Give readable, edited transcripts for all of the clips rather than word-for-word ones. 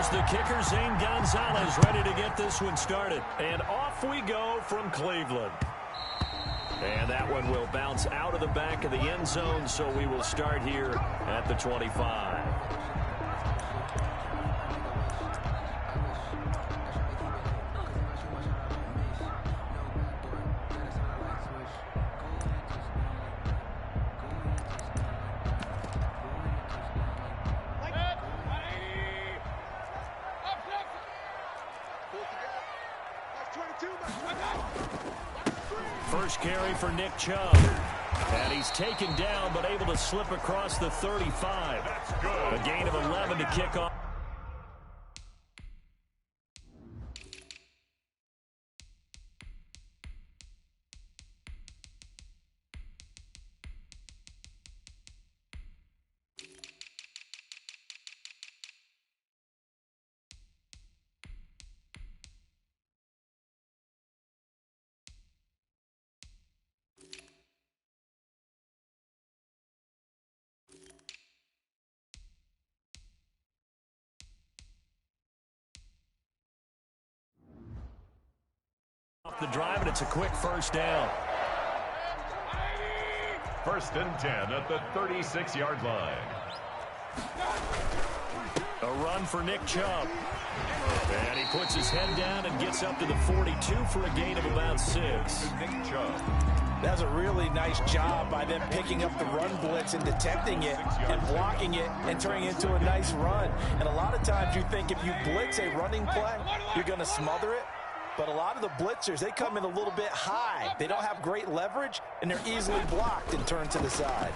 Here's the kicker, Zane Gonzalez, ready to get this one started. And off we go from Cleveland. And that one will bounce out of the back of the end zone, so we will start here at the 25. First carry for Nick Chubb. And he's taken down but able to slip across the 35. A gain of 11 to kick off. The drive, and it's a quick first down. First and 10 at the 36-yard line. A run for Nick Chubb. And he puts his head down and gets up to the 42 for a gain of about 6. Nick Chubb. That's a really nice job by them picking up the run blitz and detecting it and blocking it and turning it into a nice run. And a lot of times you think if you blitz a running play, you're going to smother it. But a lot of the blitzers, they come in a little bit high. They don't have great leverage, and they're easily blocked and turned to the side.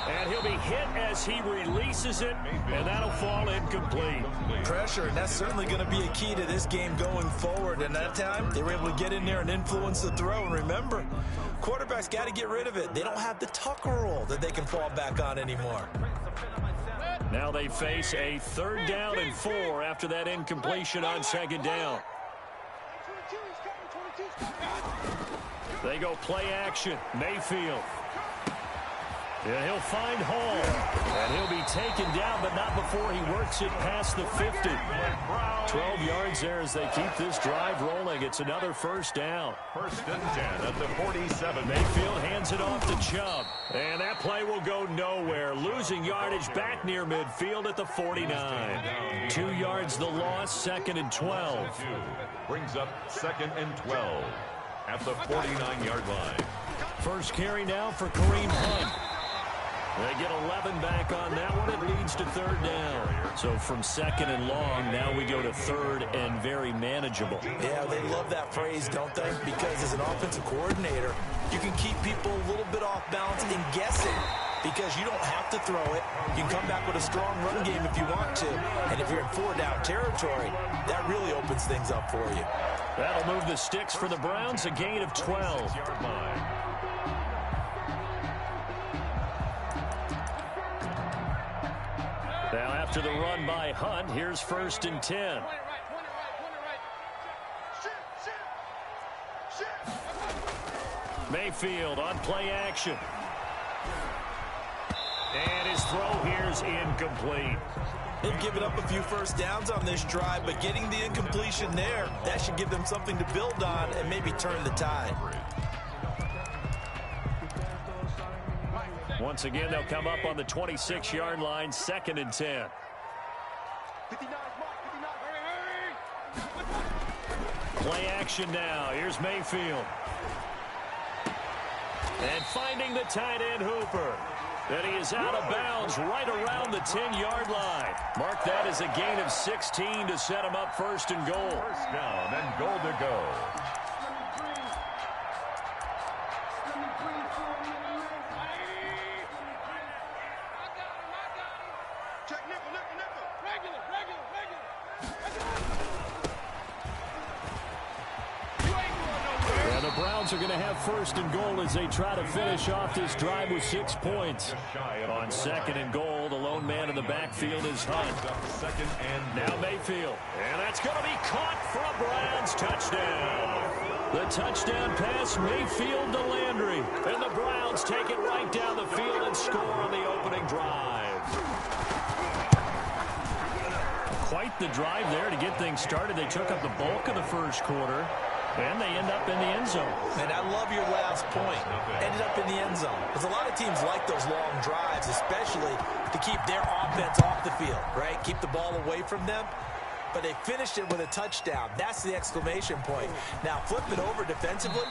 And he'll be hit as he releases it, and that'll fall incomplete. Pressure, and that's certainly going to be a key to this game going forward. And that time, they were able to get in there and influence the throw. And remember, quarterbacks got to get rid of it. They don't have the Tucker roll that they can fall back on anymore. Now they face a 3rd down and 4 after that incompletion on 2nd down. They go play action. Mayfield. And he'll find Hall. And he'll be taken down, but not before he works it past the 50. 12 yards there as they keep this drive rolling. It's another first down. First and 10 at the 47. Mayfield hands it off to Chubb. And that play will go nowhere. Losing yardage back near midfield at the 49. 2 yards the loss, 2nd and 12. Brings up 2nd and 12 at the 49-yard line. First carry now for Kareem Hunt. They get 11 back on that one. It leads to 3rd down. So from 2nd and long, now we go to 3rd and very manageable. Yeah, they love that phrase, don't they? Because as an offensive coordinator, you can keep people a little bit off balance and guessing because you don't have to throw it. You can come back with a strong run game if you want to. And if you're in 4-down territory, that really opens things up for you. That'll move the sticks for the Browns, a gain of 12. Now after the run by Hunt, here's 1st and 10. Mayfield on play action. And his throw here is incomplete. They've given up a few first downs on this drive, but getting the incompletion there, that should give them something to build on and maybe turn the tide. Once again, they'll come up on the 26-yard line, 2nd and 10. Play action now. Here's Mayfield. And finding the tight end Hooper. And he is out of bounds right around the 10-yard line. Mark that as a gain of 16 to set him up 1st and goal. First down and goal to go. Browns are going to have 1st and goal as they try to finish off this drive with 6 points. On 2nd and goal, the lone man in the backfield is Hunt. Now Mayfield. And that's going to be caught for a Browns touchdown. The touchdown pass, Mayfield to Landry. And the Browns take it right down the field and score on the opening drive. quite the drive there to get things started. They took up the bulk of the first quarter, and they end up in the end zone. And I love your last point. Ended up in the end zone. Because a lot of teams like those long drives, especially to keep their offense off the field, right? Keep the ball away from them. But they finished it with a touchdown. That's the exclamation point. Now, flip it over defensively.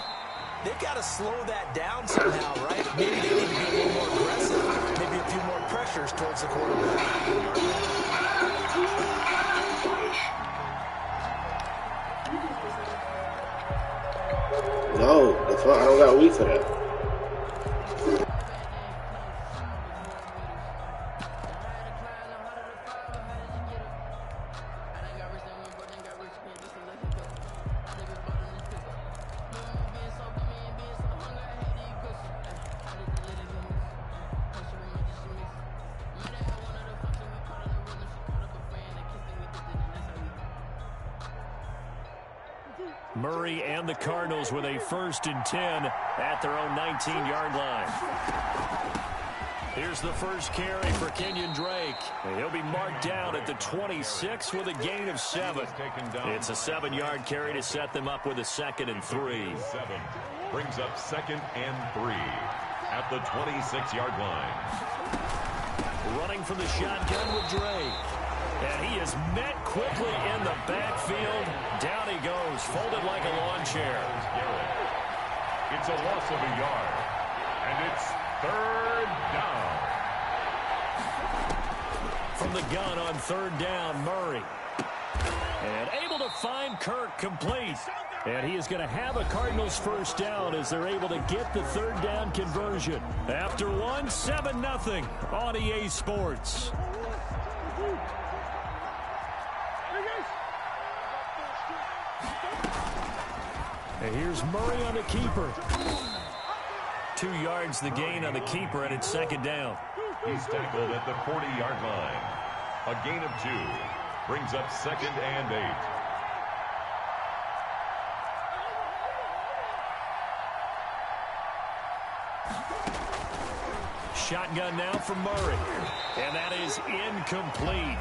They've got to slow that down somehow, right? Maybe they need to be a little more aggressive. Maybe a few more pressures towards the quarterback. No, that's why I don't got weed for that. Murray and the Cardinals with a 1st and 10 at their own 19-yard line. Here's the first carry for Kenyon Drake. He'll be marked down at the 26 with a gain of 7. It's a 7-yard carry to set them up with a 2nd and 3. 7 brings up 2nd and 3 at the 26-yard line. Running from the shotgun with Drake. And he is met quickly in the backfield. Down he goes, folded like a lawn chair. It's a loss of a yard. And it's 3rd down. From the gun on 3rd down, Murray. And able to find Kirk complete. And he is going to have a Cardinals 1st down as they're able to get the 3rd down conversion. After 7-0 on EA Sports. And here's Murray on the keeper. 2 yards the gain on the keeper, and it's 2nd down. He's tackled at the 40-yard line. A gain of 2 brings up 2nd and 8. Shotgun now from Murray. And that is incomplete.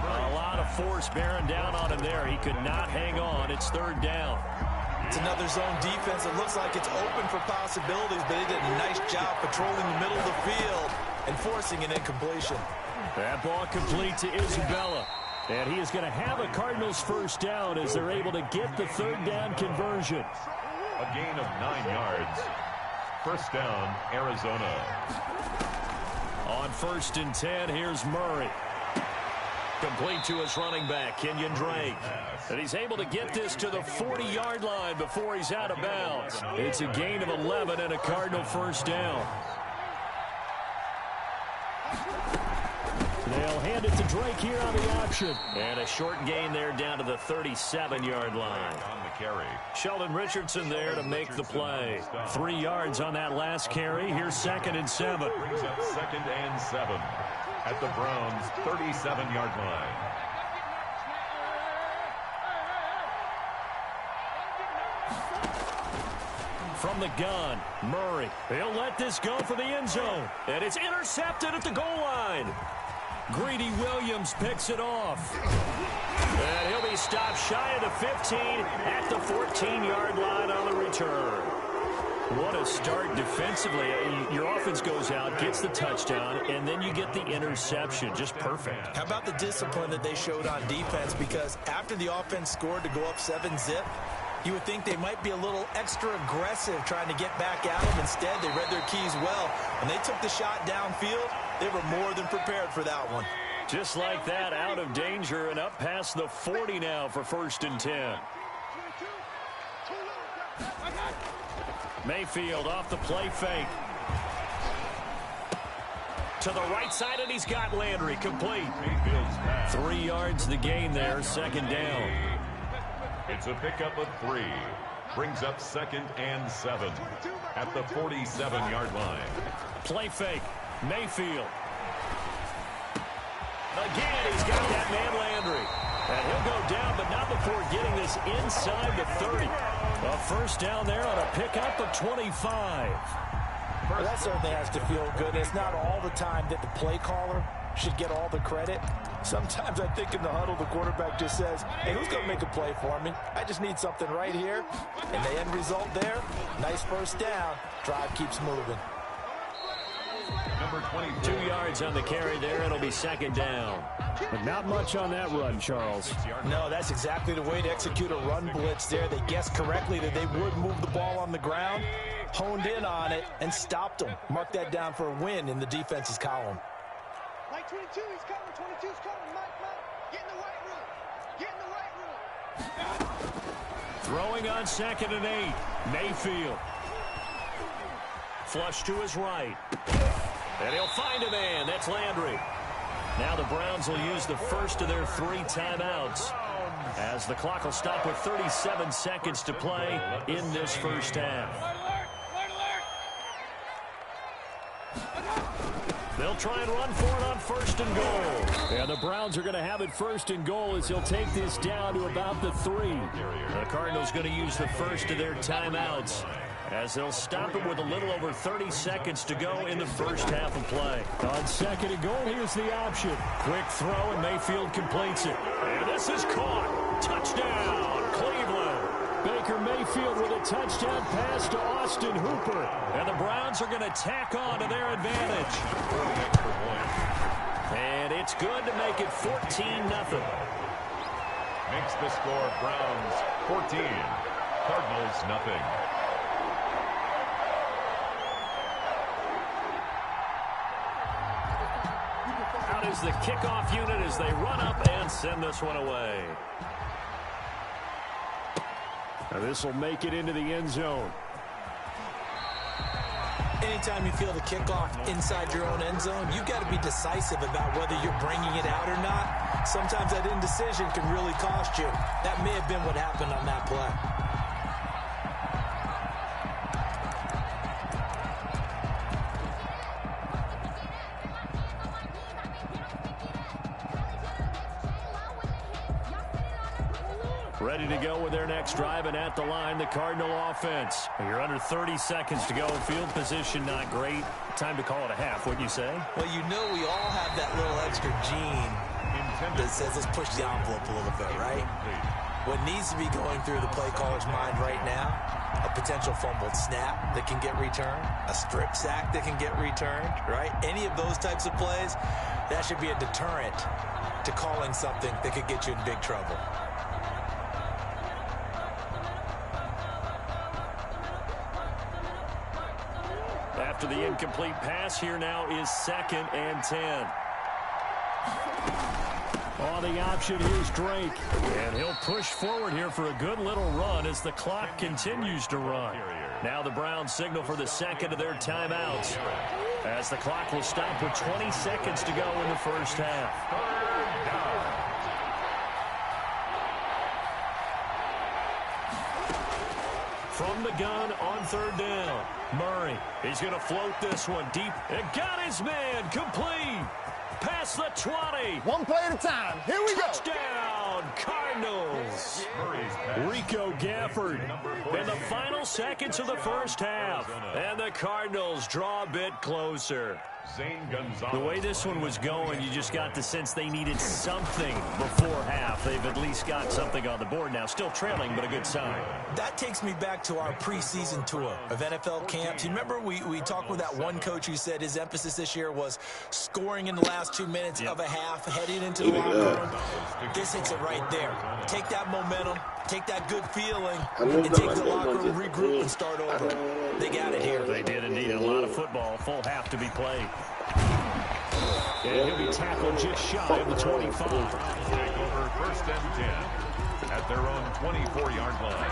A lot of force bearing down on him there. He could not hang on. It's 3rd down. It's another zone defense. It looks like it's open for possibilities, but they did a nice job patrolling the middle of the field and forcing an incompletion. That ball complete to Isabella. And he is going to have a Cardinals 1st down as they're able to get the 3rd down conversion. A gain of 9 yards. 1st down, Arizona. On 1st and 10, here's Murray. Complete to his running back, Kenyon Drake. And he's able to get this to the 40-yard line before he's out of bounds. It's a gain of 11 and a Cardinal 1st down. They'll hand it to Drake here on the option. And a short gain there down to the 37-yard line. On the carry. Sheldon Richardson there to make the play. 3 yards on that last carry. Here's 2nd and 7. Brings up 2nd and 7 at the Browns' 37-yard line. From the gun, Murray. He'll let this go for the end zone. And it's intercepted at the goal line. Greedy Williams picks it off. And he'll be stopped shy of the 15 at the 14-yard line on the return. What a start defensively. Your offense goes out, gets the touchdown, and then you get the interception. Just perfect. How about the discipline that they showed on defense? Because after the offense scored to go up 7-zip, you would think they might be a little extra aggressive trying to get back at them. Instead, they read their keys well. When they took the shot downfield, they were more than prepared for that one. Just like that, out of danger and up past the 40 now for 1st and 10. Mayfield off the play fake. To the right side, and he's got Landry complete. 3 yards the gain there, 2nd down. It's a pickup of 3. Brings up 2nd and 7 at the 47-yard line. Play fake. Mayfield. Again, he's got that man Landry. And he'll go down, but not before getting this inside the 30. A 1st down there on a pickup of 25. Well, that certainly has to feel good. It's not all the time that the play caller should get all the credit. Sometimes I think in the huddle, the quarterback just says, hey, who's going to make a play for me? I just need something right here. And the end result there, nice first down. Drive keeps moving. Number 22. 2 yards on the carry there. It'll be second down. But not much on that run, Charles. No, that's exactly the way to execute a run blitz there. They guessed correctly that they would move the ball on the ground, honed in on it, and stopped them. Mark that down for a win in the defense's column. Mike 22, he's coming. 22's coming. Mike, get in the weight room. Get in the weight room. Throwing on 2nd and 8. Mayfield. Flush to his right. And he'll find a man. That's Landry. Now the Browns will use the first of their 3 timeouts, as the clock will stop with 37 seconds to play in this first half. They'll try and run for it on 1st and goal. And the Browns are going to have it 1st and goal as he'll take this down to about the 3. The Cardinals going to use the first of their timeouts, as they'll stop it with a little over 30 seconds to go in the first half of play. On 2nd and goal, here's the option. Quick throw, and Mayfield completes it. And this is caught. Touchdown, Cleveland. Baker Mayfield with a touchdown pass to Austin Hooper. And the Browns are going to tack on to their advantage. And it's good to make it 14-0. Makes the score Browns 14, Cardinals nothing. Out is the kickoff unit as they run up and send this one away. Now this will make it into the end zone. Anytime you feel the kickoff inside your own end zone, you've got to be decisive about whether you're bringing it out or not. Sometimes that indecision can really cost you. That may have been what happened on that play. Ready to go with their next drive, and at the line, the Cardinal offense. You're under 30 seconds to go. Field position not great. Time to call it a half, wouldn't you say? Well, you know we all have that little extra gene that says let's push the envelope a little bit, right? What needs to be going through the play caller's mind right now, a potential fumbled snap that can get returned, a strip sack that can get returned, right? Any of those types of plays, that should be a deterrent to calling something that could get you in big trouble. After the incomplete pass, here now is 2nd and 10. On the option, here's Drake. And he'll push forward here for a good little run as the clock continues to run. Now the Browns signal for the 2nd of their timeouts, as the clock will stop with 20 seconds to go in the first half. From the gun on 3rd down, Murray. He's going to float this one deep and got his man complete. Past the 20. One play at a time. Here we go. Touchdown, Cardinals. Rico Gafford in the final seconds of the first half. And the Cardinals draw a bit closer. The way this one was going, you just got the sense they needed something before half. They've at least got something on the board now. Still trailing, but a good sign. That takes me back to our preseason tour of NFL camps. You remember we talked with that one coach who said his emphasis this year was scoring in the last 2 minutes of a half, heading into the locker room. This hits it right there. Take that momentum, take that good feeling, and take the locker room, regroup, and start over. They got it here. They did indeed. A lot of football, full half to be played. And he'll be tackled just shy of the 25. Take over 1st and 10 at their own 24-yard line.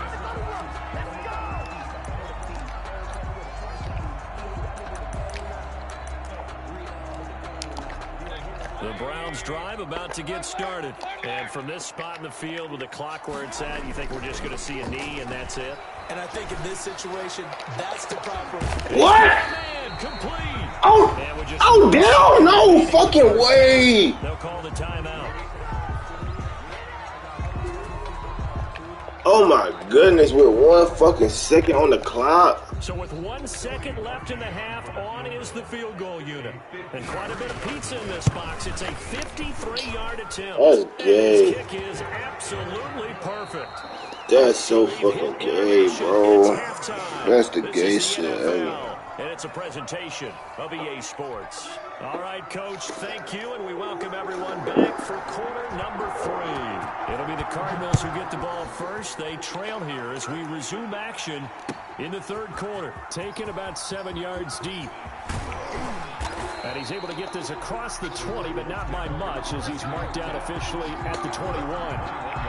The Browns drive about to get started. And from this spot in the field with the clock where it's at, you think we're just going to see a knee and that's it? And I think in this situation, that's the proper... What? Man, complete. Oh, hell no fucking way. They'll call the timeout. Oh my goodness, with 1 fucking second on the clock. So with 1 second left in the half, on is the field goal unit. And quite a bit of pizza in this box. It's a 53-yard attempt. That's gay. His kick is absolutely perfect. That's so fucking gay, bro. That's the gay shit ever. And it's a presentation of EA Sports. All right, Coach, thank you, and we welcome everyone back for quarter number 3. It'll be the Cardinals who get the ball first. They trail here as we resume action in the third quarter, taken about 7 yards deep. And he's able to get this across the 20, but not by much, as he's marked down officially at the 21.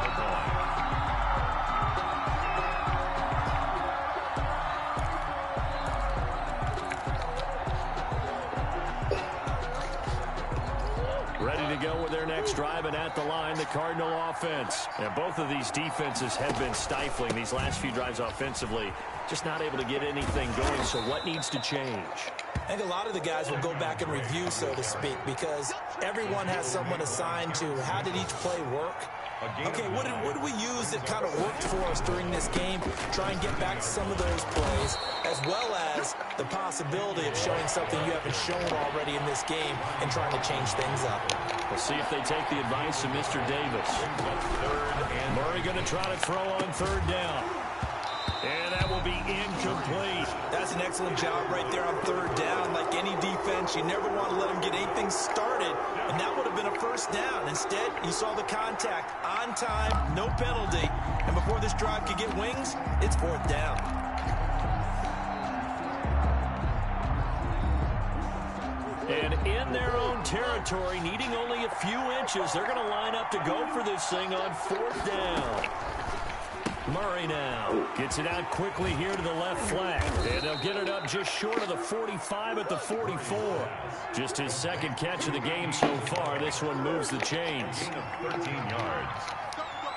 Ready to go with their next drive, and at the line, the Cardinal offense. And both of these defenses have been stifling these last few drives offensively. Just not able to get anything going, so what needs to change? I think a lot of the guys will go back and review, so to speak, because everyone has someone assigned to how did each play work. Okay, what did we use that kind of worked for us during this game? Try and get back to some of those plays, as well as the possibility of showing something you haven't shown already in this game and trying to change things up. We'll see if they take the advice of Mr. Davis. Murray going to try to throw on third down. And that will be incomplete. That's an excellent job right there on third down. Like any defense, you never want to let them get anything started, and that would have been a first down. Instead, you saw the contact on time, no penalty, and before this drive could get wings, it's fourth down. And in their own territory, needing only a few inches, they're going to line up to go for this thing on fourth down. Murray now gets it out quickly here to the left flank. And they'll get it up just short of the 45 at the 44. Just his second catch of the game so far. This one moves the chains. 13 yards.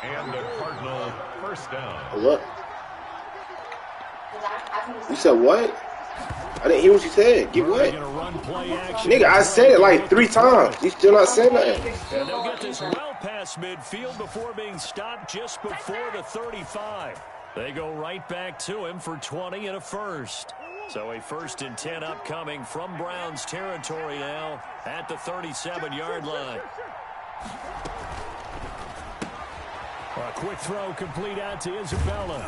And the Cardinal first down. What? You said what? I didn't hear what you said. Get what? Nigga, I said it like 3 times. You still not saying nothing. And they'll get this well past midfield before being stopped just before the 35. They go right back to him for 20 and a first. So a 1st and 10 upcoming from Browns territory now at the 37-yard line. A quick throw complete out to Isabella.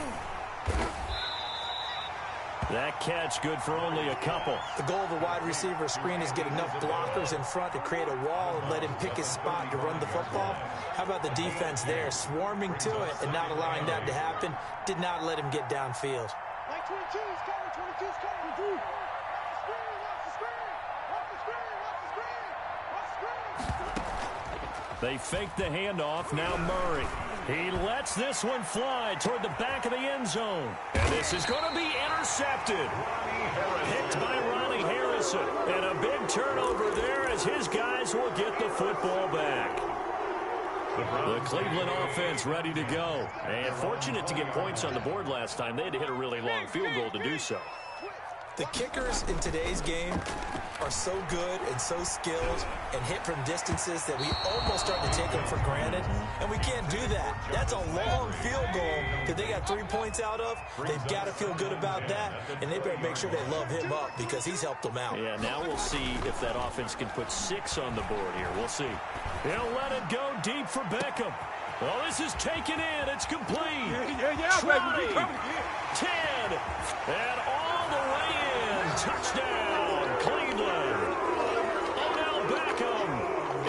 That catch good for only a couple. The goal of a wide receiver screen is get enough blockers in front to create a wall and let him pick his spot to run the football. How about the defense there, swarming to it and not allowing that to happen? Did not let him get downfield. Like 22, he's coming, 22's coming. They fake the handoff. Now Murray. He lets this one fly toward the back of the end zone. And this is going to be intercepted. Picked by Ronnie Harrison. And a big turnover there as his guys will get the football back. The Cleveland offense ready to go. And fortunate to get points on the board last time. They had to hit a really long field goal to do so. The kickers in today's game are so good and so skilled and hit from distances that we almost start to take them for granted, and we can't do that. That's a long field goal that they got 3 points out of. They've got to feel good about that, and they better make sure they love him up because he's helped them out. Yeah, now we'll see if that offense can put 6 on the board here. We'll see. He'll let it go deep for Beckham. Well, this is taken in. It's complete. Yeah, 20, 10, and all the way in. Touchdown, Cleveland. Odell Beckham,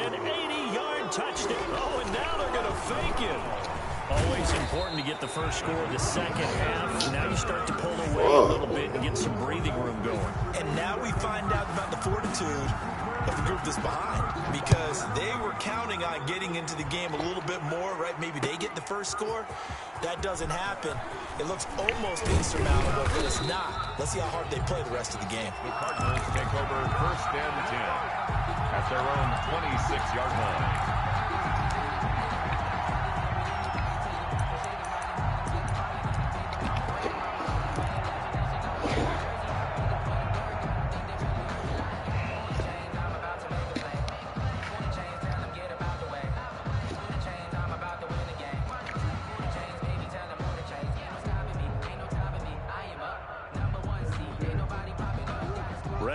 an 80-yard touchdown. Oh, and now they're going to fake it. Always important to get the first score of the second half. Now you start to pull away a little bit and get some breathing room going. And now we find out about the fortitude of the group that's behind, because they were counting on getting into the game a little bit more, right? Maybe they get the first score. That doesn't happen. It looks almost insurmountable, but it's not. Let's see how hard they play the rest of the game. The Cardinals take over 1st and 10 at their own 26-yard line.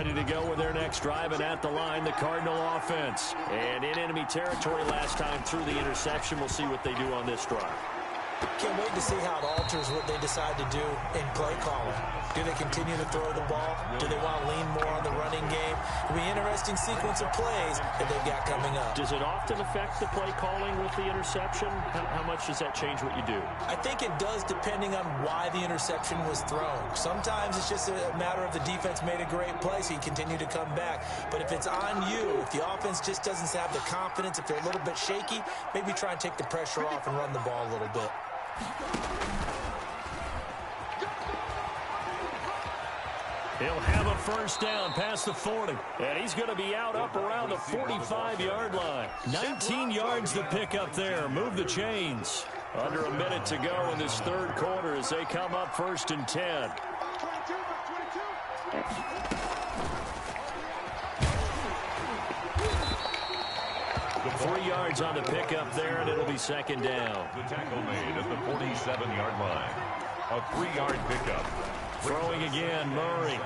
Ready to go with their next drive, and at the line, the Cardinal offense. And in enemy territory last time through the interception. We'll see what they do on this drive. Can't wait to see how it alters what they decide to do in play calling. Do they continue to throw the ball? Do they want to lean more on the running game? It'll be an interesting sequence of plays that they've got coming up. Does it often affect the play calling with the interception? How much does that change what you do? I think it does, depending on why the interception was thrown. Sometimes it's just a matter of the defense made a great play, so you continue to come back. But if it's on you, if the offense just doesn't have the confidence, if they're a little bit shaky, maybe try and take the pressure off and run the ball a little bit. He'll have a first down past the 40. And he's going to be out up around the 45-yard line. 19 yards to pick up there. Move the chains. Under a minute to go in this third quarter as they come up 1st and 10. 3 yards on the pickup there, and it'll be 2nd down. The tackle made at the 47-yard line. A 3-yard pickup. Throwing again, Murray.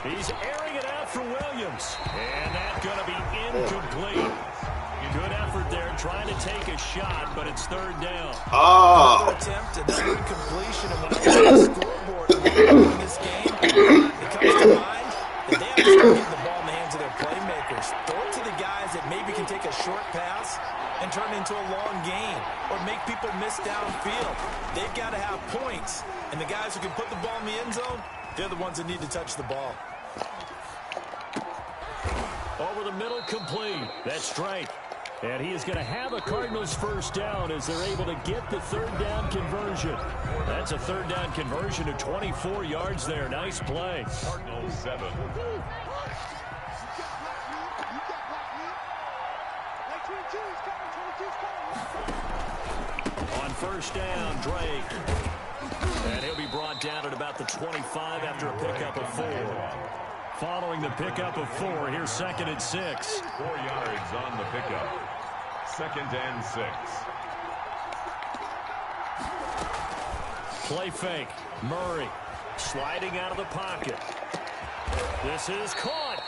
He's airing it out for Williams. And that's going to be incomplete. Good effort there, trying to take a shot, but it's 3rd down. Another attempt, another incompletion. And when I look at the scoreboard in this game, it comes to mind that they have to start getting the ball in the hands of their playmakers. Throw it to the guys that maybe can take a short pass and turn it into a long gain or make people miss downfield. They've got to have points. And the guys who can put the ball in the end zone, they're the ones that need to touch the ball. Over the middle, complete. That's straight. And he is going to have a Cardinals first down as they're able to get the 3rd down conversion. That's a 3rd down conversion to 24 yards there. Nice play. Cardinals 7. On first down, Drake. And he'll be brought down at about the 25 after a pickup of 4. Following the pickup of 4, here's 2nd and 6. 4 yards on the pickup. 2nd and 6. Play fake. Murray sliding out of the pocket. This is caught.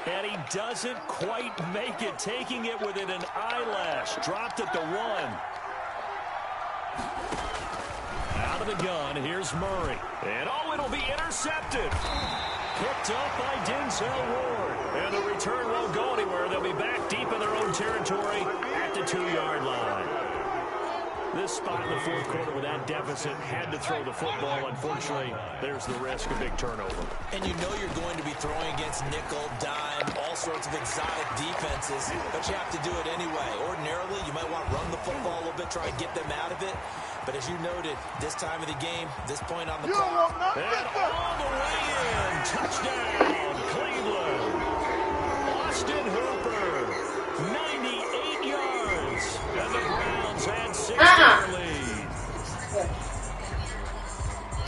And he doesn't quite make it, taking it within an eyelash. Dropped at the 1. Out of the gun, here's Murray. And it'll be intercepted. Picked up by Denzel Ward. And the return won't go anywhere. They'll be back deep in their own territory at the 2-yard line. This spot in the 4th quarter with that deficit had to throw the football. Unfortunately, there's the risk of big turnover. And you know you're going to be throwing against nickel, dime, all sorts of exotic defenses, but you have to do it anyway. Ordinarily, you might want to run the football a little bit, try and get them out of it. But as you noted, this time of the game, this point on the clock. And all the way in. Touchdown, Cleveland. Austin Hooper, 98 yards. And the Browns had 6 to lead.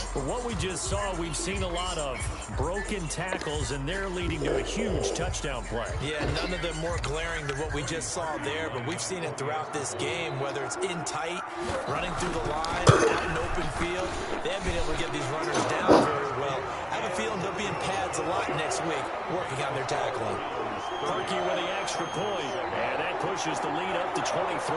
For what we just saw, we've seen a lot of broken tackles, and they're leading to a huge touchdown play. Yeah, none of them more glaring than what we just saw there, but we've seen it throughout this game, whether it's in tight, running through the line, out in open field. They haven't been able to get these runners down very well. I have a feeling they'll be in pads a lot next week, working on their tackling. Perky with the extra point, and that pushes the lead up to 23.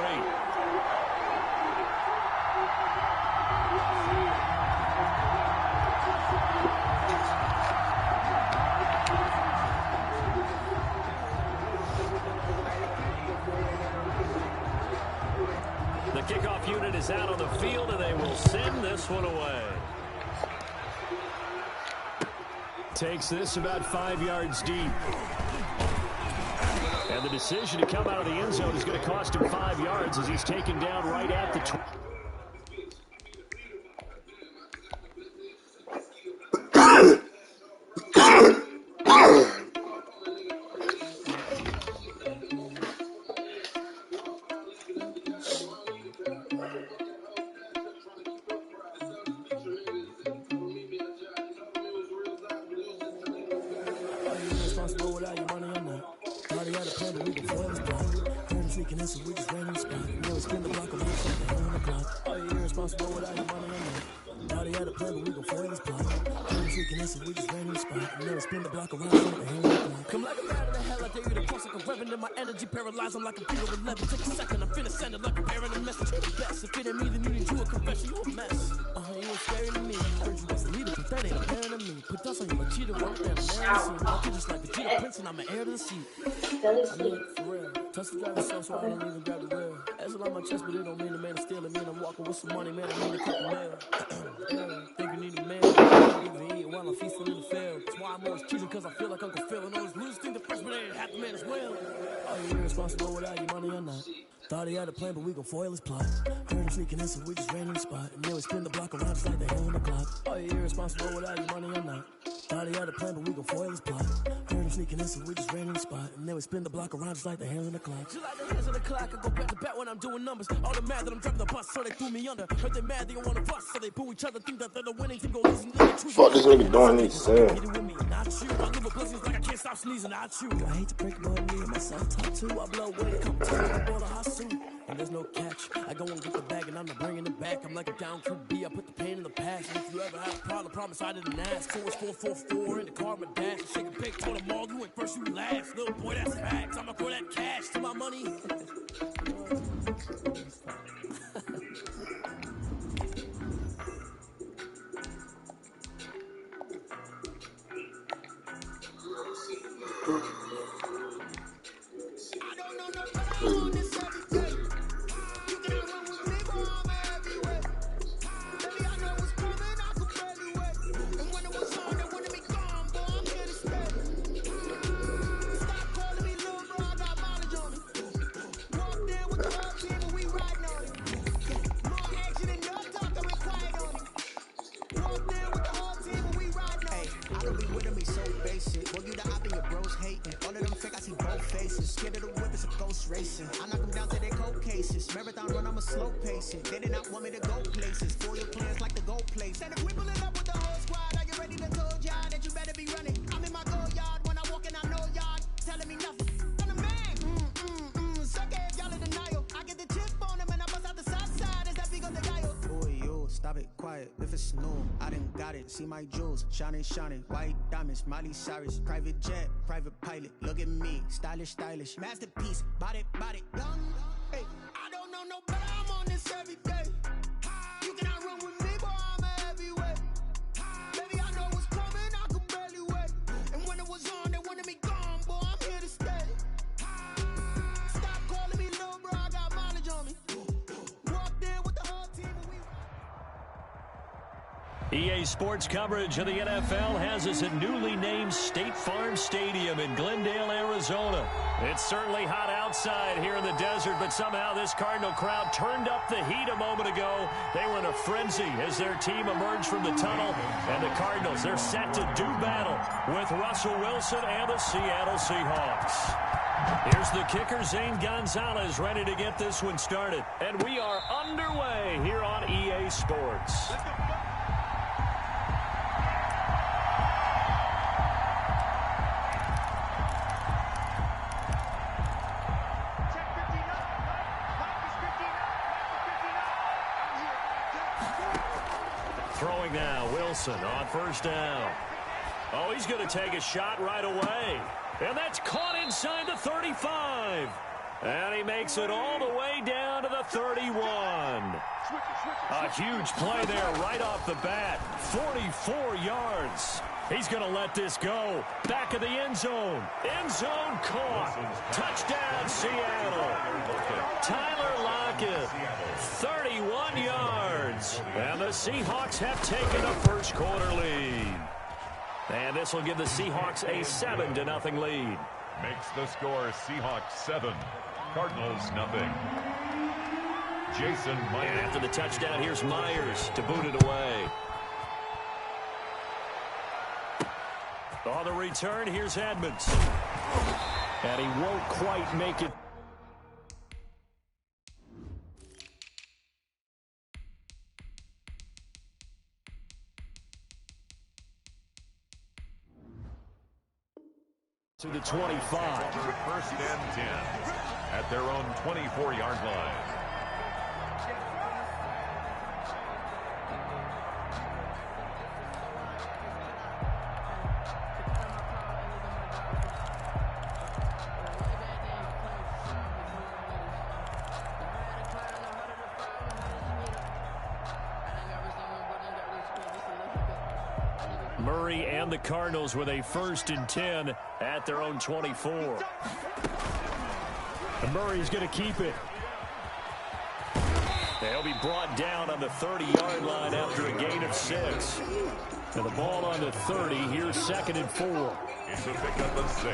The kickoff unit is out on the field, and they will send this one away. Takes this about 5 yards deep. And the decision to come out of the end zone is going to cost him 5 yards as he's taken down right at the 20. Thought he had a plan, but we gon' foil his plot. We just ran in the spot. And then spin the block around with the hand. Come like a bat in the hell, I dare you to cross like a reverend. And my energy paralyzed, I'm like a beat of 11. Take a second, I'm finna send it like a bearing a message. Best, if it ain't me, then you need to a confession. You a mess. You ain't scary to me. Heard you was a leader, but that ain't apparent to me. Put dust on you, a cheater, work that embarrassing. I feel just like the cheetah prince, and I'm an heir to the seat. I mean, for real. Touch the driver's self, so I don't even grab the wheel. That's on my chest, but it don't mean the man is stealing. Mean I'm walking with some money, man. I need a couple mil. Think you need a man. Even eat while I'm feasting in the field. That's why I'm always cheating, cause I feel like Uncle Phil. And always lose, think the freshman ain't half the man as well. Are you irresponsible without your money or not? Thought he had a plan, but we gon' foil his plot. Heard him sneaking in, so we just ran in the spot. And then we spin the block around just like the hell on the clock. Are you irresponsible without your money or not? Thought he had a plan, but we gon' foil his plot. Heard him sneaking in, so we just ran in the spot. And then we spin the block around just like the hands on the clock. Just like the hands on the clock, I go back to back when I'm doing numbers. All the mad that I'm driving the bus, so they threw me under. Heard they mad, they don't wanna bust, so they boo each other. Think that they're the winning team, go losing. Fuck this nigga doing these saying. Not you, I live with blessings like I can't stop sneezing, not you. I hate to break it, but me and myself talk too. I blow away, come to I bought a hot suit. And there's no catch. I go and get the bag and I'm not bringing it back. I'm like a down QB, I put the pain in the past. And if you ever had a problem, promise I didn't ask. So it's 444 in the car, my dash. Shake a big told them all, you went first, you last. Little boy, that's facts. I'ma throw that cash to my money. I knock them down to their cold cases. Marathon run, I'm a slow pacing. They did not want me to go places. For your players like the gold place. And if we pulling up with the whole squad, are you ready to told y'all that you better be running? I'm in my go yard when I walk in, I know y'all telling me nothing. I'm the man. Suck it, y'all in denial. I get the chip on them and I bust out the south side. Is that big on the dial? Boy, yo, stop it, quiet. If it's new, I done got it. See my jewels, shining, shining. White diamonds, Miley Cyrus. Private jet, private pilot. Look at me, stylish, stylish. Masterpiece, body, young. Hey, I don't know no better. I'm on this every day. You cannot run with me, boy. I'm a heavyweight. Baby, I know what's coming. I could barely wait. And when it was on, they wanted me gone, boy. I'm here to stay. Stop calling me little bro. I got mileage on me. Walked in with the whole team. EA Sports coverage of the NFL has us at newly named State Farm Stadium in Glendale, Arizona. It's certainly hot outside here in the desert, but somehow this Cardinal crowd turned up the heat a moment ago. They were in a frenzy as their team emerged from the tunnel, and the Cardinals, they're set to do battle with Russell Wilson and the Seattle Seahawks. Here's the kicker, Zane Gonzalez, ready to get this one started. And we are underway here on EA Sports. Throwing now, Wilson on first down. Oh, he's going to take a shot right away. And that's caught inside the 35. And he makes it all the way down to the 31. A huge play there right off the bat. 44 yards. He's going to let this go. Back of the end zone. End zone caught. Touchdown, Seattle. Tyler Lockett, 31 yards. And the Seahawks have taken a first quarter lead. And this will give the Seahawks a 7-0 lead. Makes the score Seahawks 7, Cardinals 0. Jason Myers. And after the touchdown, here's Myers to boot it away. On the return, here's Edmonds. And he won't quite make it. To the 25. First and 10 at their own 24-yard line. Murray and the Cardinals with a 1st and 10 at their own 24. And Murray's going to keep it. They'll be brought down on the 30-yard line after a gain of 6. And the ball on the 30. Here's 2nd and 4. It's a pickup of 6.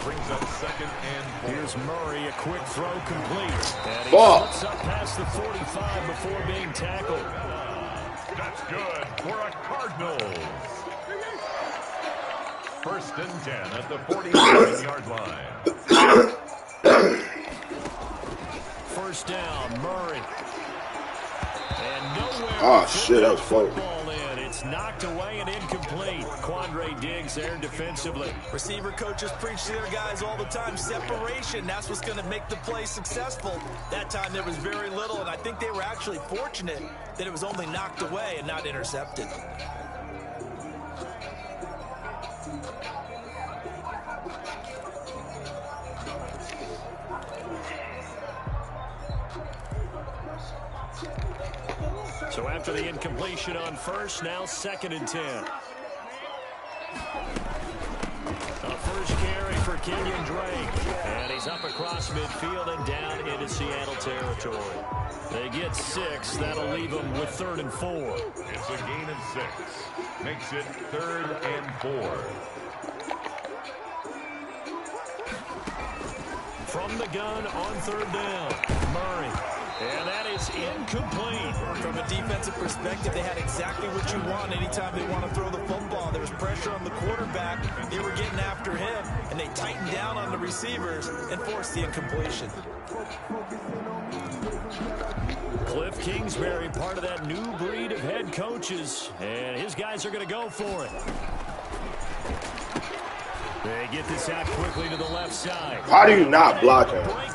Brings up 2nd and 4. Here's Murray, a quick throw complete. And he slips up past the 45 before being tackled. That's good for a Cardinals. 1st and 10 at the 47-yard line. 1st down, Murray. And nowhere. Oh, shit, that was close. It's knocked away and incomplete. Quandre Diggs there defensively. Receiver coaches preach to their guys all the time. Separation, that's what's going to make the play successful. That time there was very little, and I think they were actually fortunate that it was only knocked away and not intercepted. So after the incompletion on 1st, now 2nd and 10. A first carry for Kenyon Drake. And he's up across midfield and down into Seattle territory. They get 6. That'll leave them with 3rd and 4. It's a gain of 6. Makes it 3rd and 4. From the gun on 3rd down, Murray. And that is incomplete. From a defensive perspective, they had exactly what you want anytime they want to throw the football. There was pressure on the quarterback. They were getting after him, and they tightened down on the receivers and forced the incompletion. Cliff Kingsbury, part of that new breed of head coaches, and his guys are going to go for it. They get this out quickly to the left side. How do you not block him? I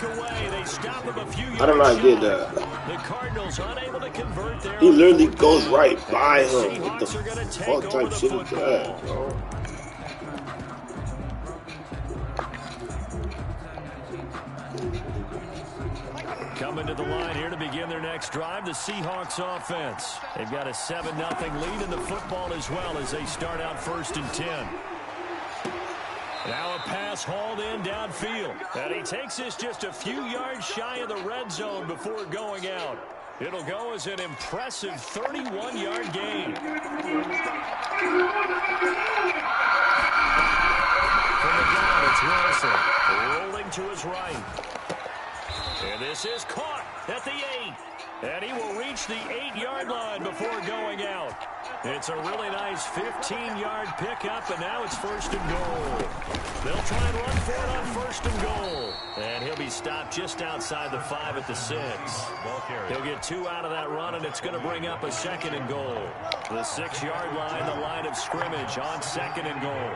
don't know how to get that. The Cardinals unable to convert their He literally goes right by him. What the fuck type shit is that, bro? Coming to the line here to begin their next drive, the Seahawks offense. They've got a 7-0 lead in the football as well as they start out 1st and 10. Now a pass hauled in downfield. And he takes this just a few yards shy of the red zone before going out. It'll go as an impressive 31-yard gain. From the ground, it's Wilson rolling to his right. And this is caught at the 8. And he will reach the 8-yard line before going out. It's a really nice 15-yard pickup, and now it's 1st and goal. They'll try and run for it on 1st and goal. And he'll be stopped just outside the 5 at the 6. He'll get 2 out of that run, and it's going to bring up a 2nd and goal. The 6-yard line, the line of scrimmage on 2nd and goal.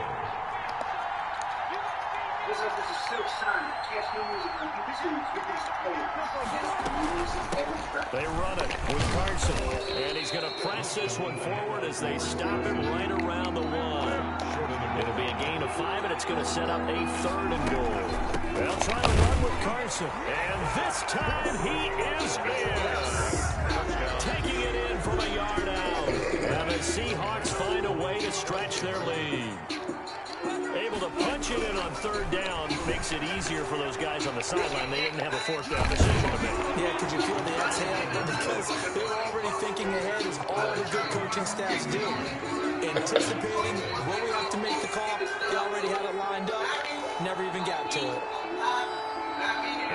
They run it with Carson, and he's going to press this one forward as they stop him right around the 1. It'll be a gain of 5, and it's going to set up a 3rd and goal. They'll try to run with Carson, and this time he is in. Taking it in from a yard out. And the Seahawks find a way to stretch their lead. Able to punch it in on 3rd down makes it easier for those guys on the sideline. They didn't have a 4th down decision to make. Yeah, could you feel the exhale? Because they were already thinking ahead, as all the good coaching staffs do. Anticipating where we have to make the call. They already had it lined up. Never even got to it.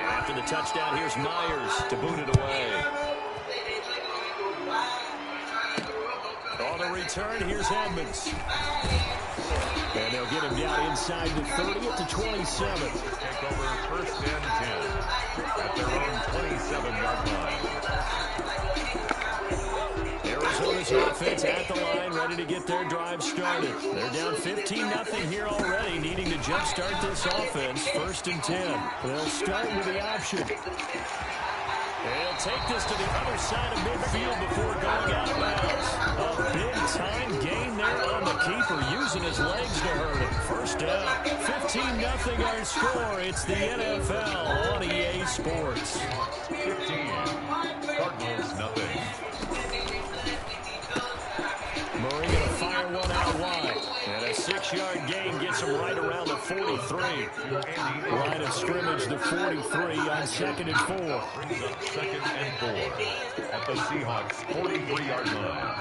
After the touchdown, here's Myers to boot it away. On the return, here's Edmonds. And they'll get him down inside the 30 at the 27. Take over 1st and 10 at their own 27-yard line. Arizona's offense at the line, ready to get their drive started. They're down 15-0 here already, needing to jumpstart this offense. 1st and 10. They'll start with the option. They'll take this to the other side of midfield before going out of bounds. A big-time gain there on the keeper, using his legs to hurt him. 1st down. 15-0 our score. It's the NFL on EA Sports. 15. Cardinals, nothing. Murray going to fire one out wide. 6-yard gain gets him right around the 43. Line of scrimmage, the 43 on 2nd and 4. Brings up 2nd and 4 at the Seahawks 43-yard line.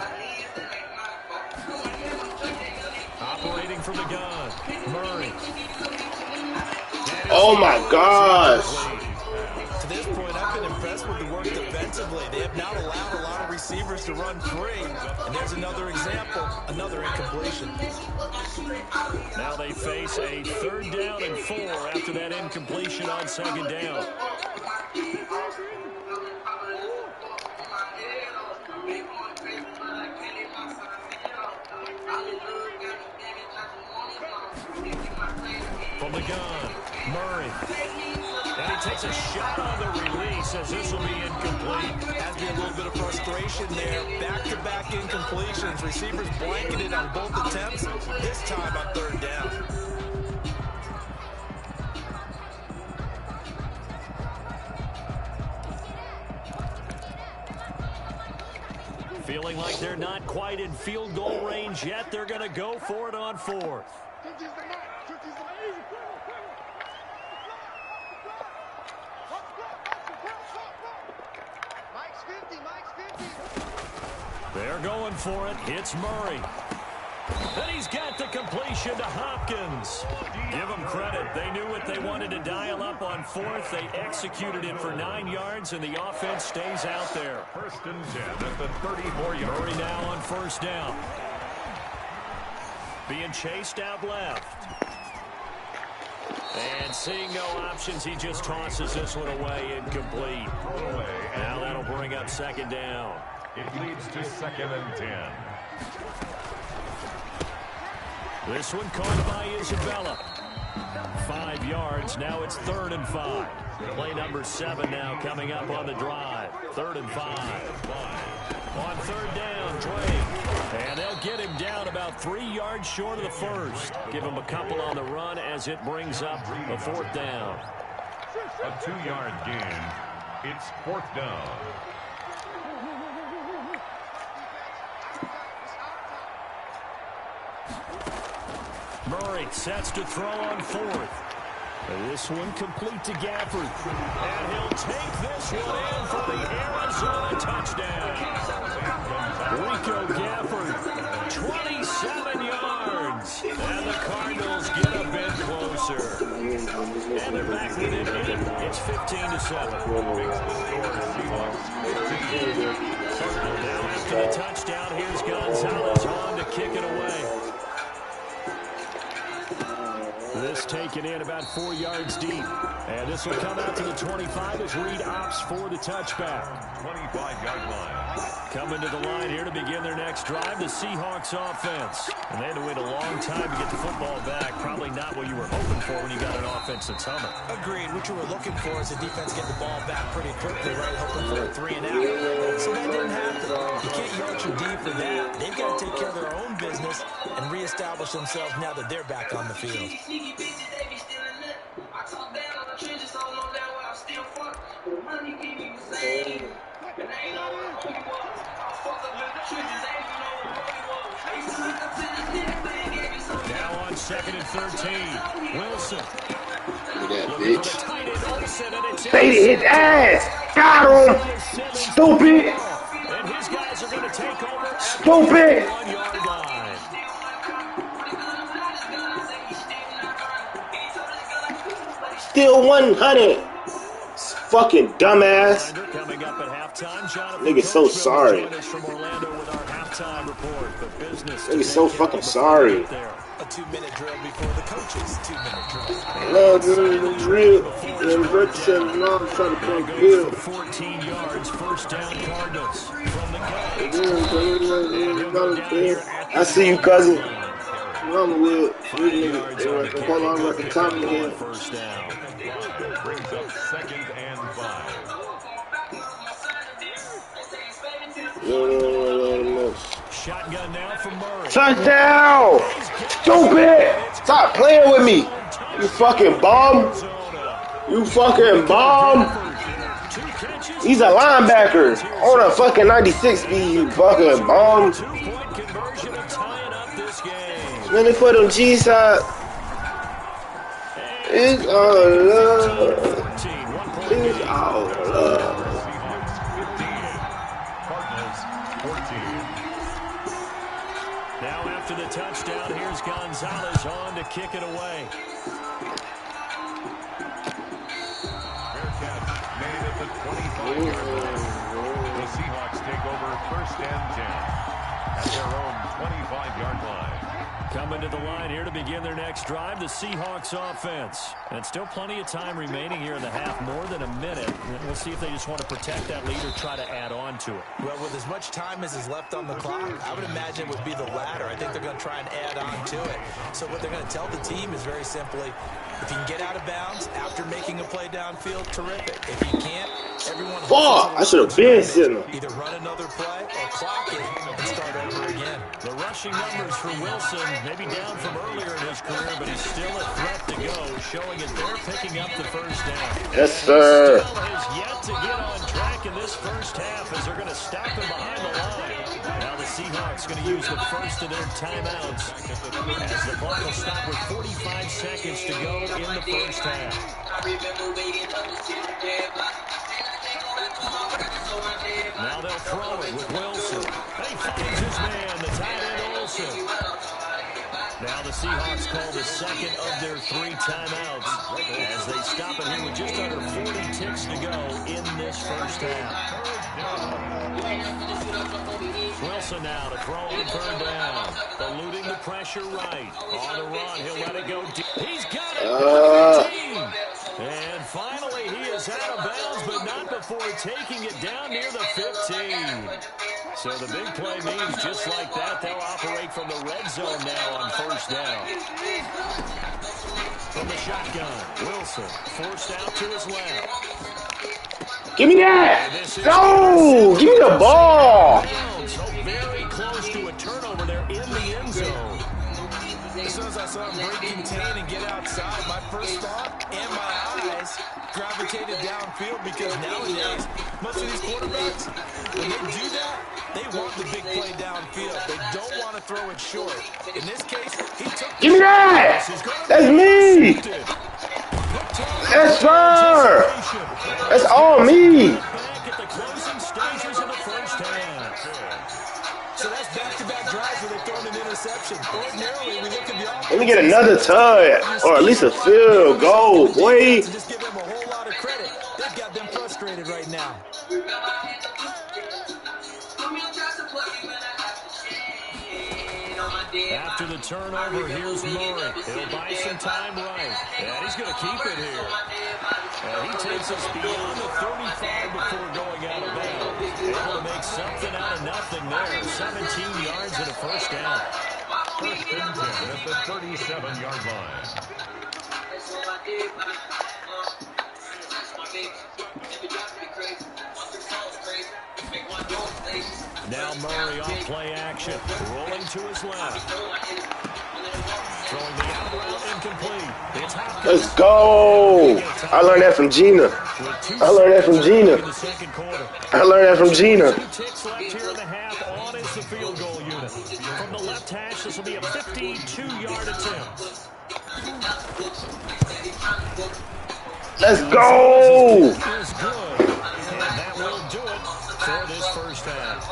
Operating from the gun, Murray. Oh my gosh. To this point, I've been impressed with the work defensively. They have not allowed a lot of receivers to run free. And there's another example, another incompletion. Now they face a 3rd down and 4 after that incompletion on 2nd down. From the gun, Murray. And he takes a shot on the release as this will be incomplete. Has been a little bit of frustration there. Back-to-back incompletions. Receivers blanketed on both attempts. This time on 3rd down. Feeling like they're not quite in field goal range yet. They're going to go for it on 4th. They're going for it. It's Murray. Then he's got the completion to Hopkins. Give them credit. They knew what they wanted to dial up on 4th. They executed it for 9 yards, and the offense stays out there. 1st and 10 at the 34-yard. Murray now on 1st down. Being chased out left. And seeing no options, he just tosses this one away, incomplete. Now that'll bring up 2nd down. It leads to 2nd and 10. This one caught by Isabella. 5 yards. Now it's 3rd and 5. Play number 7 now coming up on the drive. 3rd and 5. On 3rd down, Drake. And they'll get him down about 3 yards short of the 1st. Give him a couple on the run as it brings up a 4th down. A 2-yard gain. It's 4th down. Murray sets to throw on 4th. And this one complete to Gafford. And he'll take this one in for the Arizona touchdown. Rico Gafford, 27 yards. And the Cardinals get a bit closer. And they're back within 8. It's 15-7. Now after the touchdown, here's Gonzalez on to kick it away. This taken in about 4 yards deep. And this will come out to the 25 as Reed opts for the touchback. 25-yard line. Coming to the line here to begin their next drive, the Seahawks offense. And they had to wait a long time to get the football back. Probably not what you were hoping for when you got an offense that's humming. Agreed. What you were looking for is the defense get the ball back pretty quickly, right? Hoping for a 3 and out. So that didn't happen. You can't yard your D for that. They've got to take care of their own business and reestablish themselves now that they're back on the field. Now on 2nd and 13, Wilson. Look at that bitch. Faded his ass. Got him. Stupid. And his guys are going to take over. Stupid. 1-yard line. Still 100. Fucking dumbass. Coming up at halftime, Nigga's so sorry. Nigga's so fucking sorry. A 2-minute drill before the coach's 2-minute drill. Love the drill. The virtue of long trying to play good. 14 yards, 1st down Cardinals from the I see you, cousin. Mama will. Hold on, like a Tommy here. 1st down. Brings up 2nd and 5. Shotgun now from Murray. Touchdown! Stupid! Stop playing with me! You fucking bum! You fucking bum! He's a linebacker on a fucking 96 speed, you fucking bum! 2-point conversion and tying up this game. Man, they put them G-side. It's all love. It's all love. Seahawks 15. Cardinals 14. Now after the touchdown, here's Gonzalez on to kick it away. Bearcats made at the 25-yard line. The Seahawks take over 1st and 10 at their own 25-yard line. Coming to the line here to begin their next drive, the Seahawks offense. And still plenty of time remaining here in the half, more than a minute. And we'll see if they just want to protect that lead or try to add on to it. Well, with as much time as is left on the clock, I would imagine it would be the latter. I think they're going to try and add on to it. So what they're going to tell the team is very simply, if you can get out of bounds after making a play downfield, terrific. If you can't, everyone... Fuck, I should have been sitting. Either run another play or clock it and start over again. The rushing numbers for Wilson, maybe down from earlier in his career, but he's still a threat to go, showing it they're picking up the first down. Yes, sir. Still has yet to get on track in this first half as they're going to stop him behind the line. Now the Seahawks going to use the first of their timeouts as the clock will stop with 45 seconds to go in the first half. Now they'll throw it with Wilson. And he finds his man, the tight end Olsen. Now the Seahawks call the second of their 3 timeouts as they stop it here with just under 40 ticks to go in this first half. Wilson now to throw on 3rd down. Eluding the pressure right. On the run, he'll let it go deep. He's got it. And finally, he is out of bounds, but not before taking it down near the 15. So the big play means just like that, they'll operate from the red zone now on 1st down. From the shotgun, Wilson forced out to his left. Give me that. No, give me the ball. So very close to a turnover there in the end zone. As soon as I saw him break contain and get outside, my first thought and my eyes gravitated downfield because nowadays, most of these quarterbacks, when they do that, they want the big play downfield. They don't want to throw it short. In this case, he took... Give me that! That's me! Yes, sir! That's all me! Back at the closing stages of the first half. So that's back-to-back drives where they've thrown an interception. Ordinarily, we look at the offense. Let me get another touch, or at least a field goal, boy. Just give them a whole lot of credit. They've got them frustrated right now. After the turnover, here's Murray. He'll buy some time right. And he's going to keep it here. And he takes us beyond the 35 before going out of bounds. Able to make something out of nothing there. 17 yards and a first down. 1st and 10 at the 37-yard line. Now Murray on play action. Rolling to his left. Throwing the out route incomplete. It's Hopkins. Let's go. I learned that from Gina. I learned that from Gina. I learned that from Gina. 2 ticks left here in the half. On is the field goal unit. From the left hash, this will be a 52-yard attempt. Let's go. Is good. And that will do it for this first half.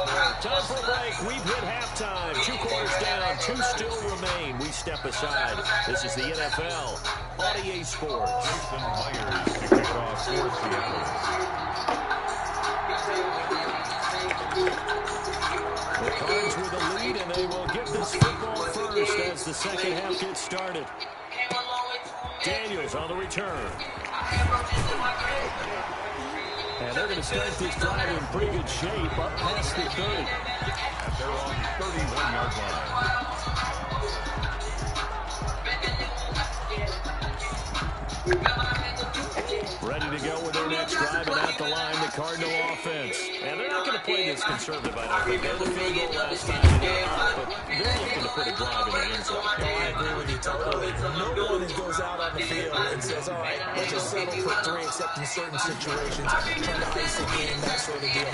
Time for a break. We've hit halftime. 2 quarters down. 2 still remain. We step aside. This is the NFL on EA Sports. Jason Myers to kick off for Seattle. The Cards with the lead, and they will get this football first as the second half gets started. Daniels on the return. And they're going to start this drive in pretty good shape, up past the 30. At their own 31-yard line. Ready to go with their next drive, and at the line, the Cardinal offense. And they're not going to play this conservative, I don't think. They had a field goal last time, and they're up, but they're looking to put a drive in the end zone. No, I agree with you totally. No one goes out on the field and says, all right, let's just settle for 3, except in certain situations, trying to ice a game, that sort of deal.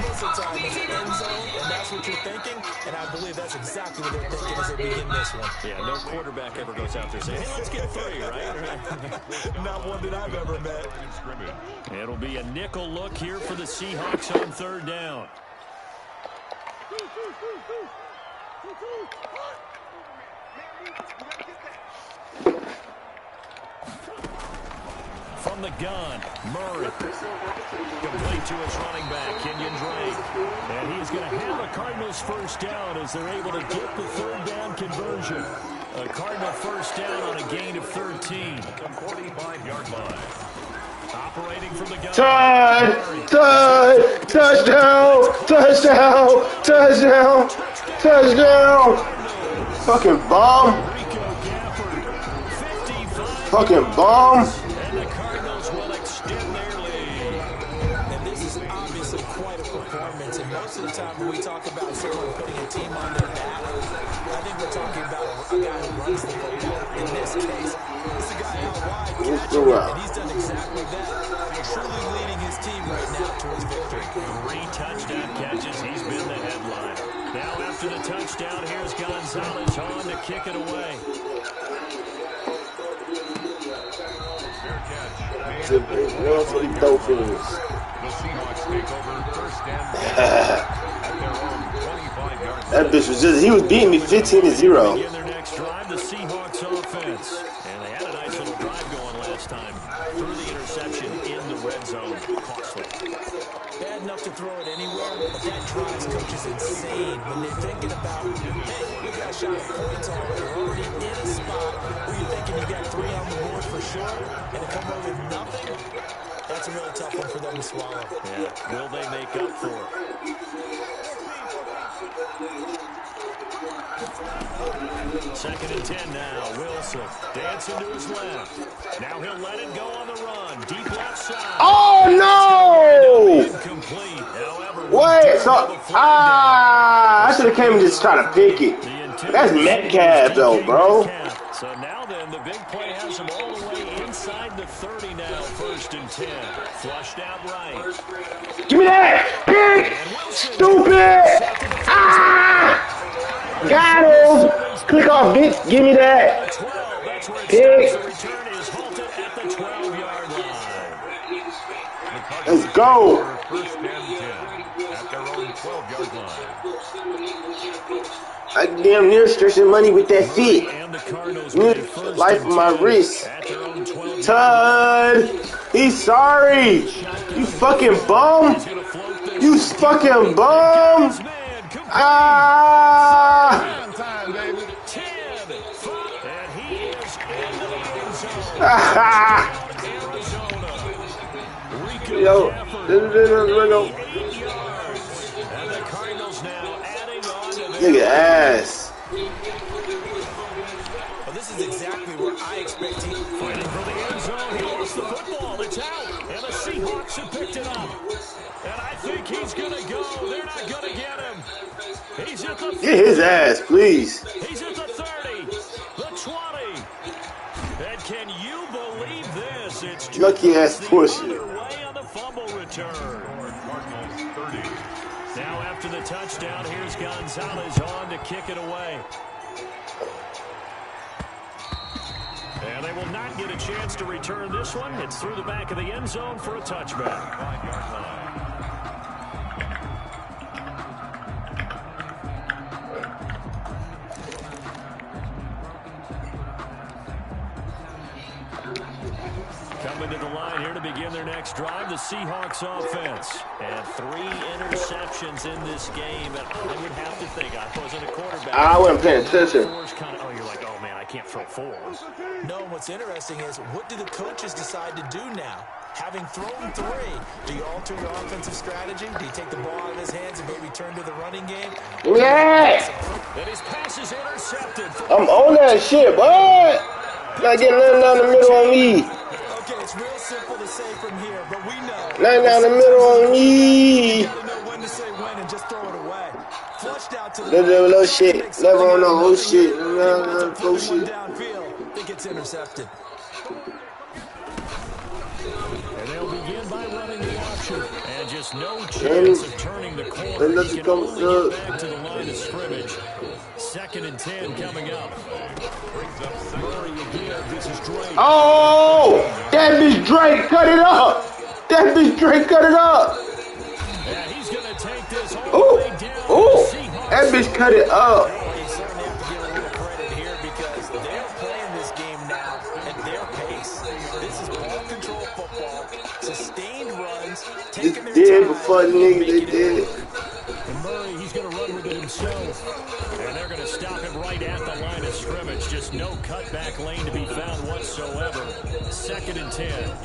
Most of the time, it's an end zone, and that's what you're thinking, and I believe that's exactly what they're thinking as they begin this one. Yeah, no quarterback ever goes out there saying, hey, let's get 3, right? Not one that I've ever met. It'll be a nickel look here for the Seahawks on 3rd down. From the gun, Murray. Complete to his running back, Kenyon Drake. And he's going to have a Cardinals first down as they're able to get the 3rd down conversion. A Cardinal first down on a gain of 13. The 45-yard line. Operating from the gun. Touchdown. Fucking bomb. Fucking bomb. And the Cardinals will extend their lead. And this is obviously quite a performance. And most of the time when we talk about someone putting a team on their back, I think we're talking about a guy who runs the football. In this case, it's a guy out wide catching it, and he's done exactly that. Truly leading his team right now towards victory. 3 touchdown catches. He's been the headline. Now after the touchdown, here's Gonzalez on to kick it away. The Seahawks take over 1st and 10 at their own 25-yard line. That bitch was just, he was beating me 15-0. Begin their next drive, the Seahawks offense. And they had a nice little drive going last time. Through the interception in the red zone. Costly. Bad enough to throw it anywhere, but that drives coaches insane when they're thinking about, hey, we got a shot at points already. We're already in a spot where you're thinking you got 3 on the board for sure, and to come away with nothing, that's a really tough one for them to swallow. Yeah, will they make up for it? 2nd and 10 now. Wilson dancing to his left. Now he'll let it go on the run. Deep left side. Oh no! Incomplete. However, Wait, so I should have came and just try to pick it. That's Metcalf though, bro. So now then, the big play has him all the way inside the 30 now. 1st and 10. Flushed out right. Give me that! Pick! Stupid! Ah! Got him! Click off, bitch. Give me that. Pick. Let's go. 1st and 10 at their own 12-yard line. I damn near stretching money with that feet. Life of my wrist. Todd, he's sorry. You fucking bum. You fucking bum. Ah. Yo, look at ass. Well, this is exactly where I expect him. Fighting for the end zone. He lost the football. It's out. And the Seahawks have picked it up. And I think he's going to go. They're not going to get him. He's at the 30. Get his ass, please. He's at the 30. The 20. And can you believe this? It's lucky ass push. Underway on the fumble return. Cardinals 30. Now after the touchdown, here's Gonzalez on to kick it away. And they will not get a chance to return this one. It's through the back of the end zone for a touchback. 5-yard line. Coming to the line here to begin their next drive, the Seahawks offense. And 3 interceptions in this game. And I would have to think, I wasn't a quarterback. I wasn't paying attention. Oh, you're like, oh, man, I can't throw 4. No, what's interesting is, what do the coaches decide to do now? Having thrown 3, do you alter your offensive strategy? Do you take the ball out of his hands and maybe turn to the running game? Yeah! And his pass is intercepted. I'm on that shit, boy. Not getting nothing down the middle on me. Okay, it's real simple to say from here, but we know. Line down the middle on me. You gotta know when to say when and just throw it away. Flushed out to the little shit. Never on the whole shit. Go shit. Downfield. Think it's intercepted. And they'll begin by running the option. And just no chance of turning the corner. He can only get back to the line of scrimmage. 2nd and 10 coming up. Murray again. This is Drake. Oh! That bitch Drake cut it up! That bitch Drake cut it up! And he's going to take this all the way down. Ooh! That bitch cut it up! You certainly have to give a little credit here because they're playing this game now at their pace. This is ball control football, sustained runs, taking their Did time. before the niggas they did. And Murray, he's going to run with it himself. And they're going to stop him right at the line of scrimmage. Just no cutback lane to be found whatsoever. 2nd and 10.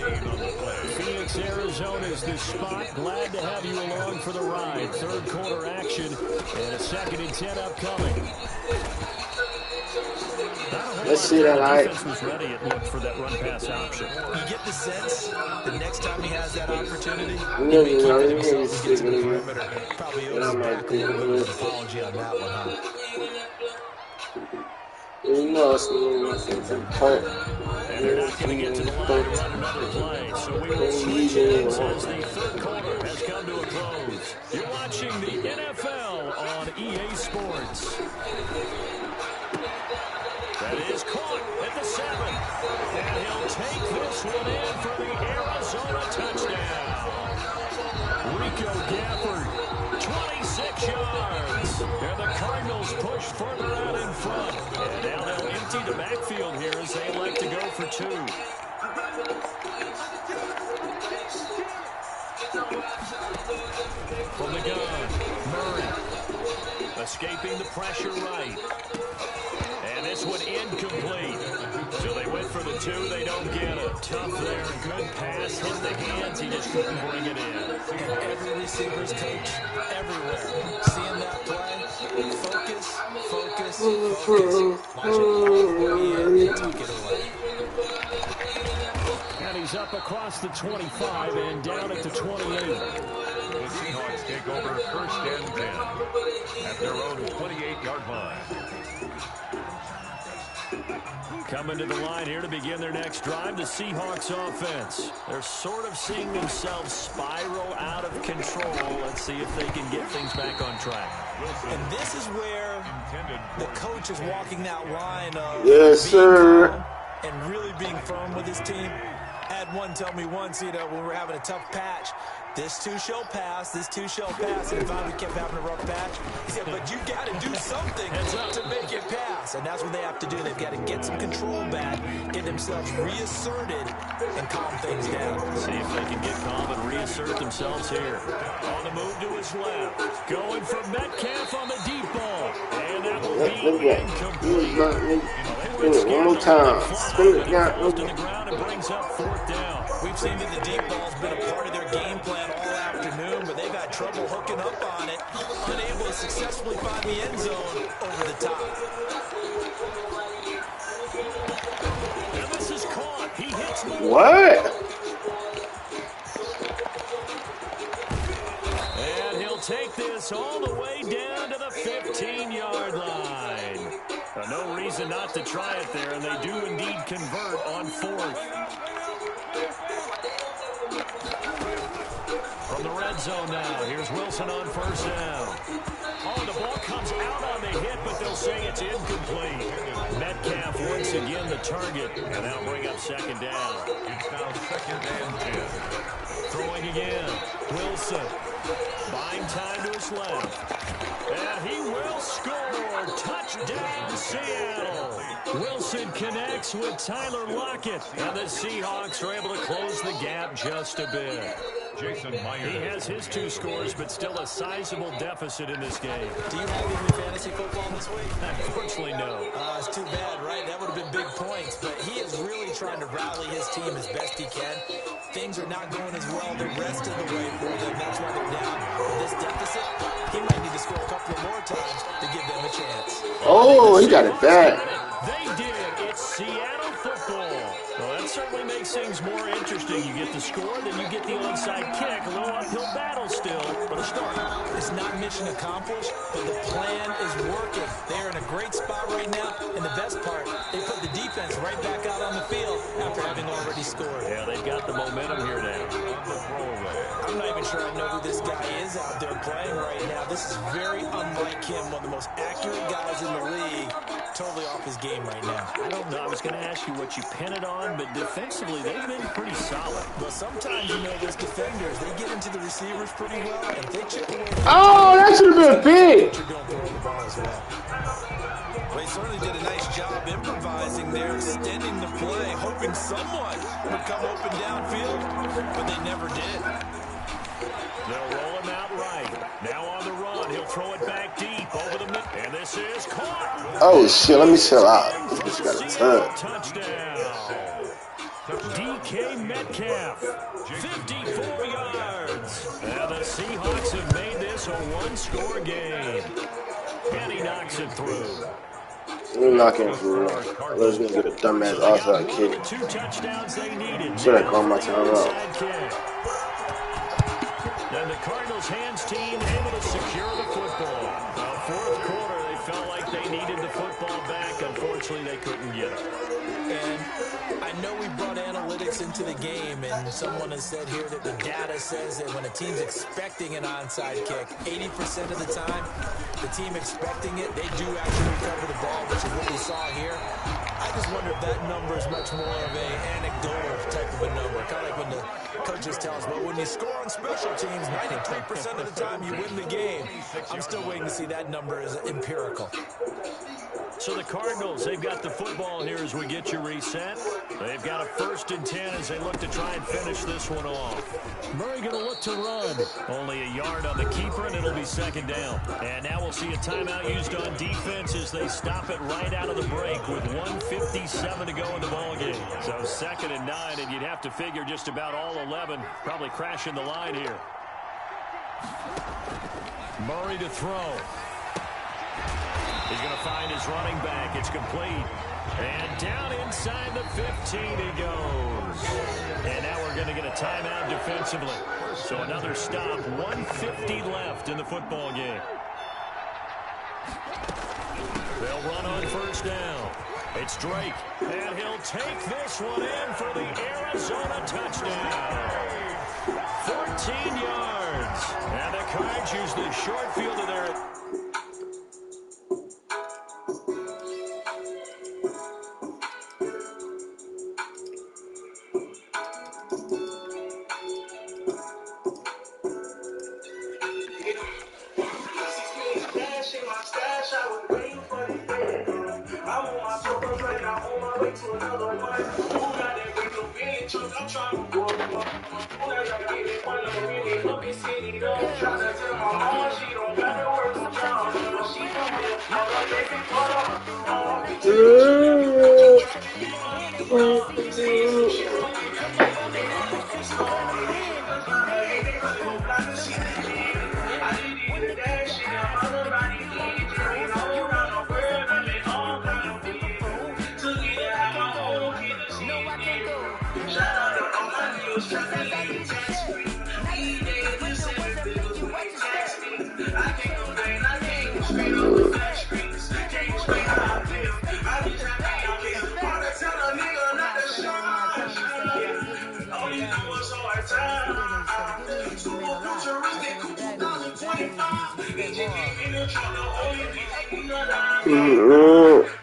Phoenix, Arizona is the spot. Glad to have you along for the ride. 3rd quarter action and a 2nd and 10 upcoming. Let's see that I Defense was ready, it looked, for that run pass option. You get the sense the next time he has that opportunity, you know, he gets to the perimeter. Probably owes him back a little bit of an apology on that one, huh? You know, it's part. And they're not going to get to the line to run another play. So we will switch ends as the 3rd quarter has come to a close. You're watching the NFL on EA Sports. That is caught at the 7. And he'll take this one in for the Arizona touchdown. Rico Gafford, 26 yards. And the Cardinals push further out in front. And now they'll empty the backfield here as they elect to go for 2. From the gun, Murray. Escaping the pressure right. And this one incomplete. So they went for the 2. They don't get it. Tough there. Good pass. Hit the hands. He just couldn't bring it in. And every receiver's coach, everywhere, seeing that play, focus. Watch it and tuck it away. And he's up across the 25 and down at the 28. The Seahawks take over 1st and 10 at their own 28-yard line. Coming to the line here to begin their next drive, the Seahawks offense. They're sort of seeing themselves spiral out of control. Let's see if they can get things back on track. And this is where the coach is walking that line of Yes, sir. and really being firm with his team. I had one tell me once, when we were having a tough patch, this 2 shall pass, and finally kept having a rough patch. He said, but you got to do something to make it pass, and that's what they have to do. They've got to get some control back, get themselves reasserted, and calm things down. See if they can get calm and reassert themselves here. On the move to his left, going for Metcalf on the deep ball, and that will be incomplete. One more time. Spin it down. To the ground and brings up 4th down. We've seen that the deep ball's been a part of their game plan all afternoon, but they've had trouble hooking up on it, unable to successfully find the end zone over the top. And this is caught. He hits more. What? And he'll take this all the way down to the 15-yard line. No reason not to try it there, and they do indeed convert on 4th. From the red zone now, here's Wilson on 1st down. Oh, the ball comes out on the hit, but they'll say it's incomplete. Metcalf once again the target, and that'll bring up 2nd down. It's now 2nd and 10. Throwing again, Wilson. Buying time to his left. And he will score. Touchdown, Seattle. Wilson connects with Tyler Lockett. And the Seahawks are able to close the gap just a bit. Jason Myers. He has his 2 scores, but still a sizable deficit in this game. Do you have any fantasy football this week? Unfortunately, no. It's too bad, right? That would have been big points, but he is really trying to rally his team as best he can. Things are not going as well the rest of the way for them. That's why they're down. With this deficit, he might need to score a couple of more times to give them a chance. Oh, he got it back. They did. It's Seattle football. Well, that certainly makes things more interesting. You get the score, then you get the onside kick. A little uphill battle still, but a start. It's not mission accomplished, but the plan is working. They're in a great spot right now, and the best part, they put the defense right back out on the field after having already scored. Yeah, they've got the momentum here now. I'm not even sure I know who this guy is out there playing right now. This is very unlike him, one of the most accurate guys in the league. Totally off his game right now. I don't know. I was going to ask you what you pin it on, but defensively, they've been pretty solid. But sometimes, you know, those defenders, they get into the receivers pretty well, and they chip away. Oh, that should have been big. Well, he certainly did a nice job improvising there, extending the play, hoping someone would come open downfield, but they never did. They'll roll him out right. Now on the run, he'll throw it back deep over the middle, and this is caught. Oh shit, let me chill out. This got a ton. Touchdown. DK Metcalf, 54 yards. And the Seahawks have made this a one-score game. And he knocks it through. We're knocking for real. Let's gonna get a dumbass outside kick. 2 touchdowns they needed. Should I call my time out? And the Cardinals' hands team able to secure the football. Fourth quarter, they felt like they needed the football back. Unfortunately, they couldn't get it. And I know we brought analytics into the game, and someone has said here that the data says that when a team's expecting an onside kick, 80% of the time, the team expecting it, they do actually recover the ball, which is what we saw here. I just wonder if that number is much more of an anecdotal type of a number. Kind of like when the coaches tell us, well, when you score on special teams, 93% of the time you win the game. I'm still waiting to see that number as empirical. So the Cardinals, they've got the football here as we get you reset. They've got a 1st and 10 as they look to try and finish this one off. Murray going to look to run. Only a yard on the keeper, and it'll be 2nd down. And now we'll see a timeout used on defense as they stop it right out of the break with 1:57 to go in the ballgame. So 2nd and 9, and you'd have to figure just about all 11 probably crashing the line here. Murray to throw. He's going to find his running back. It's complete. And down inside the 15 he goes. And now we're going to get a timeout defensively. So another stop. 1:50 left in the football game. They'll run on 1st down. It's Drake. And he'll take this one in for the Arizona touchdown. 14 yards. And the Cards use the short field of their...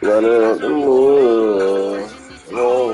Running up the moon. No,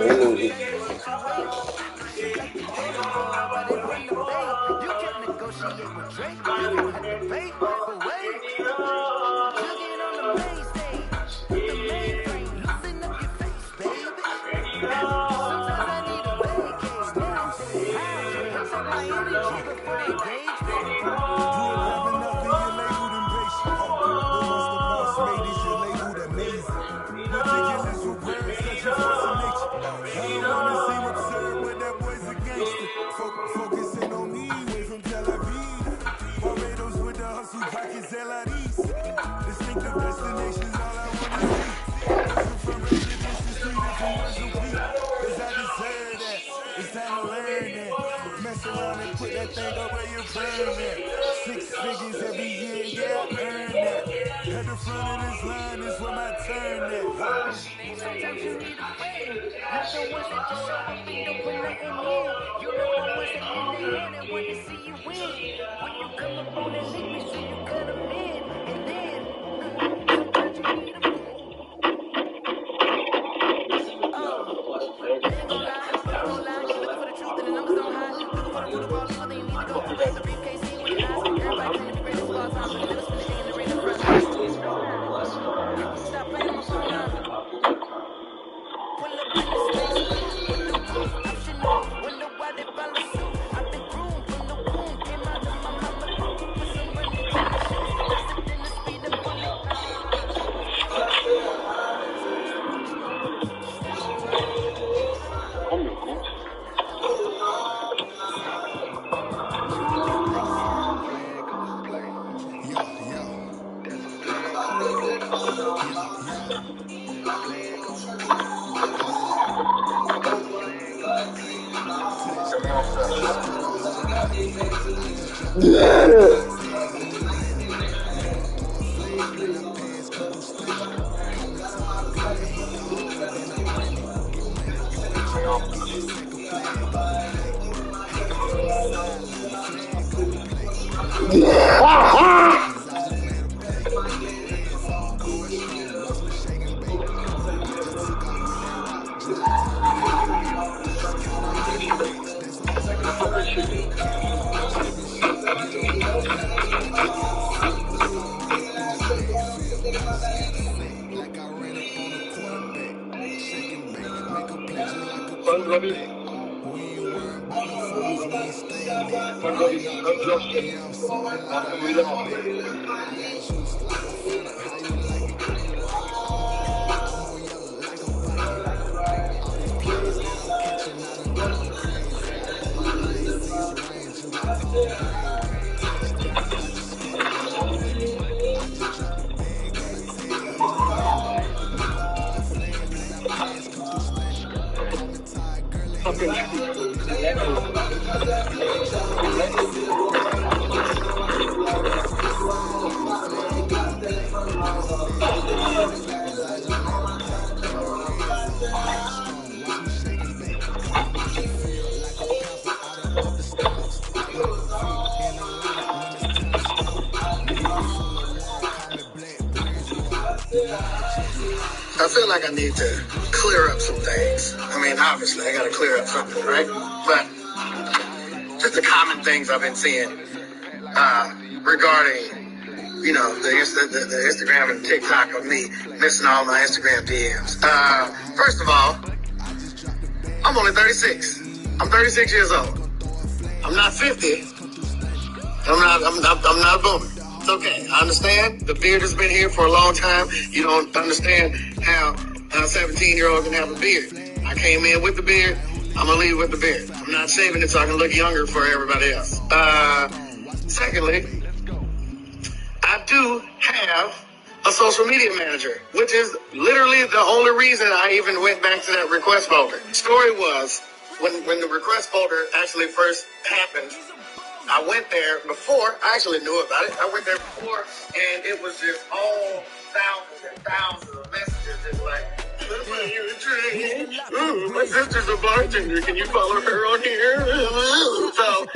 around and put that thing up where you burn it. 6 figures every year, yeah, I earn that. At the front of this line is where my turn at. Sometimes you need a friend, not the ones that just show up and don't put nothing in. You know the ones that lend a hand and want to see you win. When you come up on the league, make sure you cut them in. And then, sometimes you need a friend. Oh, they ain't gon' lie, you looking for the truth and the numbers don't hide. Looking for the root of all evil, then you need to go through the briefcase, see with your eyes. Everybody claim to be greatest of all time, but they never spend a day in the rain of front. Stop playing on my phone now. Pull up in the space, with the roof optional. Wonder why they follow suit. I've been groomed from the womb, came out of my mama coop with some running tennis shoes. Faster than the speed of bullet. I feel like I need to clear up some things. I mean, obviously, I got to clear up something, right? But just the common things I've been seeing regarding, you know, the Instagram and TikTok of me missing all my Instagram DMs. First of all, I'm only 36. I'm 36 years old. I'm not 50. I'm not a boomer. It's okay. I understand. The beard has been here for a long time. You don't understand how a 17-year-old can have a beard. I came in with the beard. I'm going to leave with the beard. I'm not shaving it so I can look younger for everybody else. Secondly, I do have a social media manager, which is literally the only reason I even went back to that request folder. Story was, when the request folder actually first happened, I went there before, I actually knew about it. I went there before, and it was just all thousands and thousands of messages. Just like, my sister's a bartender. Can you follow her on here? So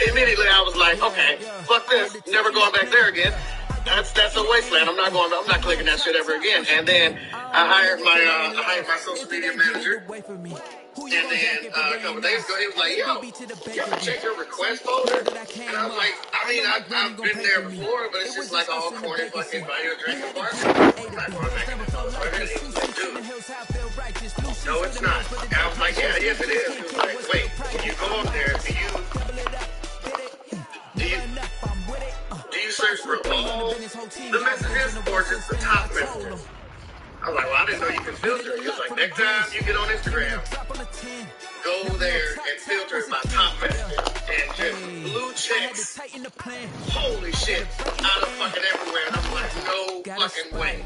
immediately I was like, okay, fuck this. Never going back there again. That's a wasteland. I'm not clicking that shit ever again. And then I hired my social media manager. And then a couple days ago, he was like, yo, you ever check your request folder? And I was like, I mean, I've been there before, but it's just like all corny fucking buy you a drink at bar. I'm not going back in the phone. So I really was like, dude, no, it's not. And I was like, yeah, yes, it is. He was like, wait, when you go up there, do you search for all the messages or just the top messages? I was like, well, I didn't know you could filter. He was like, next time you get on Instagram, go there and filter it by top messages and just blue checks. Holy shit. Out of fucking everywhere. And I'm like, no fucking way.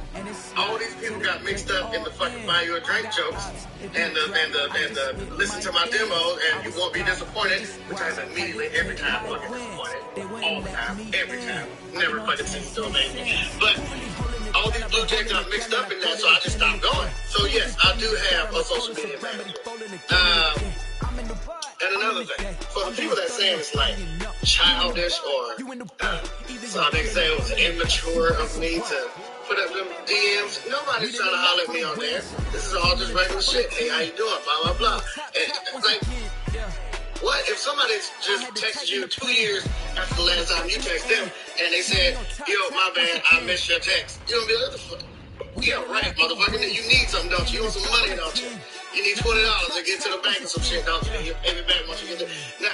All these people got mixed up in the fucking buy you a drink jokes and the listen to my demos and you won't be disappointed, which I immediately every time fucking disappointed. All the time. Every time. Never fucking seen still amazing. But all these blue checks got mixed up in that, so I just stopped going. So yes, I do have a social media manager. And another thing, for the people that saying it's like childish or so they say it was immature of me to put up them DMs, nobody's trying to holler at me on there. This is all just regular shit. Hey, how you doing? Blah, blah, blah. And like, what if somebody just texted you 2 years after the last time you texted them and they said, yo, my bad, I missed your text. You don't be like, what the fuck? Yeah, right, motherfucker. You need something, don't you? You want some money, don't you? You need $20 to get to the bank or some shit, don't you? You pay me back once you get there. Now,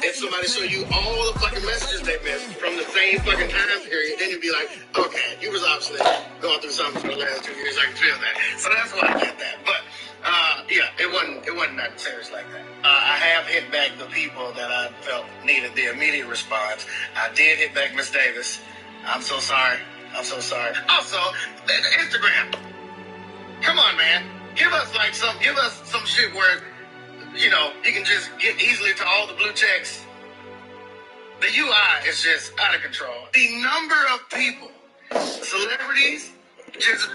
if somebody show you all the fucking messages they missed from the same fucking time period, then you'd be like, okay, you was obviously going through something for the last 2 years. I can feel that. So that's why I get that. But yeah, it wasn't that serious like that. I have hit back the people that I felt needed the immediate response. I did hit back Miss Davis. I'm so sorry. I'm so sorry. Also, Instagram. Come on, man. Give us some shit where, you know, you can just get easily to all the blue checks. The UI is just out of control. The number of people, celebrities, just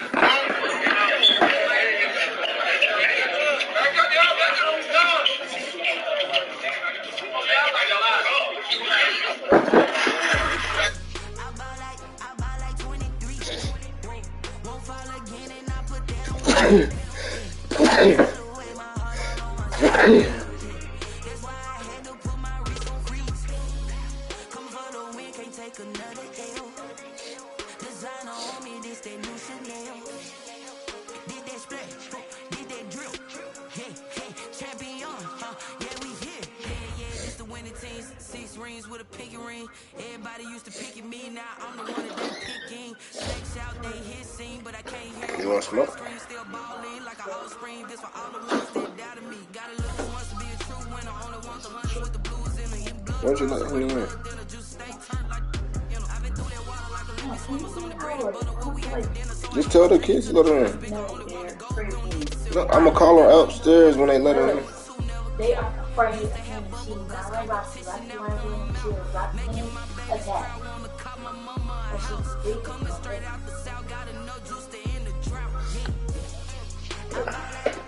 with a pinky ring. Everybody used to pick at me. Now I'm the one that they picking. Snakes out, they hit scene, but I can't hear. You want smoke? Still balling like a whole spring. This for all the ones that doubted me. Gotta look who wants to be a true winner. Only want the hunters with the blues in the blue. Don't you like when you win? Just tell the kids to let her in. No, I'm gonna call her upstairs when they let her in. They are afraid of him. She's not like Roxy. Roxy wanted him. She was Roxy him attack. But she's speaking straight out the south. Gotta know juice to end the drought.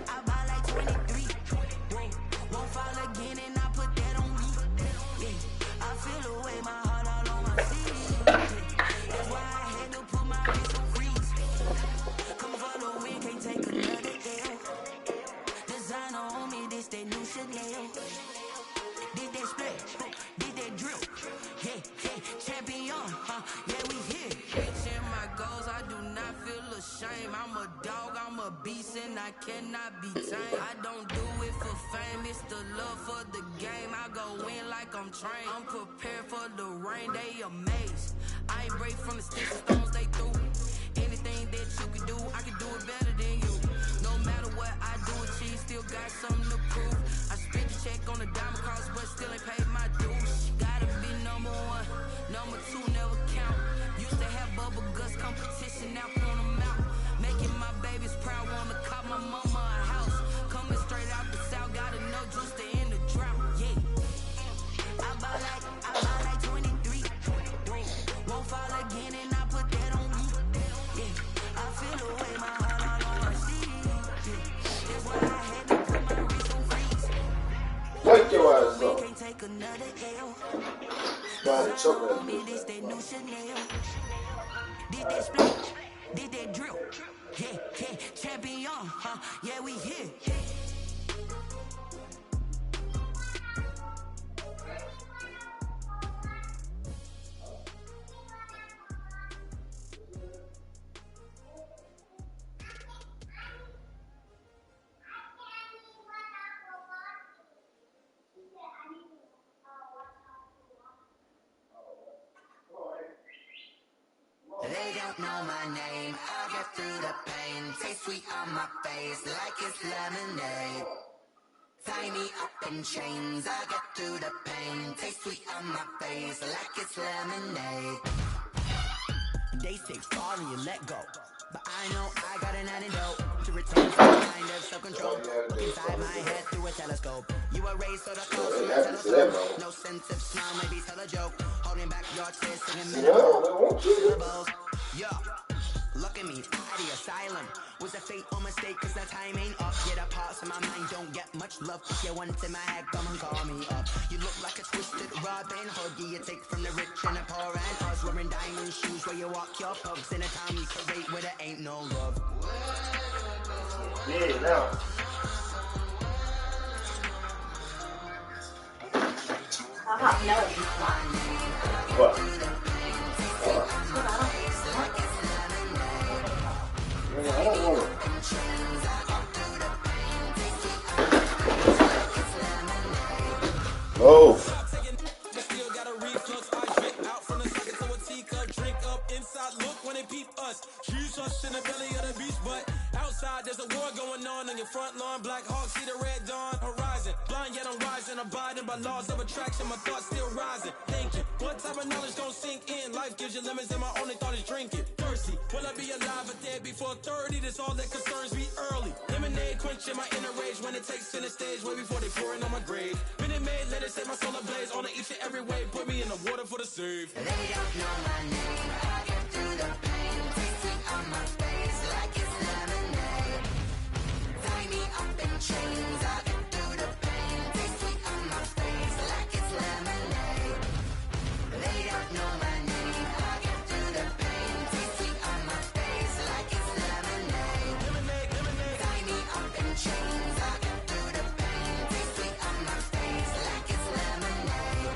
I buy like 23. Won't fall again and I put that on me. I feel the way my heart all on my sleeve. That's why I had to put my wrist on freeze. Come for the win, can't take another L. Designer on me, this that new Chanel. Did that split, did that drill. Yeah, champion, yeah, we here. Reaching my goals, I do not feel ashamed. I'm a dog, I'm a beast, and I cannot be tamed. I don't do it for fame, it's the love for the game. I go in like I'm trained. I'm prepared for the rain, they amazed. I ain't break from the sticks and stones they threw. Anything that you can do, I can do it better than you. No matter what I do, achieve, still got something to prove. I spent the check on the diamond cross, but still ain't paid my dues. Gotta be number one, number two never count. Used to have bubble guts competition, now point them out. Making my babies proud, wanna call my mama a house. Coming straight out the south, gotta know juice to end the drought. Yeah, I buy like 23. Won't fall again and I put that on me. Yeah, I feel the way my heart all on my sleeve. That's why I had to put my wrist on freeze. Wake your ass up. Can't take another L. God, choke that Me, this that new Chanel. Did that split, did that drill. Yeah, champion, yeah, we here. They don't know my name, I get through the pain. Taste sweet on my face like it's lemonade. Tie me up in chains, I get through the pain. Taste sweet on my face like it's lemonade. They say fall and you let go, but I know I got an antidote to retain some kind of self-control. Look inside my head through a telescope. You were raised so the close to the telephone. No sense of smile, maybe tell a joke. Holding back your tears, singing minimal syllables. Yo, look at me, out of asylum. Was a fate or mistake, cause the time ain't up. Yet a parts of my mind don't get much love. If you want in my head, come and call me up. You look like a twisted Robin Hood. You take from the rich and the poor and us. Wearing diamond shoes where you walk your pugs. In a town you parade where there ain't no love. Yeah, now. What? I don't want it. Oh. Still got a reflux, I drink out from the socket to a teacup, drink up inside, look when they peep us. Choose us in the belly of the beast, but outside there's a war going on your front lawn. Black Hawk, see the red dawn horizon. Blind yet I'm rising, abiding by laws of attraction, my thoughts still rising. Thinking, what type of knowledge don't sink in? Life gives you lemons and my only thought is drinking. Thirsty, will I be alive or dead before 30? That's all that concerns me early. Lemonade quenching my inner rage when it takes center stage, way before they pouring on my grave. Minute Maid, let it set my soul ablaze on each and every way. Put me in the water for the save. They don't know my name, I get through the pain. Taste sweet on my face like it's lemonade. Tie me up in chains, I get through the pain. Taste sweet on my face like it's lemonade. They don't know my name, I get through the pain. Taste sweet on my face like it's lemonade. Tie me up in chains, I get through the pain. Taste sweet on my face like it's lemonade.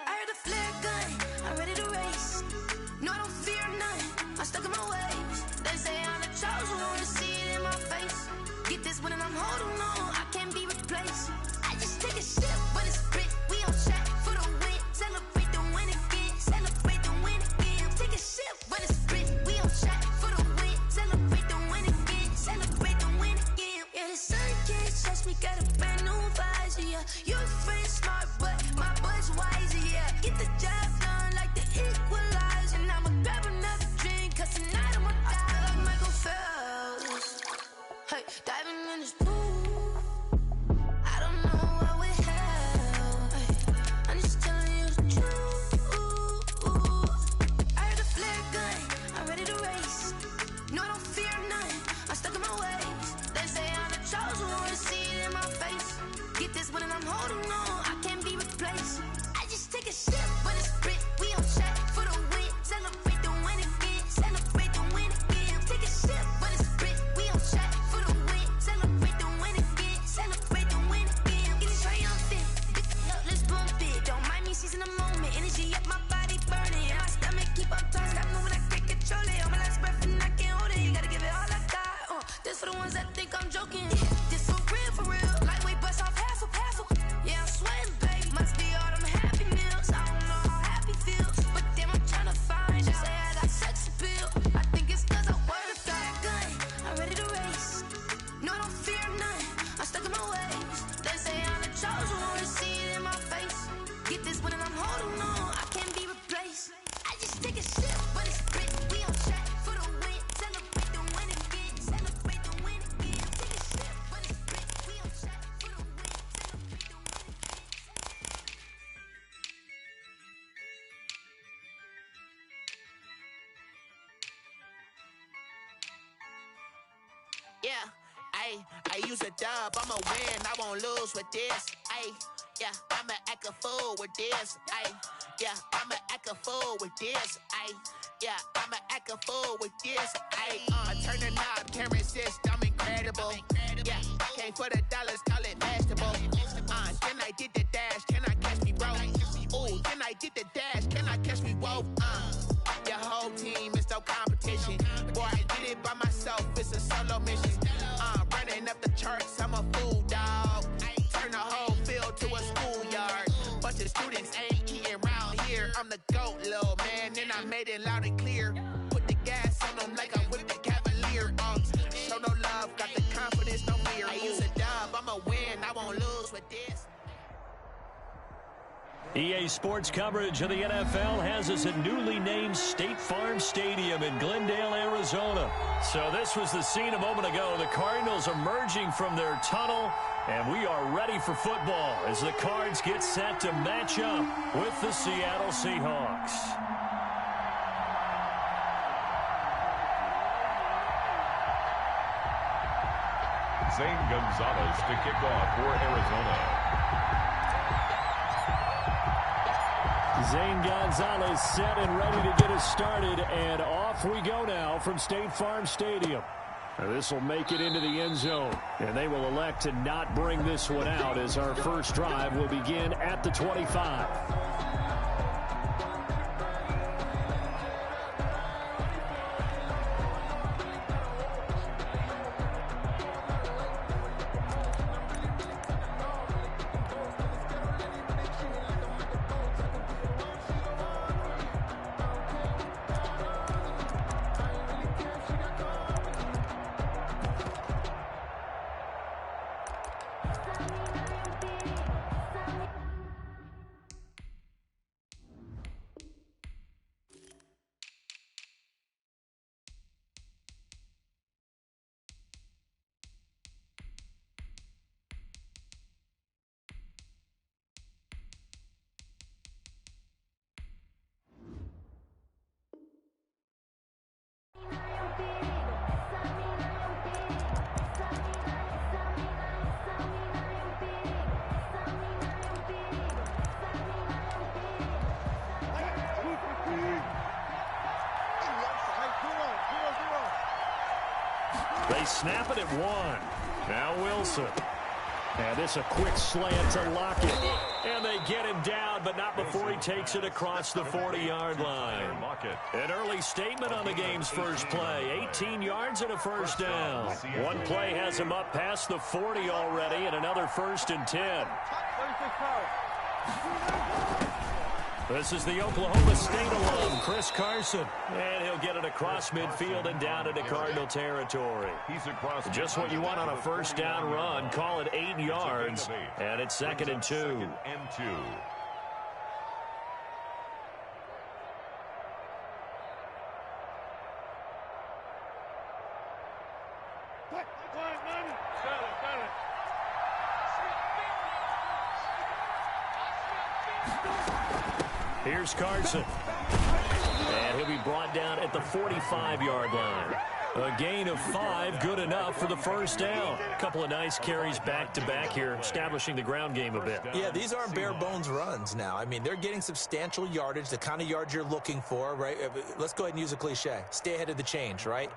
I heard the flare gun, I'm ready to race. No, I don't fear none, I'm stuck in my ways. They say I'm the chosen one, to see it in my face. Get this one and I'm holding on, I can't be replaced. I just take a sip when it's split, we on track for the win. Celebrate the win again, celebrate the win again. Take a sip when it's split, we on track for the win. Celebrate the win again, celebrate the win again. Yeah, the sun can't touch me, got a brand new visor, yeah. You're a friend smart, but my bud's wiser, yeah. Get the job done like the equalizer. And I'ma grab another drink, cause tonight I'ma die like Michael Phelps. Hey, diving in this pool, I don't know what we have. Hey, I'm just telling you the truth. I heard the flare gun, I'm ready to race. No, I don't fear none, I'm stuck in my ways. They say I'm the chosen one, to see it in my face. Get this one and I'm holding on, I can't be replaced. I just take a sip when it's split, we on track for the win. Celebrate the win again, celebrate the win again. Take a sip when it's split, we on track for the win. Celebrate the win again, celebrate the win again. Getting triumphant, let's bump it. Don't mind me seizing the moment, energy up my body burning. And my stomach keep up talking, stop moving, I can't control it. On my last breath and I can't hold it, you gotta give it all I got. This for the ones that think I'm joking. This for real, lightweight bust off half a. Yeah, I'm sweating, baby. Must be all them happy meals. I don't know how happy feels, but damn, I'm trying to find. She say I got sex appeal. I think it's cause I wear the flag gun. I'm ready to race. No, I don't fear none. I'm stuck in my ways. They say I'm the chosen one, to see it in my face. Get this one and I'm holding on, I can't be replaced. I just take a sip when it's split. We on track for the win. Celebrate the win again. Celebrate the win again. Take a sip when it's split. We on track for the win. Celebrate the win again. Yeah, I use a dub, I'ma win, I won't lose with this. Yeah, I'ma act a fool with this. Yeah, I'ma act a fool with this. Yeah, I'ma act a fool with this. I turn the knob, camera assist, I'm incredible. Yeah, came for the dollars, call it vegetable. Then I did the dash, can I catch me, bro? Ooh, then I did the dash, can I catch me, whoa? Your whole team is no competition. Boy, I did it by myself, it's a solo mission. Running up the charts, I'm a fool, dog. Turn the whole field to a schoolyard. Bunch of students ain't eating round here. I'm the GOAT, little man, and I made it loud and clear. Put the gas on them like I whipped the Cavalier. Show no love, got the confidence, no fear. I use a dub, I'ma win, I won't lose with this. EA Sports coverage of the NFL has us at newly named State Farm Stadium in Glendale, Arizona. So this was the scene a moment ago. The Cardinals emerging from their tunnel, and we are ready for football as the Cards get set to match up with the Seattle Seahawks. Zane Gonzalez to kick off for Arizona. Zane Gonzalez set and ready to get us started, and off we go now from State Farm Stadium. This will make it into the end zone, and they will elect to not bring this one out as our first drive will begin at the 25. They snap it at one. Now Wilson. And this a quick slant to Lockett. And they get him down, but not before he takes it across the 40-yard line. An early statement on the game's first play. 18 yards and a first down. One play has him up past the 40 already, and another 1st and 10. This is the Oklahoma State alum, Chris Carson. And he'll get it across midfield and down into Cardinal territory. He's across just what you want on a first down run. Call it 8 yards. And it's 2nd and 2. Here's Carson. And he'll be brought down at the 45-yard line. A gain of 5, good enough for the first down. A couple of nice carries back-to-back here, establishing the ground game a bit. Yeah, these aren't bare-bones runs now. I mean, they're getting substantial yardage, the kind of yards you're looking for, right? Let's go ahead and use a cliche. Stay ahead of the change, right?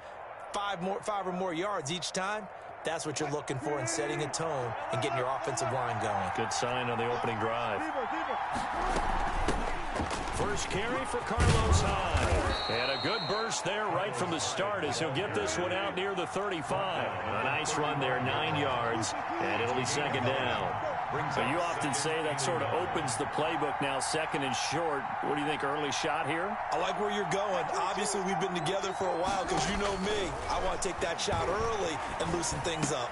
5 or more yards each time. That's what you're looking for in setting a tone and getting your offensive line going. Good sign on the opening drive. First carry for Carlos Hyde. And a good burst there right from the start as he'll get this one out near the 35. A nice run there, 9 yards, and it'll be 2nd down. So you often say that sort of opens the playbook now, 2nd and short. What do you think, early shot here? I like where you're going. Obviously, we've been together for a while because you know me. I want to take that shot early and loosen things up.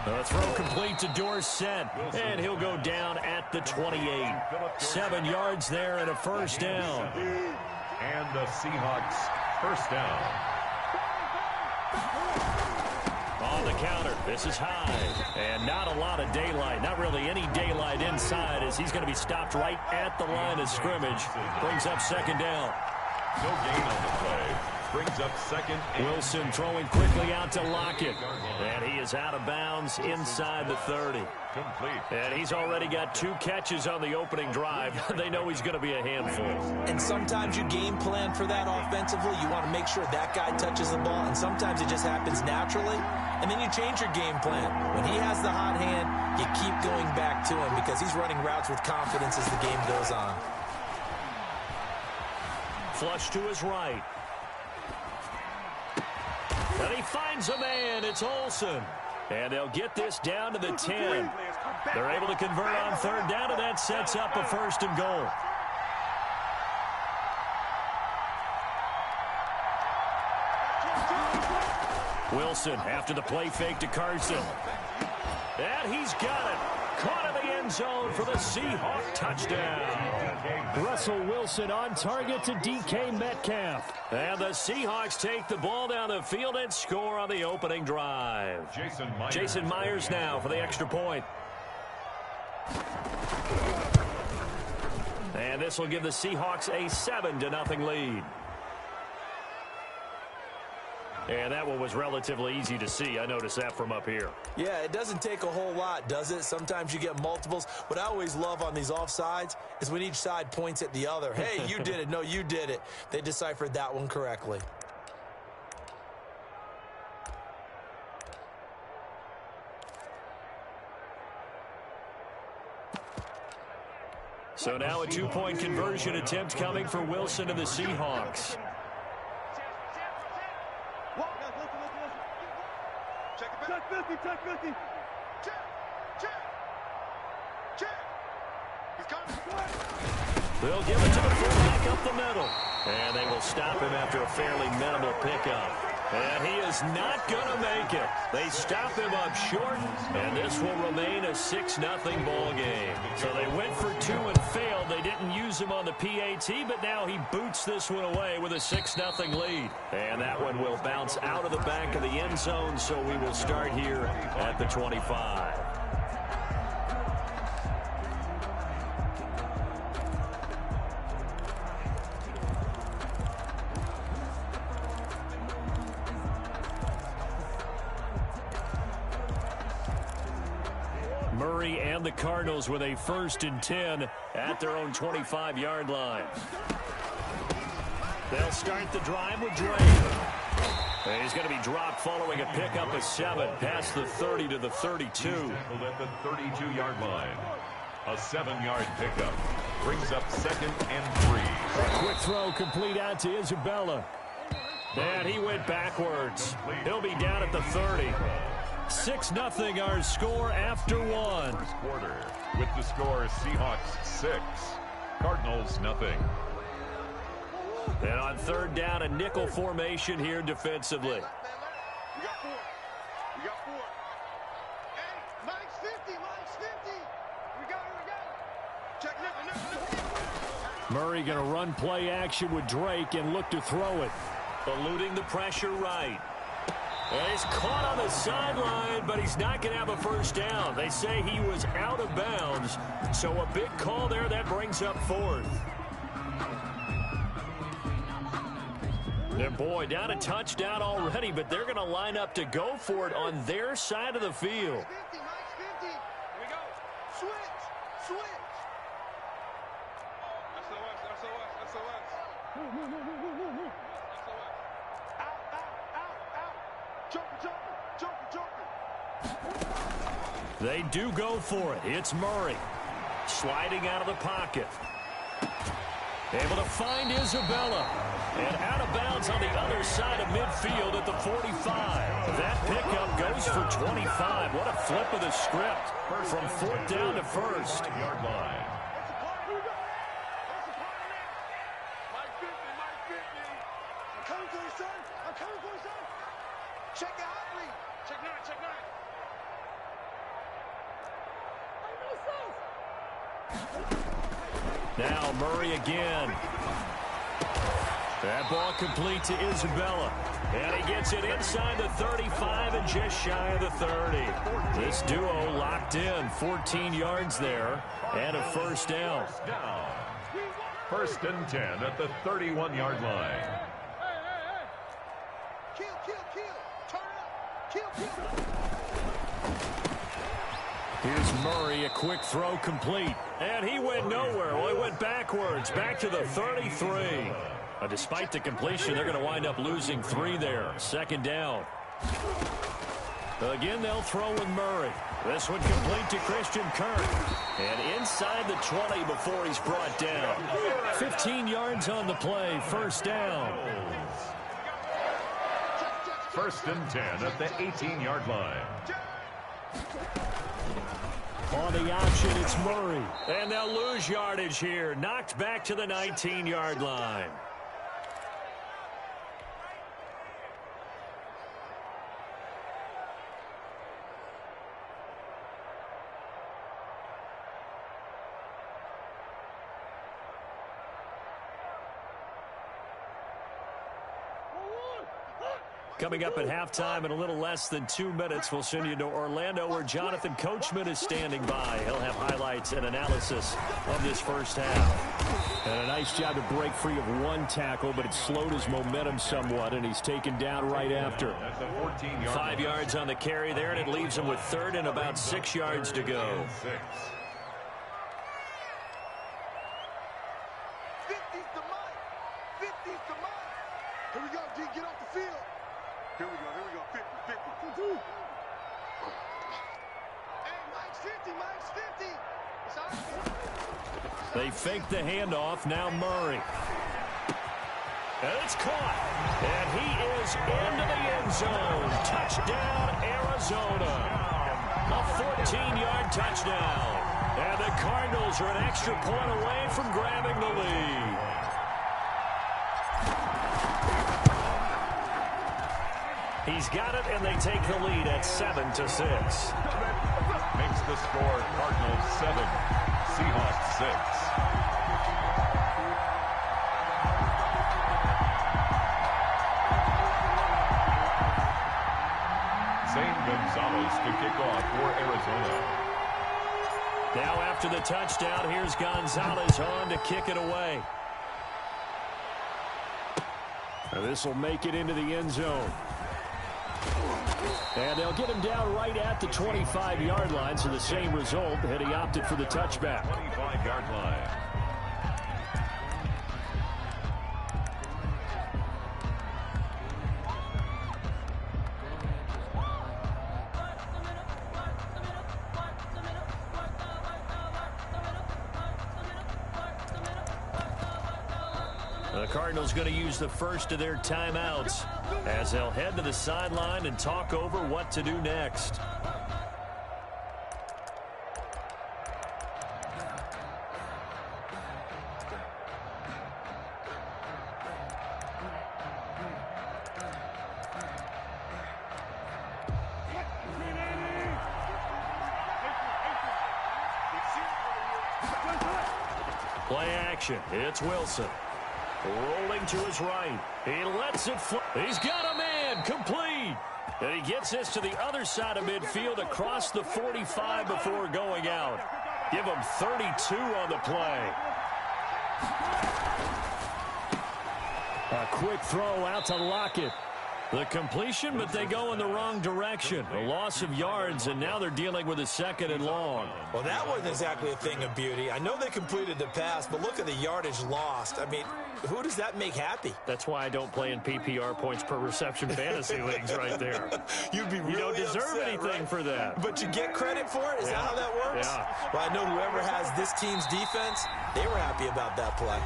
The throw complete to Dorsett, and he'll go down at the 28. 7 yards there and a first down. And the Seahawks first down. On the counter, this is Hyde. And not a lot of daylight, not really any daylight inside as he's going to be stopped right at the line of scrimmage. Brings up 2nd down. No gain on the play. Brings up second. Wilson throwing quickly out to Lockett. And he is out of bounds inside the 30. Complete. And he's already got 2 catches on the opening drive. They know he's going to be a handful. And sometimes you game plan for that offensively. You want to make sure that guy touches the ball. And sometimes it just happens naturally. And then you change your game plan. When he has the hot hand, you keep going back to him because he's running routes with confidence as the game goes on. Flush to his right. And he finds a man. It's Olsen. And they'll get this down to the 10. They're able to convert on third down, and that sets up a 1st and goal. Wilson after the play fake to Carson. And he's got it. Caught in the end zone for the Seahawk touchdown. Russell Wilson on target to DK Metcalf. And the Seahawks take the ball down the field and score on the opening drive. Jason Myers now for the extra point. And this will give the Seahawks a 7-0 lead. And that one was relatively easy to see. I noticed that from up here. Yeah, it doesn't take a whole lot, does it? Sometimes you get multiples. What I always love on these offsides is when each side points at the other. Hey, you did it. No, you did it. They deciphered that one correctly. So now a 2-point conversion attempt coming for Wilson and the Seahawks. Check 50, check 50. Check. He's coming. They'll give it to the fullback up the middle. And they will stop him after a fairly minimal pickup. And he is not going to make it. They stop him up short, and this will remain a 6-0 ball game. So they went for 2 and failed. They didn't use him on the PAT, but now he boots this one away with a 6-0 lead. And that one will bounce out of the back of the end zone, so we will start here at the 25. Murray and the Cardinals with a 1st and 10 at their own 25-yard line. They'll start the drive with Drake. And he's going to be dropped following a pickup of 7 past the 30 to the 32. At the 32-yard line. A 7-yard pickup. Brings up 2nd and 3. A quick throw complete out to Isabella. And he went backwards. He'll be down at the 30. 6-0 our score after 1. Quarter with the score Seahawks 6, Cardinals 0. And on third down, a nickel formation here defensively. We got 4. Hey, minus 50. We got it. Check nickel. Murray going to run play action with Drake and look to throw it. Eluding the pressure right. And he's caught on the sideline, but he's not going to have a 1st down. They say he was out of bounds, so a big call there that brings up 4th. And boy, down a touchdown already, but they're going to line up to go for it on their side of the field. 50. Here we go. Switch. SOS. They do go for it. It's Murray. Sliding out of the pocket. Able to find Isabella. And out of bounds on the other side of midfield at the 45. That pickup goes for 25. What a flip of the script from 4th down to 1st. Yard line. I'm coming for you, son. Check the hot read. Check 9. Now Murray again. That ball complete to Isabella. And he gets it inside the 35 and just shy of the 30. This duo locked in. 14 yards there and a 1st down. 1st and 10 at the 31-yard line. Here's Murray, a quick throw complete. And he went nowhere. Well, he went backwards, back to the 33. Despite the completion, they're going to wind up losing 3 there. Second down. Again, they'll throw with Murray. This one complete to Christian Kirk. And inside the 20 before he's brought down. 15 yards on the play. First down. First and 10 at the 18-yard line. On the option, it's Murray. And they'll lose yardage here. Knocked back to the 19-yard line. Coming up at halftime in a little less than 2 minutes, we'll send you to Orlando where Jonathan Coachman is standing by. He'll have highlights and analysis of this first half. And a nice job to break free of one tackle, but it slowed his momentum somewhat, and he's taken down right after. 5 yards on the carry there, and it leaves him with third and about 6 yards to go. 50's the mic. 50's the mic. Here we go, D. Get off the field. Here we go, 50, 50. Hey, Mike's 50, Mike's 50. It's all right. They fake the handoff, now Murray. And it's caught. And he is into the end zone. Touchdown, Arizona. A 14-yard touchdown. And the Cardinals are an extra point away from grabbing the lead. He's got it, and they take the lead at 7-6. Makes the score Cardinals 7, Seahawks 6. Zane Gonzalez to kick off for Arizona. Now after the touchdown, here's Gonzalez on to kick it away. This will make it into the end zone. And they'll get him down right at the 25-yard line, so the same result, and he opted for the touchback. 25-yard line. The Cardinals going to use the first of their timeouts as they'll head to the sideline and talk over what to do next. Play action. It's Wilson. Rolling to his right. He lets it fly. He's got a man. Complete. And he gets this to the other side of midfield across the 45 before going out. Give him 32 on the play. A quick throw out to Lockett. The completion, but they go in the wrong direction. A loss of yards, and now they're dealing with a second and long. Well, that wasn't exactly a thing of beauty. I know they completed the pass, but look at the yardage lost. I mean, who does that make happy? That's why I don't play in PPR points per reception fantasy leagues right there. You'd be really You don't deserve upset, anything right? for that. But you get credit for it? Is that how that works? Yeah. Well, I know whoever has this team's defense, they were happy about that play.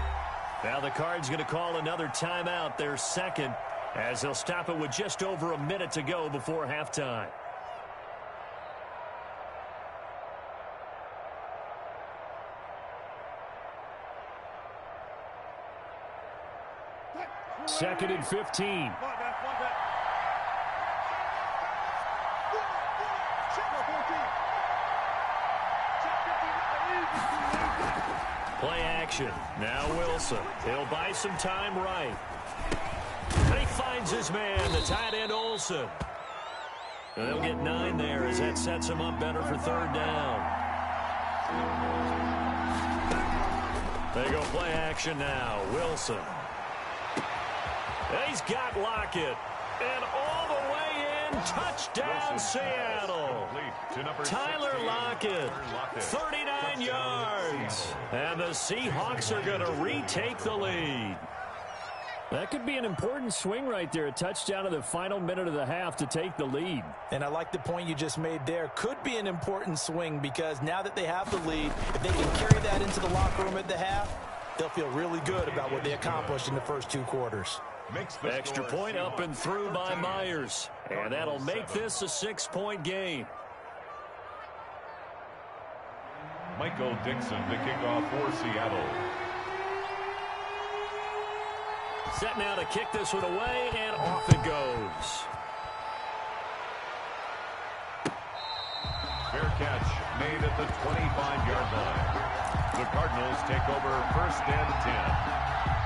Now the Cards going to call another timeout, their second, as they'll stop it with just over a minute to go before halftime. Second and 15. Play action. Now Wilson. He'll buy some time right. And he finds his man, the tight end Olsen. And they'll get 9 there as that sets him up better for third down. They go play action now. Wilson. And he's got Lockett. And all the way and touchdown, Seattle. Tyler Lockett, 39 yards. And the Seahawks are going to retake the lead. That could be an important swing right there. A touchdown in the final minute of the half to take the lead. And I like the point you just made there. Could be an important swing because now that they have the lead, if they can carry that into the locker room at the half, they'll feel really good about what they accomplished in the first 2 quarters. Extra point up and through by Myers. And that'll make this a 6-point game. Michael Dixon to kick off for Seattle. Set now to kick this one away, and off it goes. Fair catch made at the 25-yard line. The Cardinals take over 1st and 10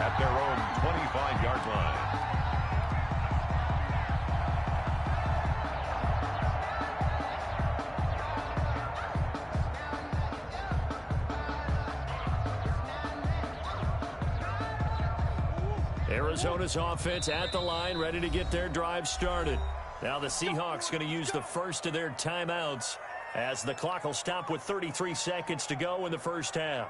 at their own 25-yard line. Arizona's offense at the line, ready to get their drive started. Now the Seahawks going to use the first of their timeouts as the clock will stop with 33 seconds to go in the first half.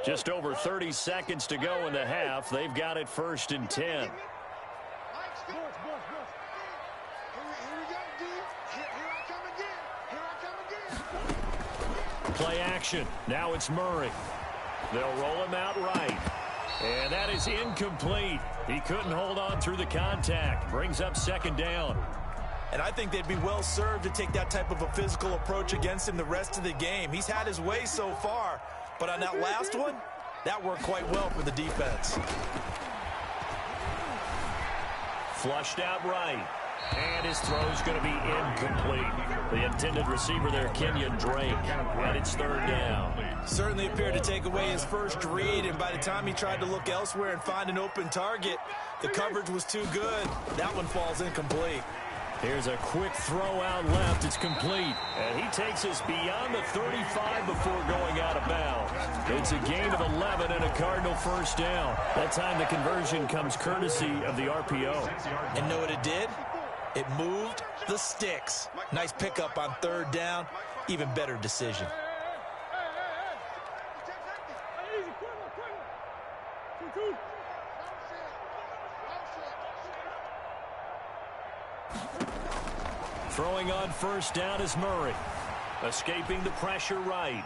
Just over 30 seconds to go in the half. They've got it 1st and 10. Play action. Now it's Murray. They'll roll him out right. And that is incomplete. He couldn't hold on through the contact. Brings up 2nd down. And I think they'd be well served to take that type of a physical approach against him the rest of the game. He's had his way so far. But on that last one, that worked quite well for the defense. Flushed out right. And his throw's going to be incomplete. The intended receiver there, Kenyon Drake. And it's 3rd down. Certainly appeared to take away his first read, and by the time he tried to look elsewhere and find an open target, the coverage was too good. That one falls incomplete. Here's a quick throw out left. It's complete. And he takes us beyond the 35 before going out of bounds. It's a gain of 11 and a Cardinal 1st down. That time the conversion comes courtesy of the RPO. And know what it did? It moved the sticks. Nice pickup on 3rd down. Even better decision. Throwing on 1st down is Murray. Escaping the pressure right.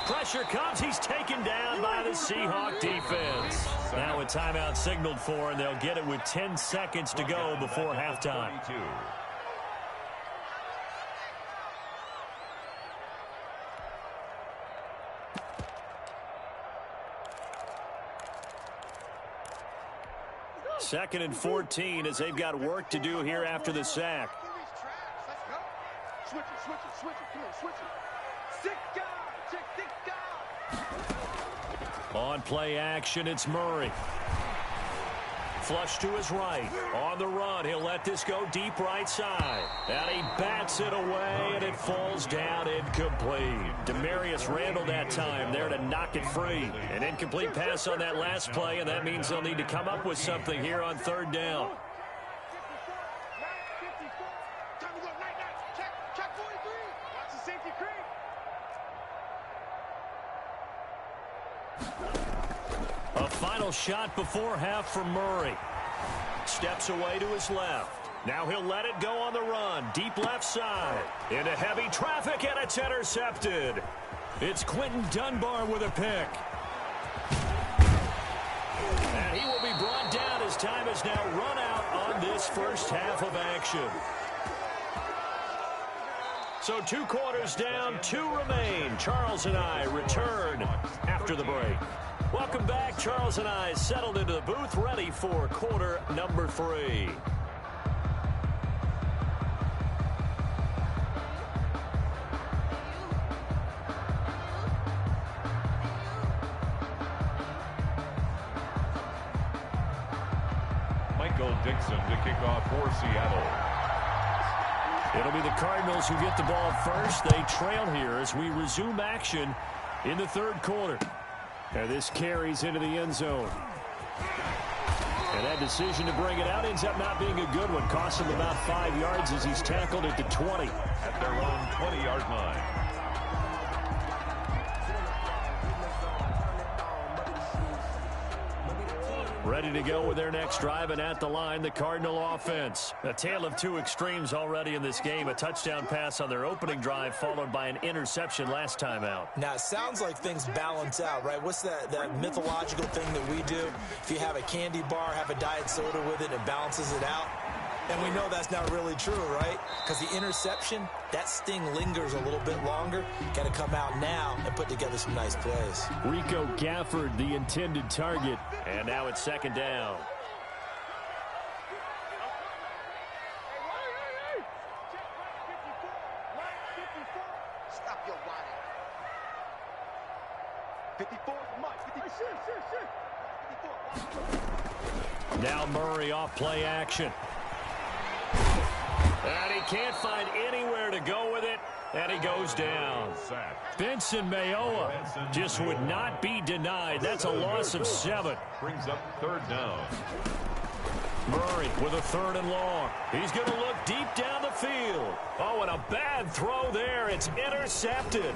Pressure comes. He's taken down by the Seahawk defense. Now a timeout signaled for, and they'll get it with 10 seconds to go before halftime. Second and 14 as they've got work to do here after the sack. Switch it, switch it, switch it. Come on, switch it. 6 guys. Check 6 guys. On play action, it's Murray. Flush to his right. On the run, he'll let this go deep right side. And he bats it away, and it falls down incomplete. Demarius Randall that time there to knock it free. An incomplete pass on that last play, and that means they'll need to come up with something here on 3rd down. A final shot before half for Murray. Steps away to his left. Now he'll let it go on the run. Deep left side. Into heavy traffic, and it's intercepted. It's Quentin Dunbar with a pick. And he will be brought down as time has now run out on this first half of action. So 2 quarters down, 2 remain. Charles and I return after the break. Welcome back. Charles and I settled into the booth, ready for quarter number 3. Michael Dixon to kick off for Seattle. It'll be the Cardinals who get the ball first. They trail here as we resume action in the third quarter. And this carries into the end zone. And that decision to bring it out ends up not being a good one. Costs him about 5 yards as he's tackled at the 20. At their own 20-yard line. Ready to go with their next drive, and at the line, the Cardinal offense. A tale of two extremes already in this game. A touchdown pass on their opening drive, followed by an interception last time out. Now, it sounds like things balance out, right? What's that mythological thing that we do? If you have a candy bar, have a diet soda with it, it balances it out. And we know that's not really true, right? Because the interception, that sting lingers a little bit longer. Got to come out now and put together some nice plays. Rico Gafford, the intended target. And now it's second down. Stop your whining. 54, Mike. 54. Now Murray off play action. And he can't find anywhere to go with it, and he goes down. Benson Mayowa just would not be denied. That's a loss of 7. Brings up third down. Murray with a 3rd and long. He's going to look deep down the field. Oh, and a bad throw there. It's intercepted.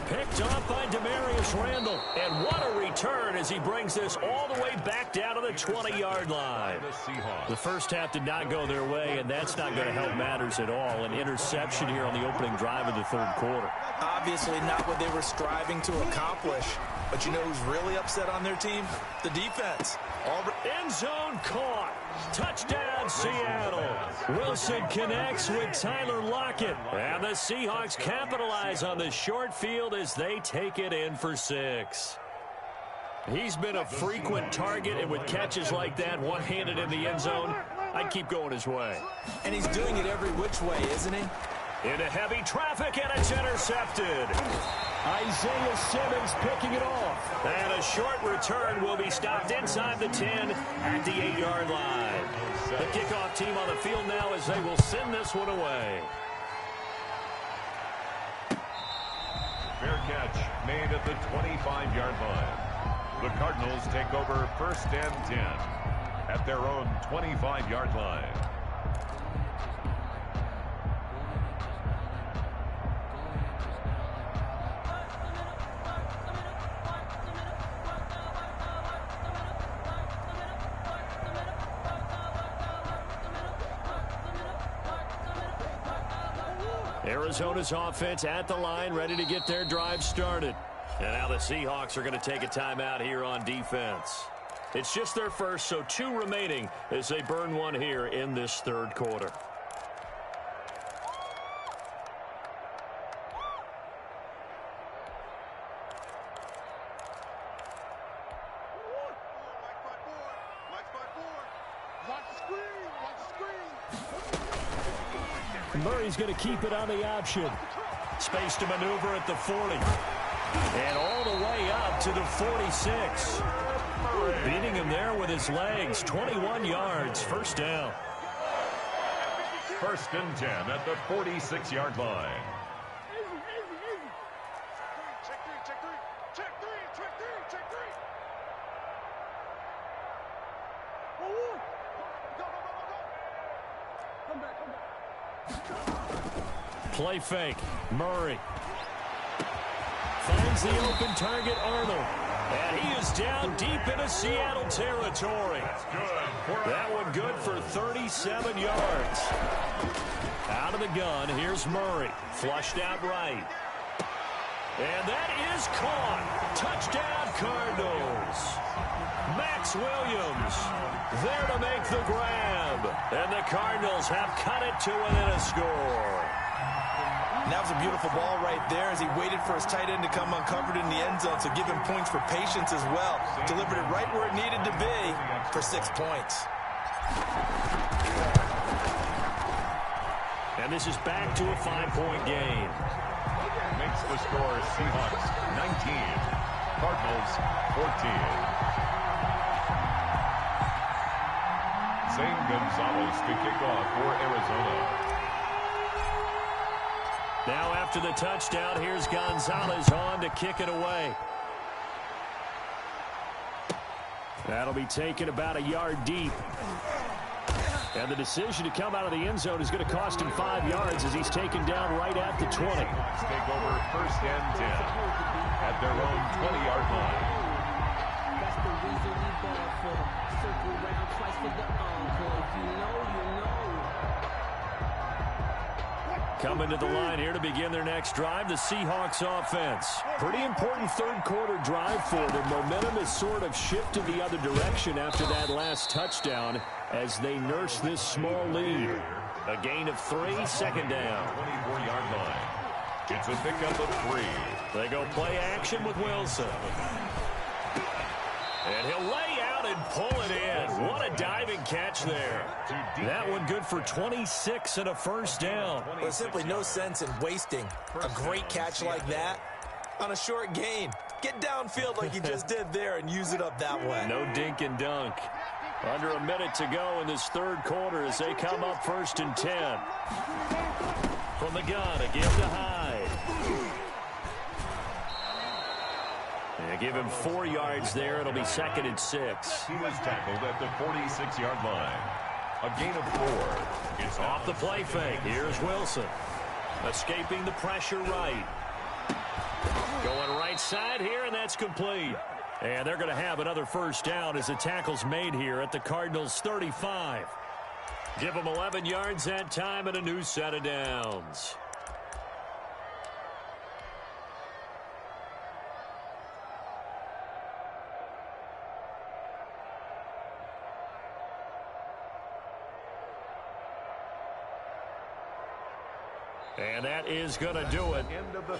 Picked off by Demarius Randall. And what a return as he brings this all the way back down to the 20-yard line. The first half did not go their way, and that's not going to help matters at all. An interception here on the opening drive of the third quarter. Obviously not what they were striving to accomplish. But you know who's really upset on their team? The defense. End zone caught. Touchdown, Seattle. Wilson connects with Tyler Lockett. And the Seahawks capitalize on the short field as they take it in for 6. He's been a frequent target, and with catches like that, one-handed in the end zone, I'd keep going his way. And he's doing it every which way, isn't he? Into heavy traffic, and it's intercepted. Isaiah Simmons picking it off. And a short return will be stopped inside the 10 at the 8-yard line. The kickoff team on the field now as they will send this one away. Fair catch made at the 25-yard line. The Cardinals take over 1st and 10 at their own 25-yard line. Arizona's offense at the line, ready to get their drive started. And now the Seahawks are going to take a timeout here on defense. It's just their first, so 2 remaining as they burn one here in this third quarter. Murray's going to keep it on the option. Space to maneuver at the 40. And all the way up to the 46. Beating him there with his legs. 21 yards. First down. 1st and 10 at the 46-yard line. Play fake. Murray finds the open target, Arnold. And he is down deep into Seattle territory. That one good for 37 yards. Out of the gun, here's Murray. Flushed out right. And that is caught. Touchdown, Cardinals. Max Williams there to make the grab. And the Cardinals have cut it to within a score. And that was a beautiful ball right there as he waited for his tight end to come uncovered in the end zone. So give him points for patience as well. Delivered it right where it needed to be for 6 points. And this is back to a 5-point game. Makes the score Seahawks 19, Cardinals 14. Zane Gonzalez to kick off for Arizona. Now after the touchdown, here's Gonzalez on to kick it away. That'll be taken about a yard deep. And the decision to come out of the end zone is going to cost him 5 yards as he's taken down right at the 20. Take over first and 10 at their own 20-yard line. That's the reason we ball for. Circle round twice for the encore. If you know, you know. Coming to the line here to begin their next drive, the Seahawks offense. Pretty important third quarter drive for them. Momentum has sort of shifted the other direction after that last touchdown as they nurse this small lead. A gain of 3, second down. 24-yard line. It's a pickup of 3. They go play action with Wilson. And he'll lay out and pull it in. What a diving catch there. That one good for 26 and a first down. Well, there's simply no sense in wasting a great catch like that on a short gain. Get downfield like you just did there and use it up that way. No dink and dunk. Under a minute to go in this third quarter as they come up first and 10. From the gun, a give to Hyde. They give him 4 yards there. It'll be second and 6. He was tackled at the 46-yard line. A gain of 4. It's off the play fake. Here's Wilson. Escaping the pressure right. Going right side here, and that's complete. And they're going to have another first down as the tackle's made here at the Cardinals' 35. Give them 11 yards that time and a new set of downs. And that is going to do it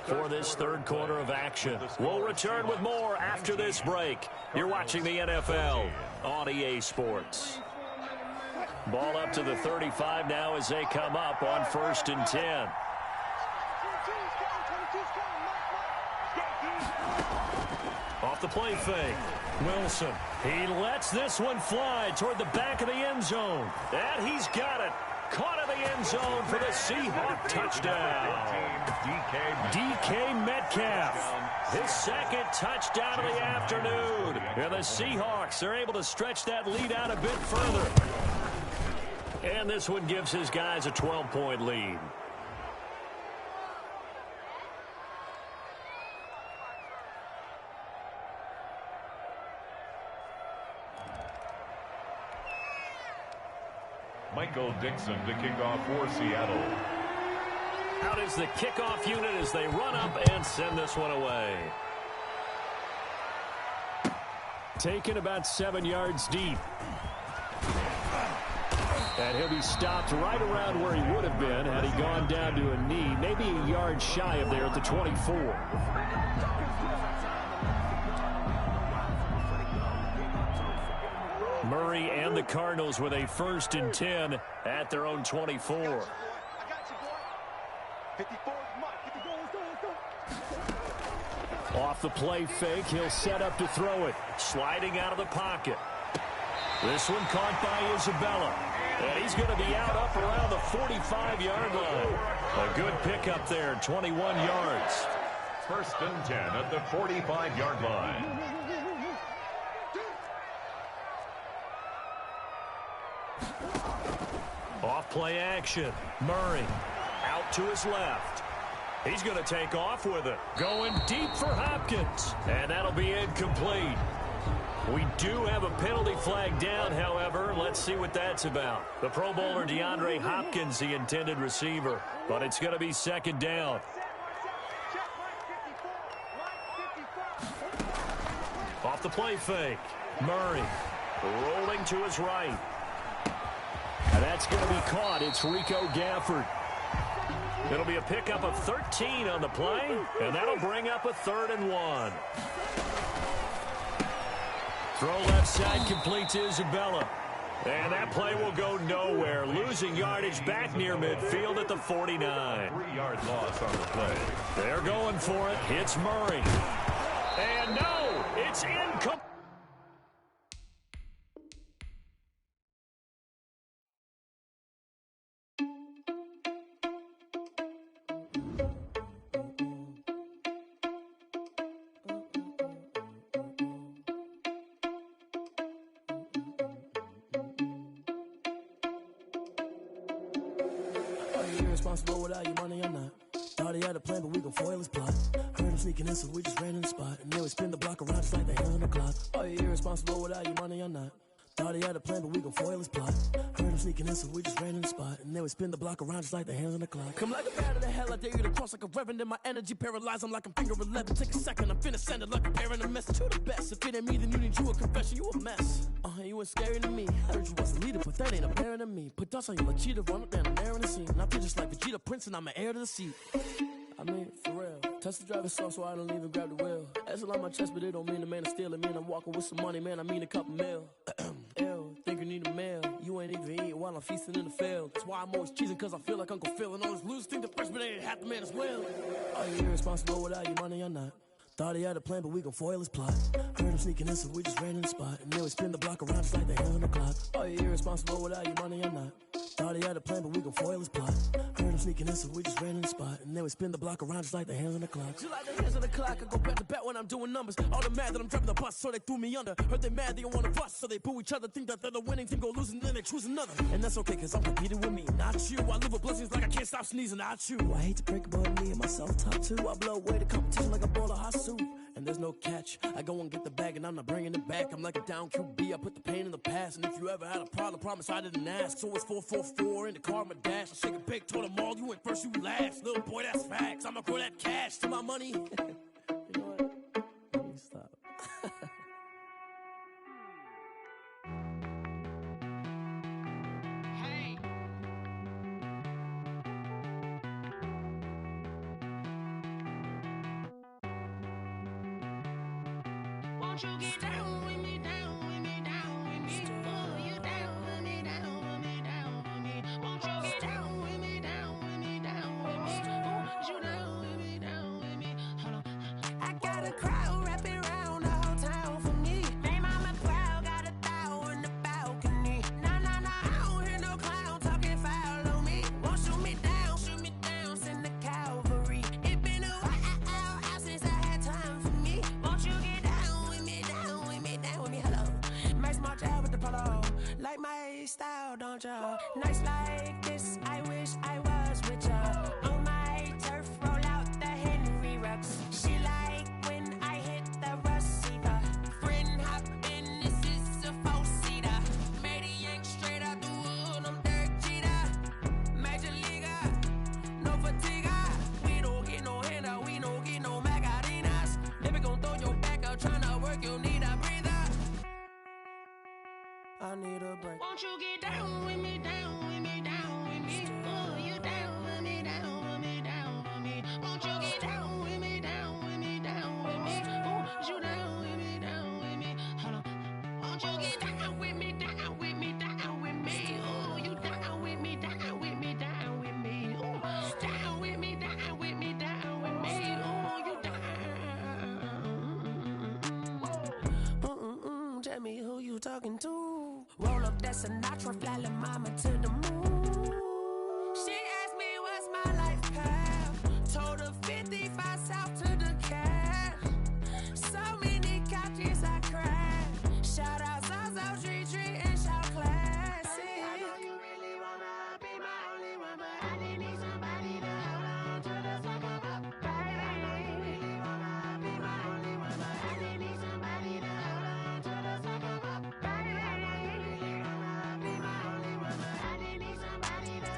for this third quarter of action. We'll return with more after this break. You're watching the NFL on EA Sports. Ball up to the 35 now as they come up on first and 10. Off the play fake. Wilson. He lets this one fly toward the back of the end zone. And he's got it. Caught in the end zone for the Seahawk touchdown. DK Metcalf. His second touchdown of the afternoon. And the Seahawks are able to stretch that lead out a bit further. And this one gives his guys a 12-point lead. Michael Dixon to kick off for Seattle. Out is the kickoff unit as they run up and send this one away. Taken about 7 yards deep. And he'll be stopped right around where he would have been had he gone down to a knee, maybe a yard shy of there at the 24. Murray and the Cardinals with a first and 10 at their own 24. Off the play fake, he'll set up to throw it. Sliding out of the pocket. This one caught by Isabella. And he's going to be out up around the 45-yard line. A good pickup there, 21 yards. First and 10 at the 45-yard line. Off play action. Murray out to his left. He's going to take off with it. Going deep for Hopkins. And that'll be incomplete. We do have a penalty flag down, however. Let's see what that's about. The Pro Bowler DeAndre Hopkins, the intended receiver. But it's going to be second down. Off the play fake. Murray rolling to his right. And that's going to be caught. It's Rico Gafford. It'll be a pickup of 13 on the play, and that'll bring up a 3rd and 1. Throw left side completes Isabella. And that play will go nowhere. Losing yardage back near midfield at the 49. 3-yard loss on the play. They're going for it. It's Murray. And no, it's incomplete. irresponsible without your money or not. Thought he had a plan, but we gon' foil his plot. Heard him sneaking in, so we just ran in the spot. And then we spin the block around just like the hands on the clock. Are you irresponsible without your money or not? Thought he had a plan, but we gon' foil his plot. Heard him sneaking in, so we just ran in the spot. And then we spin the block around just like the hands on the clock. Come like a bat of the hell, I dare you to cross like a reverend. In my energy paralyzed, I'm like I'm finger 11. Take a second, I'm finna send it like a parent a message to the best. If it ain't me, then you need you a confession, you a mess. You ain't scary to me. I heard you was a leader, but that ain't apparent to me. Put dust on you like cheetah, run up down the air in the scene. And I feel just like Vegeta Prince, and I'm an heir to the seat. I mean, for real. Touch the driver's soft, so I don't even grab the wheel. That's on my chest, but it don't mean the man is stealing. Man, I'm walking with some money, man, I mean a couple mil. Ew, think you need a meal. You ain't even eating while I'm feasting in the field. That's why I'm always cheesing, cause I feel like Uncle Phil. And all those losers think the freshman ain't half the man as well. Are you irresponsible without your money or not? Thought he had a plan, but we gon' foil his plot. Heard him sneaking in, so we just ran in the spot. And then we spin the block around just like the hands on the clock. Are you irresponsible without your money or not? Thought he had a plan, but we gon' foil his plot. Heard him sneaking in, so we just ran in the spot. And then we spin the block around just like the hands on the clock. Just like the hands on the clock, I go back to back when I'm doing numbers. All the mad that I'm driving the bus, so they threw me under. Heard they mad, they don't wanna bust, so they boo each other. Think that they're the winning team, go losing, then they choose another. And that's okay, cause I'm competing with me, not you. I live with blessings like I can't stop sneezing, not you. I hate to break it, but me and myself top two. I blow away the competition like a bowl of hot soup. And there's no catch. I go and get the bag and I'm not bringing it back. I'm like a down QB, I put the pain in the past. And if you ever had a problem, promise I didn't ask. So it's 444 in the car, my dash. I shake a big, told them all, you went first, you last. Little boy, that's facts. I'ma grow that cash to my money. You know what? Let me stop. Won't you get down with me, down with me, down with me? Oh, you down with me, down with me, down with me. Won't you get down with me, down with me, down with me? Oh, you down with me, down with me? Hold on. I got a crowd wrapping around the whole town for me. Name on my crowd, got 1,000 in the balcony. Nah, nah, nah, I don't hear no clown talking foul on me. Won't shoot me down, send the cavalry. It been a while since I had time for me. Won't you get down with me, down with me, down with me? Hello. Nice march out with the polo. Like my style, don't ya? Nice like this, I wish I was with ya. On my turf, roll out the Henry Rux. She like when I hit the receiver. Friend hop in, this is a four-seater. Made a yank straight out the wood, I'm Derek Jeter. Major leaguer, no fatigue. We don't get no handout, we don't get no Magarinas. Never gon' throw your back out, tryna work, you need a breather. I need a break. Won't you get down with me, down with me, down with me? Oh, you down with me, down with me, down with me? Won't you get down with me, down with me, down with me? Oh, you down with me, down with me? Hold on. Won't you get down with me, down with me, down with me? Oh, you down with me, down with me, down with me? Oh, down with me, down with me, down with me? Oh, you down. Tell me who you talking to. Roll up that Sinatra, fly la mama to the moon. She asked me what's my life path. Told her 55 south to the cat. So many couches I crashed. Shout out Zazo, Tree, and shout classic. I know you really wanna be my only one, but I didn't need somebody to hold on to the fuck up, baby. I know you really wanna be my only one, but I didn't need somebody to hold on to the fuck up, baby. I know you really wanna be my only one, but I didn't need somebody to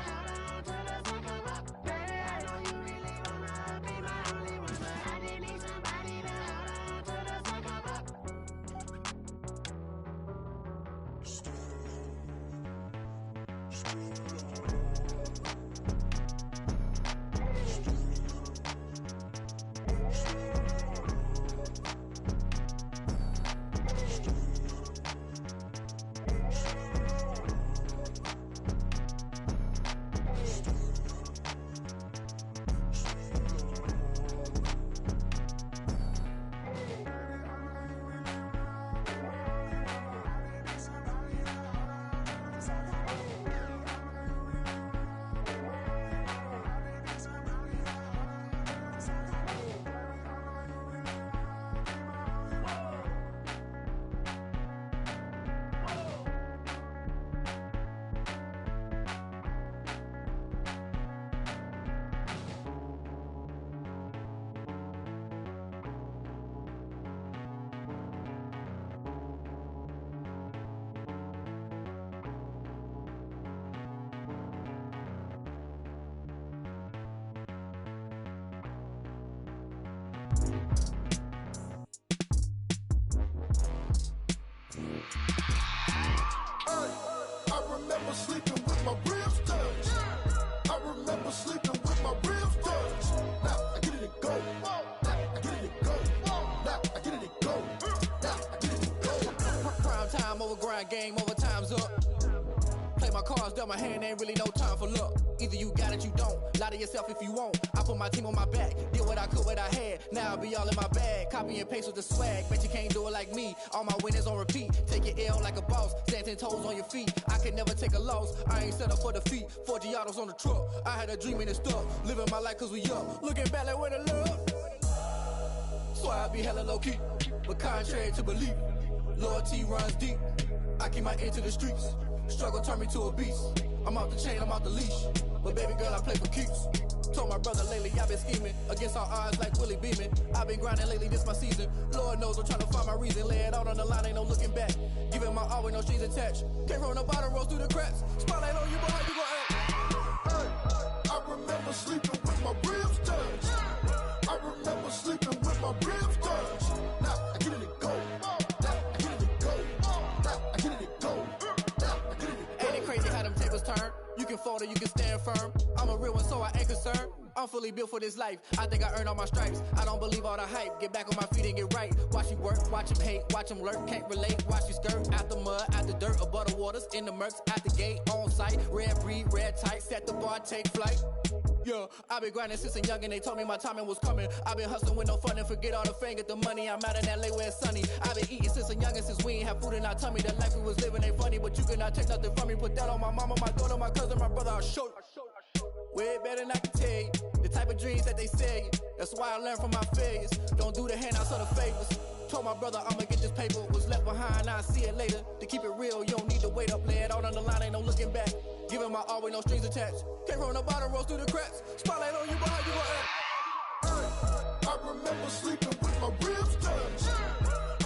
I remember sleeping with my ribs touched. I remember sleeping with my ribs touched. Now I get it and go. Now I get it and go. Now I get it and go. Now I get it and go. Prime time over grind game, over time's up. Play my cards, dealt my hand, ain't really no time for luck. Either you got it, you don't. Lie to yourself if you won't. I put my team on my back, did what I could, what I had. Now I'll be all in my bag. Copy and paste with the swag. Bet you can't do it like me. All my winners on repeat. Take your L like a boss. Stand 10 toes on your feet. I can never take a loss. I ain't set up for defeat. 4 Giottos on the truck. I had a dream and it stuck. Living my life cause we up. Looking back like where the love. So I be hella low key. But contrary to belief, loyalty runs deep. I keep my ear to the streets. Struggle turned me to a beast. I'm out the chain, I'm out the leash. But baby girl, I play for keeps. Told my brother lately, I've been scheming. Against all odds like Willie Beeman. I've been grinding lately, this my season. Lord knows I'm trying to find my reason. Lay it out on the line, ain't no looking back. Giving my all with no strings attached. Came from the bottom, rose through the cracks. Spotlight on you, boy, how you gon' act? I remember sleeping with my ribs touched. I remember sleeping with my ribs touched. Now I get it and go. Now I get it and go. Now I get it and go. Now I get it and go. Ain't it crazy how them tables turn? You can fold or you can stand firm. I'm a real one, so I ain't concerned. I'm fully built for this life. I think I earned all my stripes. I don't believe all the hype. Get back on my feet and get right. Watch you work, watch him hate, watch him lurk. Can't relate, watch you skirt. Out the mud, out the dirt, above the waters, in the murks, out the gate, on site. Red breed, red tight, set the bar, take flight. Yeah, I've been grinding since a young and they told me my timing was coming. I've been hustling with no fun and forget all the fame, get the money. I'm out in LA where it's sunny. I've been eating since a young and since we ain't have food in our tummy. The life we was living ain't funny, but you cannot take nothing from me. Put that on my mama, my daughter, my cousin, my brother, I'll show you. Way better than I can tell you. The type of dreams that they sell you. That's why I learned from my failures. Don't do the handouts or the favors. Told my brother I'ma get this paper. Was left behind, I'll see it later. To keep it real, you don't need to wait up. Lay it out on the line, ain't no looking back. Giving my all with no strings attached. Came from the bottom, rose through the cracks. Spotlight on you, boy, how you gon' act? I remember sleeping with my ribs touched.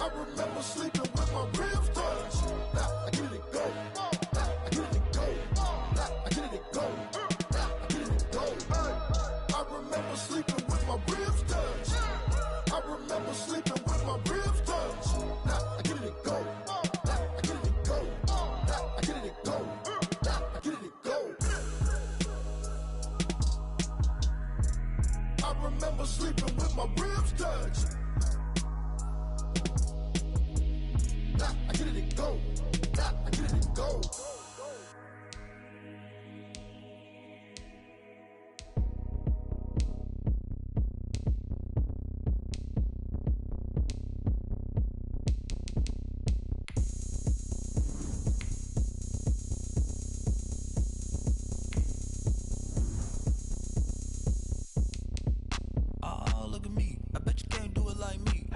I remember sleeping with my ribs touched. Now I get it and go. Now I get it and go. Now I get it and go. Now I get it and go. I remember sleeping with my ribs touched. I remember sleeping with my ribs touched. Now I get it and go. Now I get it and go. Now I get it and go. Now I get it and go. I remember sleeping with my ribs touched. Now I get it and go. Now I get it and go. Oh, look at me. I bet you can't do it like me.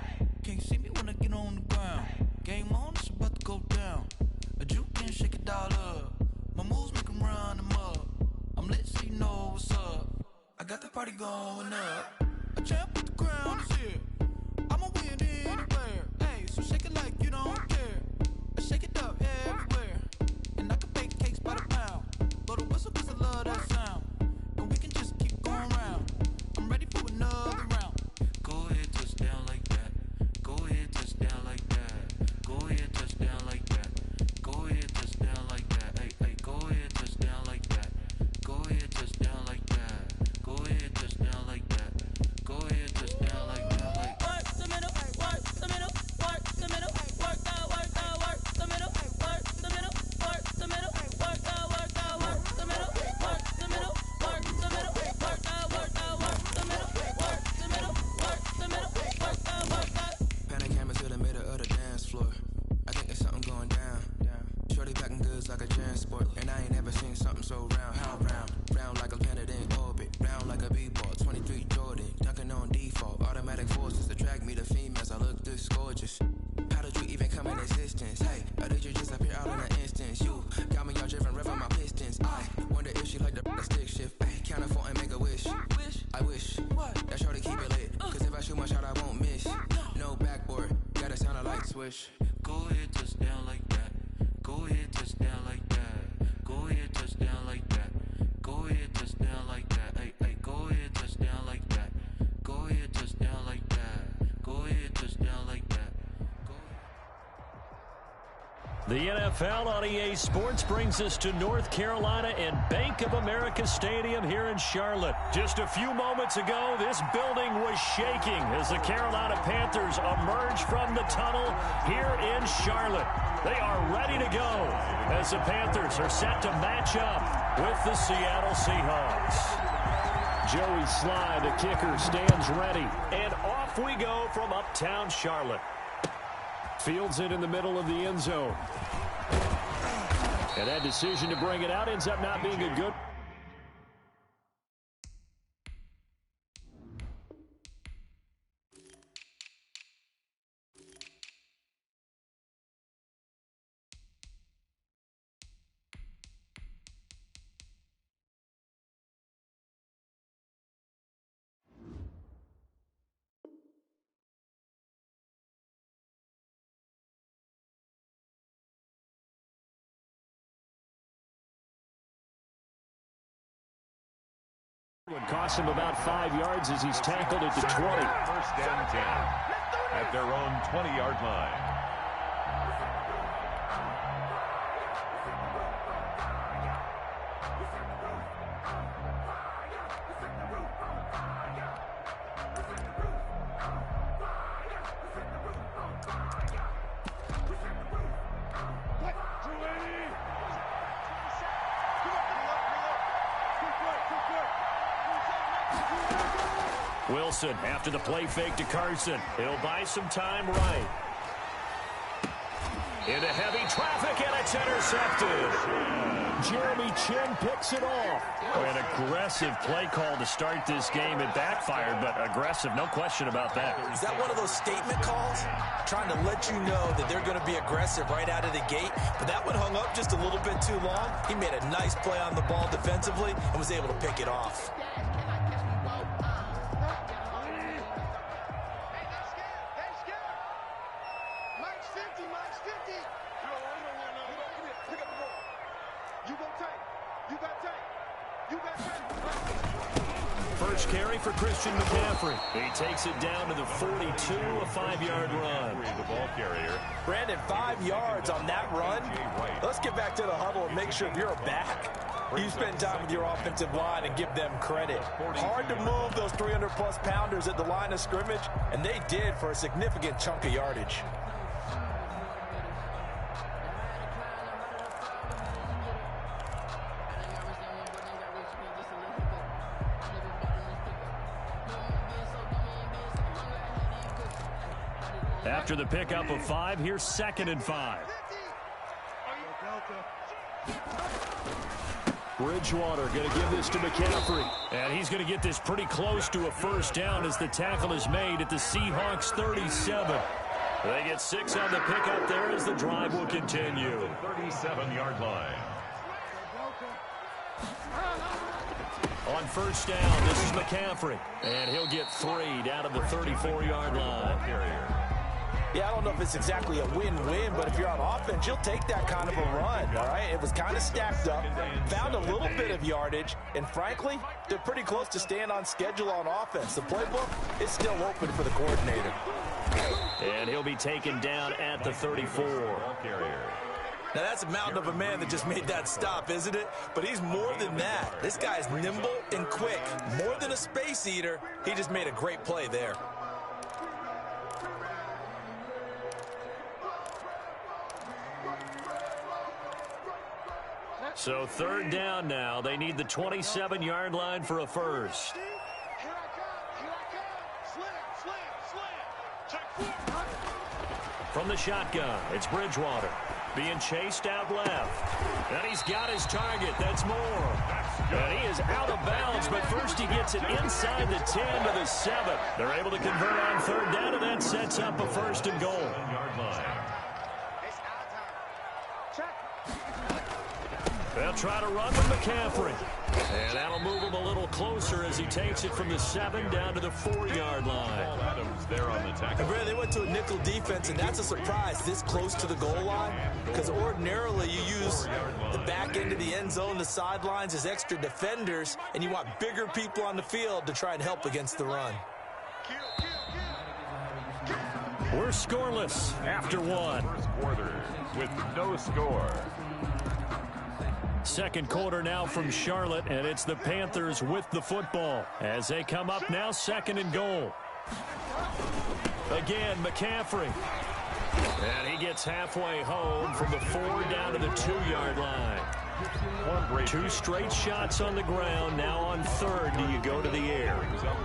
Can't see me when I get on the ground. Game on, it's about to go down. A juke and shake it all up. My moves make 'em run them up. I'm lit so you know what's up. I got the party going up. A champ with the crown is here. I'ma win anywhere. Hey, so shake it like you don't care. I shake it up everywhere. And I can bake cakes by the pound. Blow the whistle 'cause I love that sound. And we can just keep going round. I'm ready for another round. Go ahead, touch down like that. Go ahead, touch down like that. Go ahead, touch down like that. Go ahead, touch down like that. Hey, hey, go ahead, touch down like that. Go ahead, touch down like that. Go ahead, touch down like that. Go ahead, touch down like that. Like work the middle, work the middle, work the middle, work the middle, work the middle, work the middle, work the middle, work the middle, work the middle, work the middle, work the middle, work the middle, work the middle, work the middle, work the. Pan the camera to the middle of the dance floor. I think there's something going down. Shorty packing goods like a transport, and I ain't never seen something so round. How round? Round like a planet in orbit, round like a b-ball. 23 Jordan, dunking on default. Automatic forces attract me to females. I look this gorgeous. How did you even come in existence? Hey, or did you just appear out in an instance? You got me all driven, revving my pistons. I wonder if she like the stick shift. Ay, count a four and make a wish. I wish that shorty keep it lit. Cause if I shoot my shot, I won't miss. No backboard, gotta sound a light switch. go ahead, touch down like that. Go ahead, touch down like that. Go ahead, touch down like that. Go ahead, touch down like that. Hey, hey, go ahead, touch down like that. Go ahead, touch down like that. The NFL on EA Sports brings us to North Carolina and Bank of America Stadium here in Charlotte. Just a few moments ago, this building was shaking as the Carolina Panthers emerge from the tunnel here in Charlotte. They are ready to go as the Panthers are set to match up with the Seattle Seahawks. Joey Sly, the kicker, stands ready, and off we go from uptown Charlotte. Fields it in the middle of the end zone. And that decision to bring it out ends up not being a good. Would cost him about 5 yards as he's tackled at the 20. First and 10 at their own 20-yard line. Wilson after the play fake to Carson. He'll buy some time right. Into heavy traffic, and it's intercepted. Jeremy Chin picks it off. An aggressive play call to start this game. It backfired, but aggressive, no question about that. Is that one of those statement calls? Trying to let you know that they're going to be aggressive right out of the gate, but that one hung up just a little bit too long. He made a nice play on the ball defensively and was able to pick it off. First carry for Christian McCaffrey. He takes it down to the 42, a 5-yard run. The ball carrier. Brandon, 5 yards on that run. Let's get back to the huddle and make sure if you're a back, you spend time with your offensive line and give them credit. Hard to move those 300-plus pounders at the line of scrimmage, and they did for a significant chunk of yardage. After the pickup of 5, here's 2nd and 5. Bridgewater going to give this to McCaffrey. And he's going to get this pretty close to a first down as the tackle is made at the Seahawks 37. They get 6 on the pickup there as the drive will continue. 37-yard line. On first down, this is McCaffrey. And he'll get 3 down to the 34-yard line. Yeah, I don't know if it's exactly a win-win, but if you're on offense, you'll take that kind of a run, all right? It was kind of stacked up, found a little bit of yardage, and frankly, they're pretty close to staying on schedule on offense. The playbook is still open for the coordinator. And he'll be taken down at the 34. Now, that's a mountain of a man that just made that stop, isn't it? But he's more than that. This guy's nimble and quick. More than a space eater, he just made a great play there. So 3rd down now. They need the 27-yard line for a first. From the shotgun, it's Bridgewater. Being chased out left. And he's got his target. That's Moore. And he is out of bounds, but first he gets it inside the 10 to the 7. They're able to convert on 3rd down, and that sets up a 1st and goal. They'll try to run with McCaffrey. And that'll move him a little closer as he takes it from the 7 down to the 4-yard line. Adams there on the tackle. And Brad, they went to a nickel defense, and that's a surprise this close to the goal line, because ordinarily you use the back end of the end zone, the sidelines as extra defenders, and you want bigger people on the field to try and help against the run. We're scoreless after one. First quarter with no score. Second quarter now from Charlotte, and it's the Panthers with the football as they come up now, second and goal. Again, McCaffrey. And he gets halfway home from the 4 down to the 2-yard line. 2 straight shots on the ground. Now on third, do you go to the air?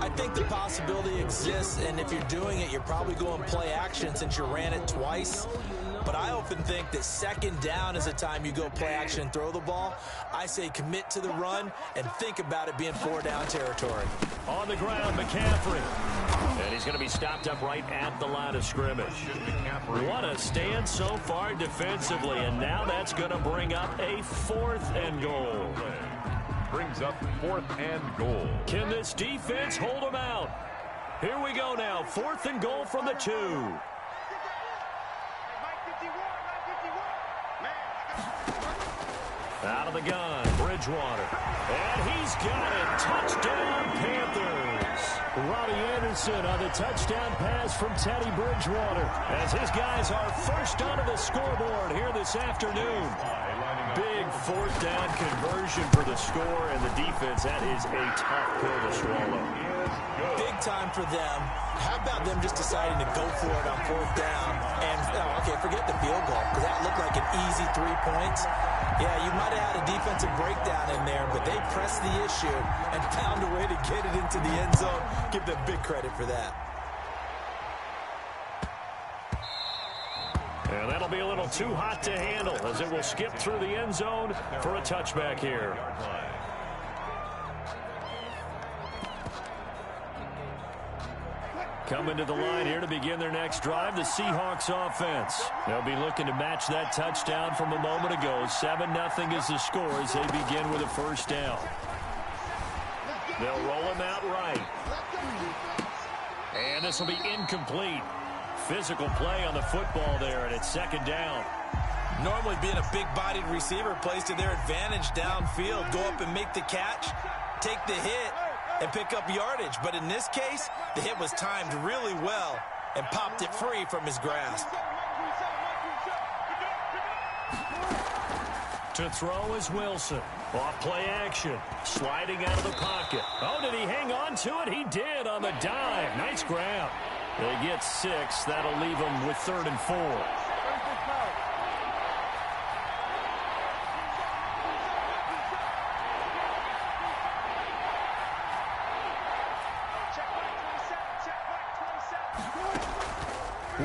I think the possibility exists, and if you're doing it, you're probably going play action since you ran it twice. But I often think that second down is the time you go play action and throw the ball. I say commit to the run and think about it being 4-down territory. On the ground, McCaffrey. And he's going to be stopped up right at the line of scrimmage. What a stand so far defensively, and now that's going to bring up a 4th and goal. Brings up 4th and goal. Can this defense hold them out? Here we go now, 4th and goal from the 2. Out of the gun, Bridgewater. And he's got it. Touchdown, Panthers. Robbie Anderson on the touchdown pass from Teddy Bridgewater as his guys are first onto the scoreboard here this afternoon. Big 4th down conversion for the score, and the defense, that is a tough pill to swallow. Big time for them. How about them just deciding to go for it on 4th down? And, okay, forget the field goal, because that looked like an easy 3 points. Yeah, you might have had a defensive breakdown in there, but they pressed the issue and found a way to get it into the end zone. Give them big credit for that. And that'll be a little too hot to handle as it will skip through the end zone for a touchback here. Coming to the line here to begin their next drive, the Seahawks offense. They'll be looking to match that touchdown from a moment ago. 7-0 is the score as they begin with a first down. They'll roll him out right. And this will be incomplete. Physical play on the football there, and it's second down. Normally being a big-bodied receiver plays to their advantage downfield. Go up and make the catch, take the hit, and pick up yardage. But in this case, the hit was timed really well and popped it free from his grasp. To throw is Wilson. Off play action. Sliding out of the pocket. Oh, did he hang on to it? He did on the dive. Nice grab. They get 6. That'll leave them with 3rd and 4.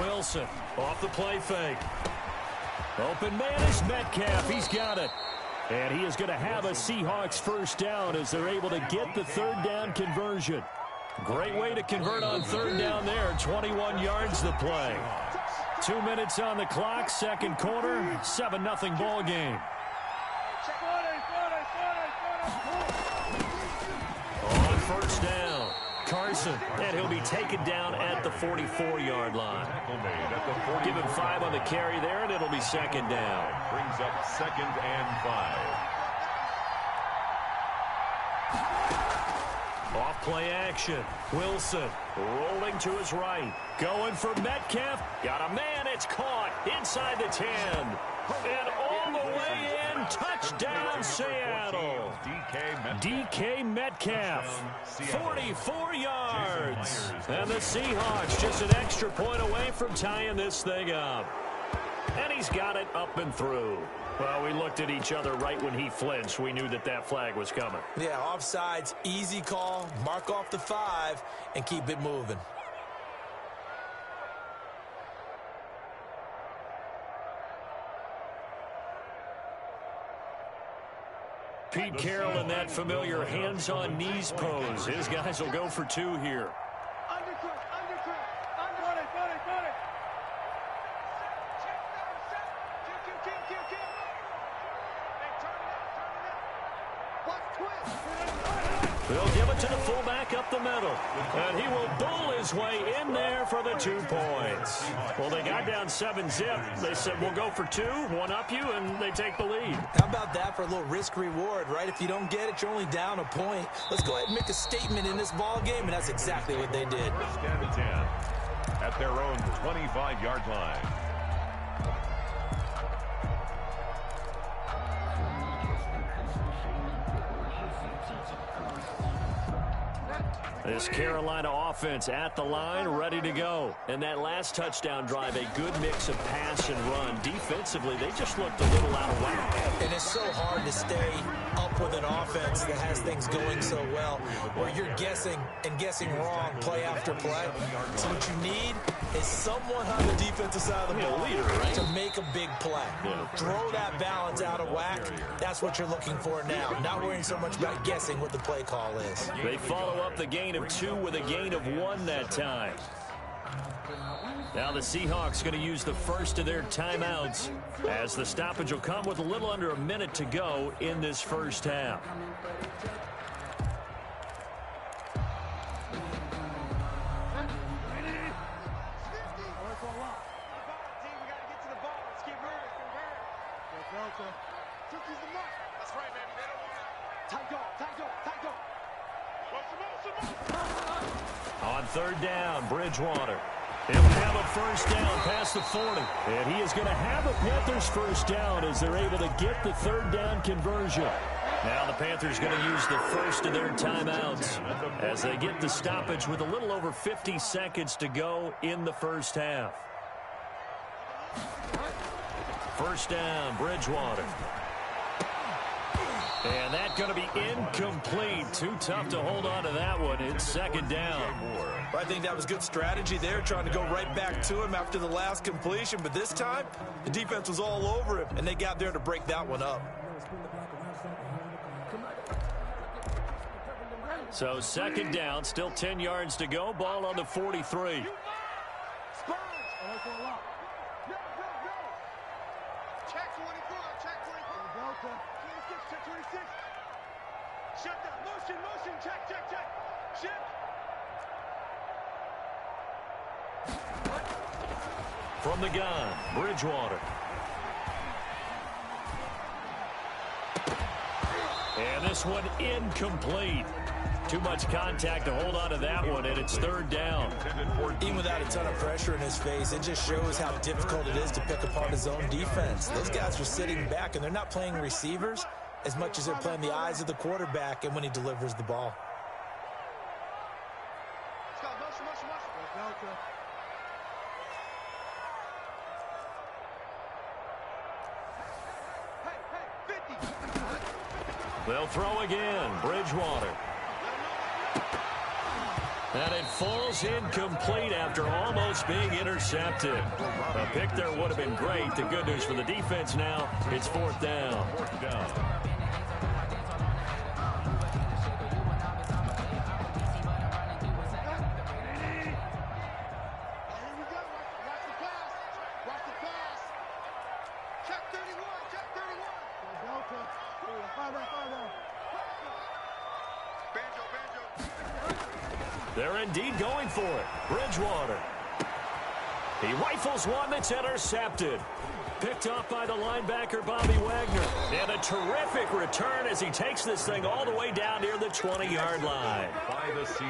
Wilson off the play fake. Open man is Metcalf. He's got it. And he is going to have a Seahawks first down as they're able to get the 3rd down conversion. Great way to convert on 3rd down there. 21 yards the play. 2 minutes on the clock. Second quarter. 7-0 ball game. On first down, Carson, and he'll be taken down at the 44-yard line. Give him 5 on the carry there, and it'll be second down. Brings up 2nd and 5. Off play action. Wilson rolling to his right. Going for Metcalf. Got a man. It's caught inside the 10. And all the way in. Touchdown, Seattle. DK Metcalf. 44 yards. And the Seahawks just an extra point away from tying this thing up. And he's got it up and through. Well, we looked at each other right when he flinched. We knew that that flag was coming. Yeah, offsides, easy call. Mark off the 5 and keep it moving. Pete Carroll in that familiar hands-on knees pose. His guys will go for 2 here. They'll give it to the fullback up the middle. And he will bull his way in there for the 2 points. Well, they got down 7-zip. They said, we'll go for 2, one up you, and they take the lead. How about that for a little risk-reward, right? If you don't get it, you're only down a point. Let's go ahead and make a statement in this ball game, and that's exactly what they did. First and 10 at at their own 25-yard line. This Carolina offense at the line, ready to go. And that last touchdown drive, a good mix of pass and run. Defensively, they just looked a little out of whack. And it's so hard to stay up with an offense that has things going so well, where you're guessing and guessing wrong play after play. So what you need is someone on the defensive side of the ball to make a big play. Throw that balance out of whack. That's what you're looking for now. Not worrying so much about guessing what the play call is. They follow up the gain of 2 with a gain of 1 that time. Now the Seahawks going to use the first of their timeouts, as the stoppage will come with a little under a minute to go in this first half. On third down, Bridgewater. He'll have a first down past the 40. And he is going to have a Panthers first down as they're able to get the third down conversion. Now the Panthers going to use the first of their timeouts as they get the stoppage with a little over 50 seconds to go in the first half. First down, Bridgewater. And that's going to be incomplete. Too tough to hold on to that one. It's second down. I think that was good strategy there, trying to go right back to him after the last completion. But this time, the defense was all over him, and they got there to break that one up. So second down, still 10 yards to go. Ball on the 43. From the gun, Bridgewater. And this one incomplete. Too much contact to hold on to that one, and it's third down. Even without a ton of pressure in his face, it just shows how difficult it is to pick apart his own defense. Those guys are sitting back, and they're not playing receivers as much as they're playing the eyes of the quarterback and when he delivers the ball. They'll throw again. Bridgewater. And it falls incomplete after almost being intercepted. A pick there would have been great. The good news for the defense now, it's fourth down. They're indeed going for it. Bridgewater. He rifles one that's intercepted. Picked off by the linebacker, Bobby Wagner. And a terrific return as he takes this thing all the way down near the 20-yard line.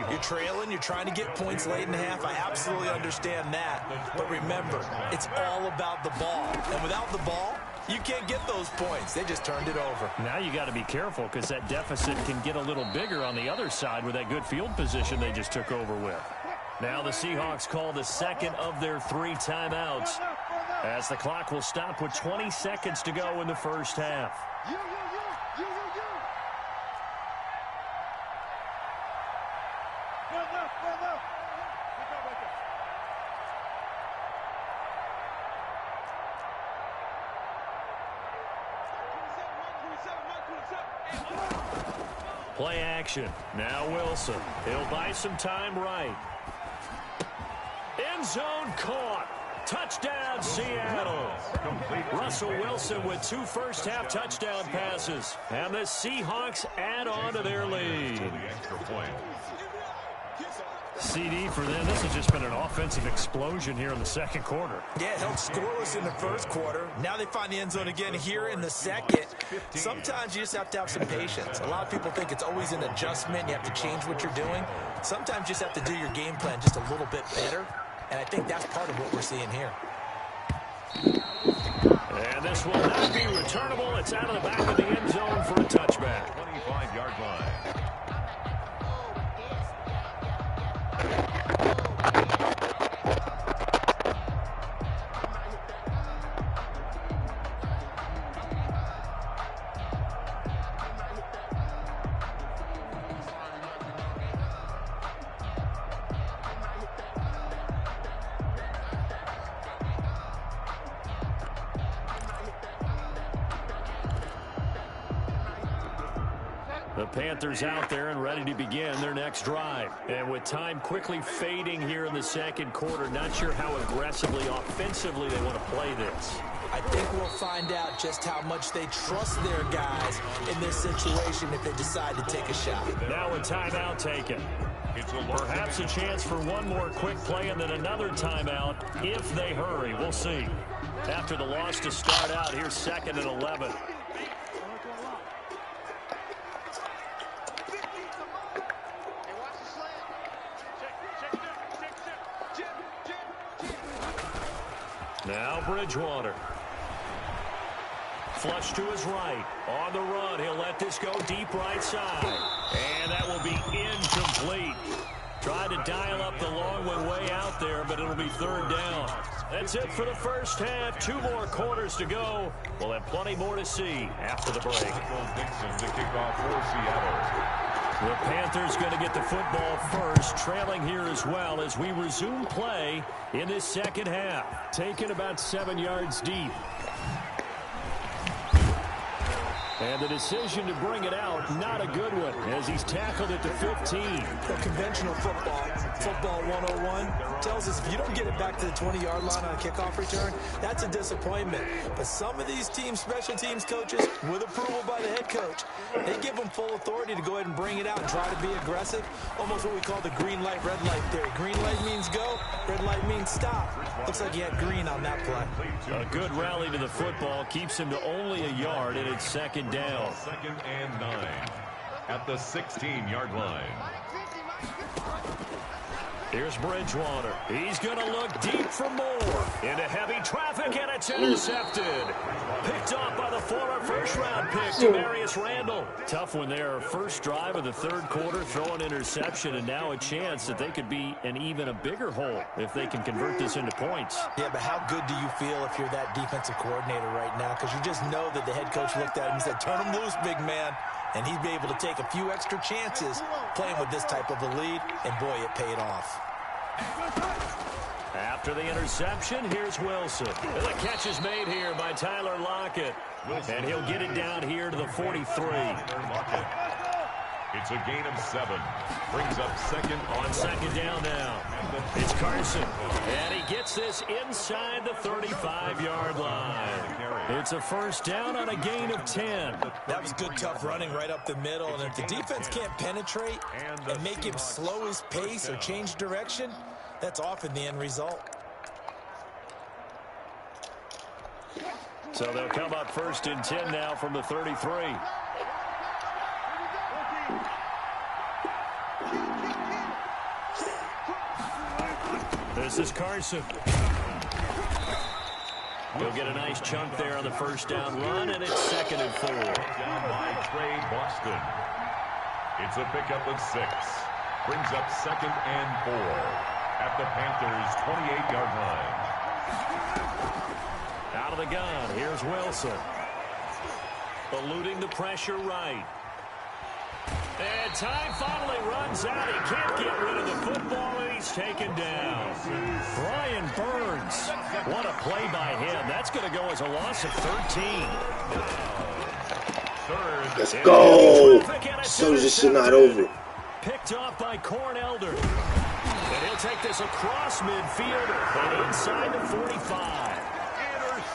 You're trailing. You're trying to get points late in the half. I absolutely understand that. But remember, it's all about the ball. And without the ball, you can't get those points. They just turned it over. Now you got to be careful because that deficit can get a little bigger on the other side with that good field position they just took over with. Now the Seahawks call the second of their 3 timeouts as the clock will stop with 20 seconds to go in the first half. Play action. Now Wilson. He'll buy some time right. End zone caught. Touchdown, Seattle. Russell Wilson with 2 first-half touchdown passes. And the Seahawks add on to their lead. CD for them. This has just been an offensive explosion here in the second quarter. Yeah, it held scoreless in the first quarter. Now they find the end zone again here in the second. Sometimes you just have to have some patience. A lot of people think it's always an adjustment. You have to change what you're doing. Sometimes you just have to do your game plan just a little bit better. And I think that's part of what we're seeing here. And this will not be returnable. It's out of the back of the end zone for a touchback. 25-yard line. The Panthers out there and ready to begin their next drive. And with time quickly fading here in the second quarter, not sure how aggressively, offensively they want to play this. I think we'll find out just how much they trust their guys in this situation if they decide to take a shot. Now a timeout taken. Perhaps a chance for one more quick play and then another timeout if they hurry. We'll see. After the loss to start out, here's 2nd and 11. Now Bridgewater. Flush to his right. On the run, he'll let this go deep right side. And that will be incomplete. Tried to dial up the long one way out there, but it'll be 3rd down. That's it for the first half. 2 more quarters to go. We'll have plenty more to see after the break. Dixon to kick off for Seattle. The Panthers going to get the football first, trailing here as well as we resume play in this second half. Taken about 7 yards deep. And the decision to bring it out, not a good one, as he's tackled at the 15. The conventional football 101, tells us if you don't get it back to the 20-yard line on a kickoff return, that's a disappointment. But some of these teams, special teams coaches, with approval by the head coach, they give them full authority to go ahead and bring it out and try to be aggressive. Almost what we call the green light, red light theory. Green light means go, red light means stop. Looks like he had green on that play. A good rally to the football keeps him to only a yard, and it's 2nd down. 2nd and 9 at the 16-yard line. Here's Bridgewater. He's going to look deep for more. Into heavy traffic, and it's intercepted. Picked off by the former first-round pick, Demarius Randall. Tough one there. First drive of the 3rd quarter, throw an interception, and now a chance that they could be in even a bigger hole if they can convert this into points. Yeah, but how good do you feel if you're that defensive coordinator right now? Because you just know that the head coach looked at him and said, turn him loose, big man. And he'd be able to take a few extra chances playing with this type of a lead, and boy, it paid off. After the interception, here's Wilson. And the catch is made here by Tyler Lockett. And he'll get it down here to the 43. It's a gain of 7. Brings up 2nd on 2nd down now. It's Carson. And he gets this inside the 35-yard line. It's a first down on a gain of 10. That was good, tough running right up the middle. And if the defense can't penetrate and make him slow his pace or change direction, that's often the end result. So they'll come up 1st and 10 now from the 33. This is Carson. He'll get a nice chunk there on the first down run, and it's 2nd and 4. Down by Trey Boston. It's a pickup of 6. Brings up 2nd and 4 at the Panthers' 28-yard line. Out of the gun, here's Wilson. Eluding the pressure right. And time finally runs out. He can't get rid of the football, and he's taken down. Brian Burns. What a play by him. That's going to go as a loss of 13. Let's go. So this is not over. Picked off by Corn Elder. And he'll take this across midfield and inside the 45.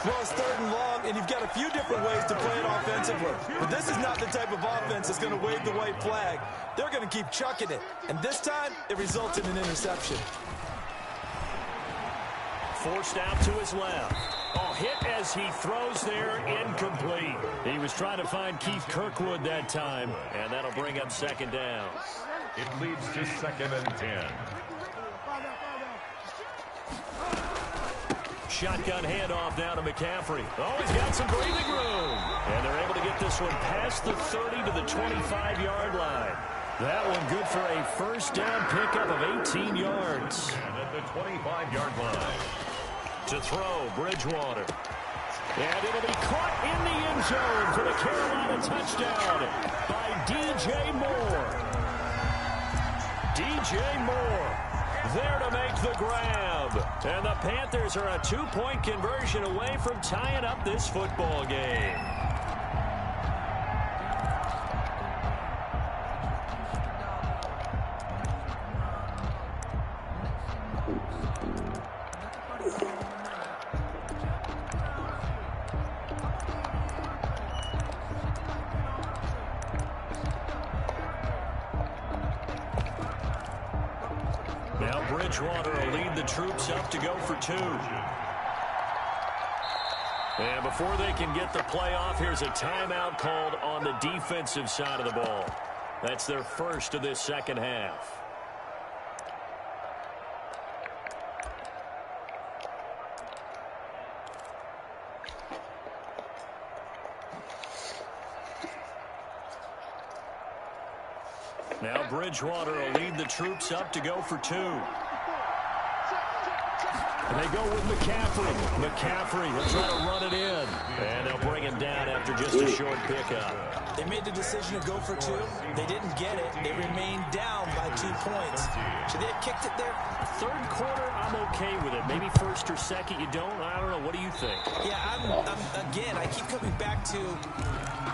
Well, it's 3rd and long, and you've got a few different ways to play it offensively. But this is not the type of offense that's going to wave the white flag. They're going to keep chucking it. And this time, it results in an interception. Forced out to his left. Oh, hit as he throws there, incomplete. He was trying to find Keith Kirkwood that time, and that'll bring up 2nd down. It leads to 2nd and 10. Shotgun handoff now to McCaffrey. Oh, he's got some breathing room. And they're able to get this one past the 30 to the 25-yard line. That one good for a first down pickup of 18 yards. And at the 25-yard line. To throw, Bridgewater. And it'll be caught in the end zone for the Carolina touchdown by DJ Moore. DJ Moore there to make the grab. And the Panthers are a 2-point conversion away from tying up this football game. Now Bridgewater will lead the troops up to go for 2. And before they can get the play off, here's a timeout called on the defensive side of the ball. That's their first of this second half. Now Bridgewater will lead the troops up to go for 2. And they go with McCaffrey. McCaffrey will try to run it in. And they'll bring him down after just a short pickup. They made the decision to go for 2. They didn't get it. They remained down by 2 points. Should they have kicked it there? Third quarter, I'm okay with it. Maybe first or second, you don't. I don't know. What do you think? Yeah, again, I keep coming back to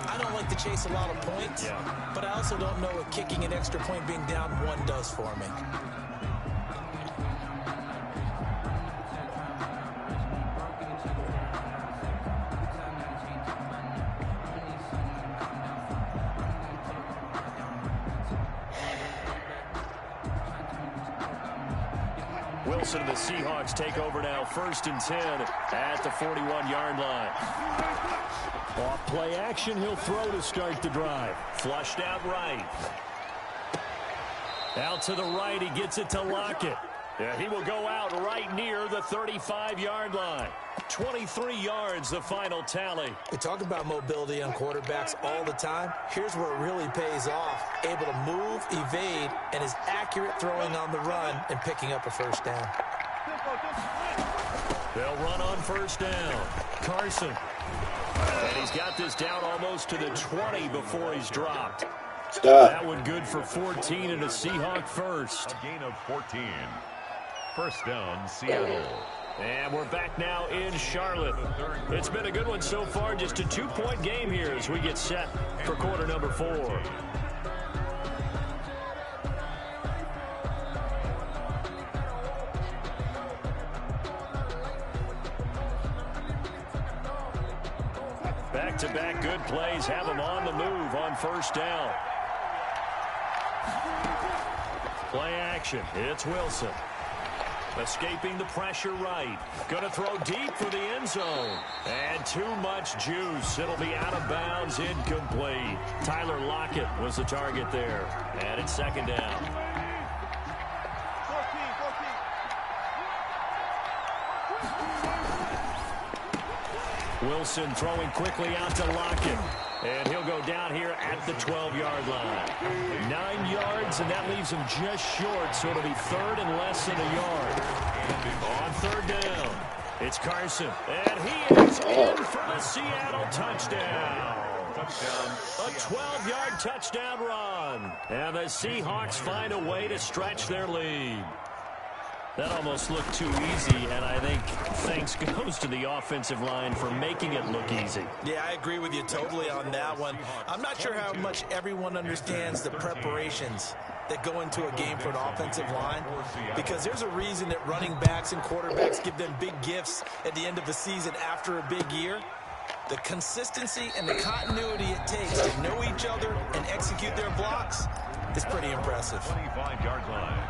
I don't like to chase a lot of points, but I also don't know what kicking an extra point being down 1 does for me. Wilson and the Seahawks take over now, 1st and 10 at the 41-yard line. Off play action, he'll throw to start the drive. Flushed out right. Out to the right, he gets it to Lockett. Yeah, he will go out right near the 35-yard line. 23 yards, the final tally. We talk about mobility on quarterbacks all the time. Here's where it really pays off. Able to move, evade, and is accurate throwing on the run and picking up a first down. They'll run on first down. Carson. And he's got this down almost to the 20 before he's dropped. That one good for 14 and a Seahawk first. A gain of 14. First down, Seattle. And we're back now in Charlotte. It's been a good one so far. Just a 2-point game here as we get set for quarter number 4. Back-to-back good plays have them on the move on first down. Play action. It's Wilson. Escaping the pressure right. Going to throw deep for the end zone. And too much juice. It'll be out of bounds, incomplete. Tyler Lockett was the target there. And it's second down. Wilson throwing quickly out to Lockett. And he'll go down here at the 12-yard line. 9 yards, and that leaves him just short, so it'll be third and less than a yard. On third down, it's Carson. And he is in for the Seattle touchdown. A 12-yard touchdown run. And the Seahawks find a way to stretch their lead. That almost looked too easy, and I think thanks goes to the offensive line for making it look easy. Yeah, I agree with you totally on that one. I'm not sure how much everyone understands the preparations that go into a game for an offensive line, because there's a reason that running backs and quarterbacks give them big gifts at the end of the season after a big year. The consistency and the continuity it takes to know each other and execute their blocks is pretty impressive. 25-yard line.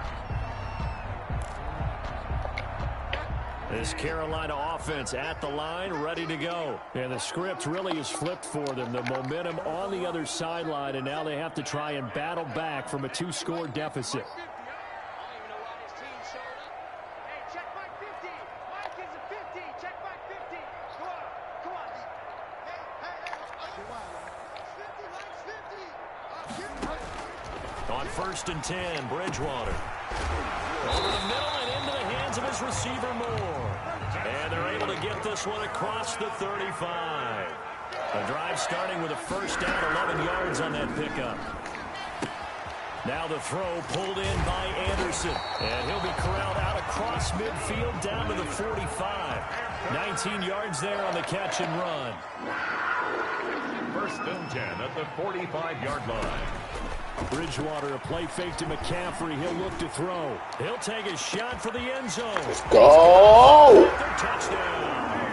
This Carolina offense at the line, ready to go. And the script really is flipped for them. The momentum on the other sideline, and now they have to try and battle back from a 2-score deficit. On 1st and 10, Bridgewater. Over the middle and into the hands of his receiver, Moore. And they're able to get this one across the 35. The drive starting with a first down, 11 yards on that pickup. Now the throw pulled in by Anderson. And he'll be corralled out across midfield down to the 45. 19 yards there on the catch and run. 1st and 10 at the 45-yard line. Bridgewater, a play fake to McCaffrey. He'll look to throw. He'll take a shot for the end zone. Let's go! Touchdown.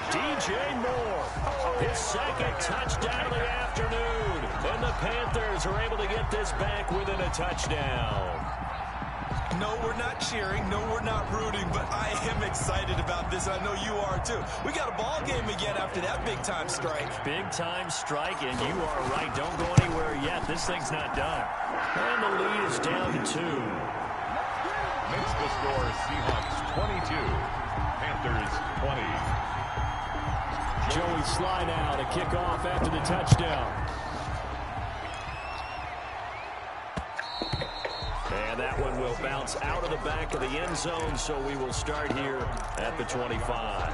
DJ Moore, his second touchdown of the afternoon. And the Panthers are able to get this back within a touchdown. No, we're not cheering. No, we're not rooting, but I am excited about this. I know you are, too. We got a ball game again after that big-time strike. Big-time strike, and you are right. Don't go anywhere yet. This thing's not done. And the lead is down to 2. Makes the score Seahawks 22, Panthers 20. Joey Sly now to kick off after the touchdown. And that one will bounce out of the back of the end zone, so we will start here at the 25.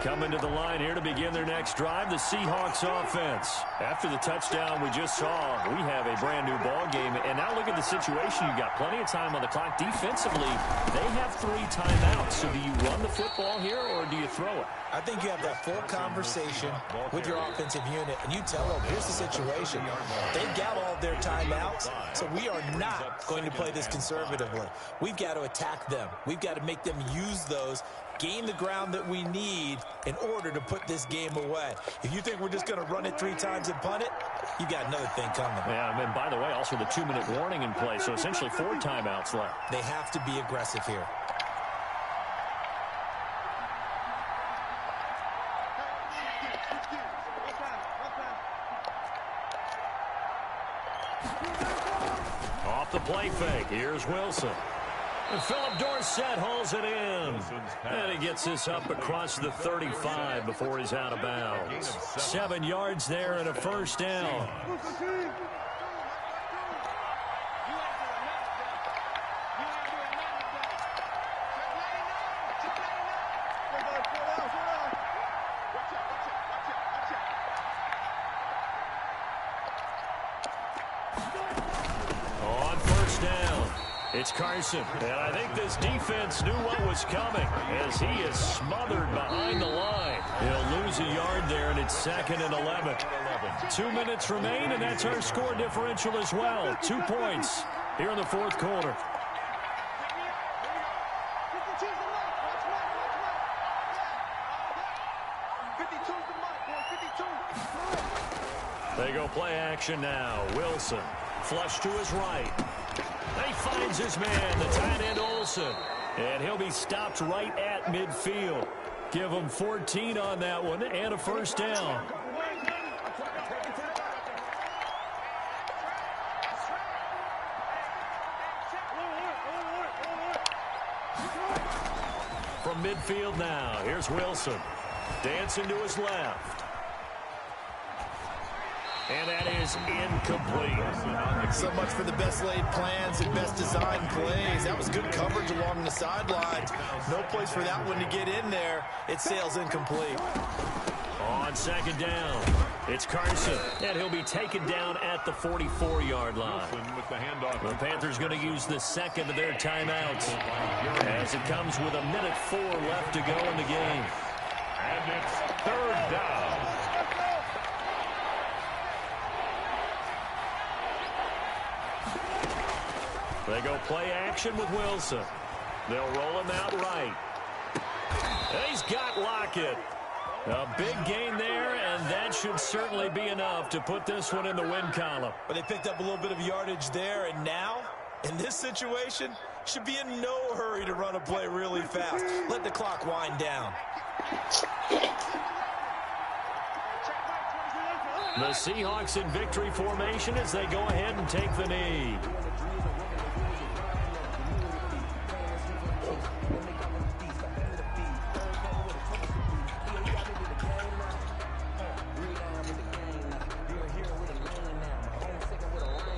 Coming to the line here to begin their next drive, the Seahawks offense. After the touchdown we just saw, we have a brand new ball game. And now look at the situation. You've got plenty of time on the clock. Defensively, they have 3 timeouts. So do you run the football here or do you throw it? I think you have that full conversation with your offensive unit, and you tell them, here's the situation. They've got all of their timeouts, so we are not going to play this conservatively. We've got to attack them. We've got to make them use those, gain the ground that we need in order to put this game away. If you think we're just going to run it 3 times and punt it, you got another thing coming. Yeah, and by the way, also the 2-minute warning in play, so essentially 4 timeouts left. They have to be aggressive here. Off the play fake, here's Wilson. And Philip Dorsett hauls it in. And he gets this up across the 35 before he's out of bounds. 7 yards there and a first down. It's Carson, and I think this defense knew what was coming as he is smothered behind the line. He'll lose a yard there, and it's 2nd and 11. 2 minutes remain, and that's our score differential as well. 2 points here in the 4th quarter. They go play action now. Wilson, flush to his right. He finds his man, the tight end Olsen. And he'll be stopped right at midfield. Give him 14 on that one and a first down. From midfield now, here's Wilson. Dancing to his left. And that is incomplete. So much for the best laid plans and best designed plays. That was good coverage along the sidelines. No place for that one to get in there. It sails incomplete. On 2nd down, it's Carson. And he'll be taken down at the 44-yard line. With the handoff. The Panthers going to use the 2nd of their timeouts as it comes with 1:04 left to go in the game. And it's 3rd down. They go play action with Wilson. They'll roll him out right. And he's got Lockett. A big gain there, and that should certainly be enough to put this one in the win column. But they picked up a little bit of yardage there, and now, in this situation, should be in no hurry to run a play really fast. Let the clock wind down. The Seahawks in victory formation as they go ahead and take the knee.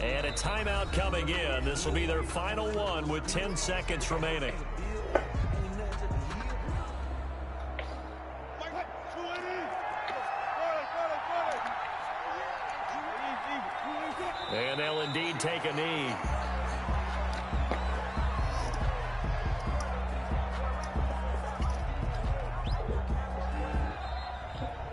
And a timeout coming in. This will be their final one with 10 seconds remaining. And they'll indeed take a knee.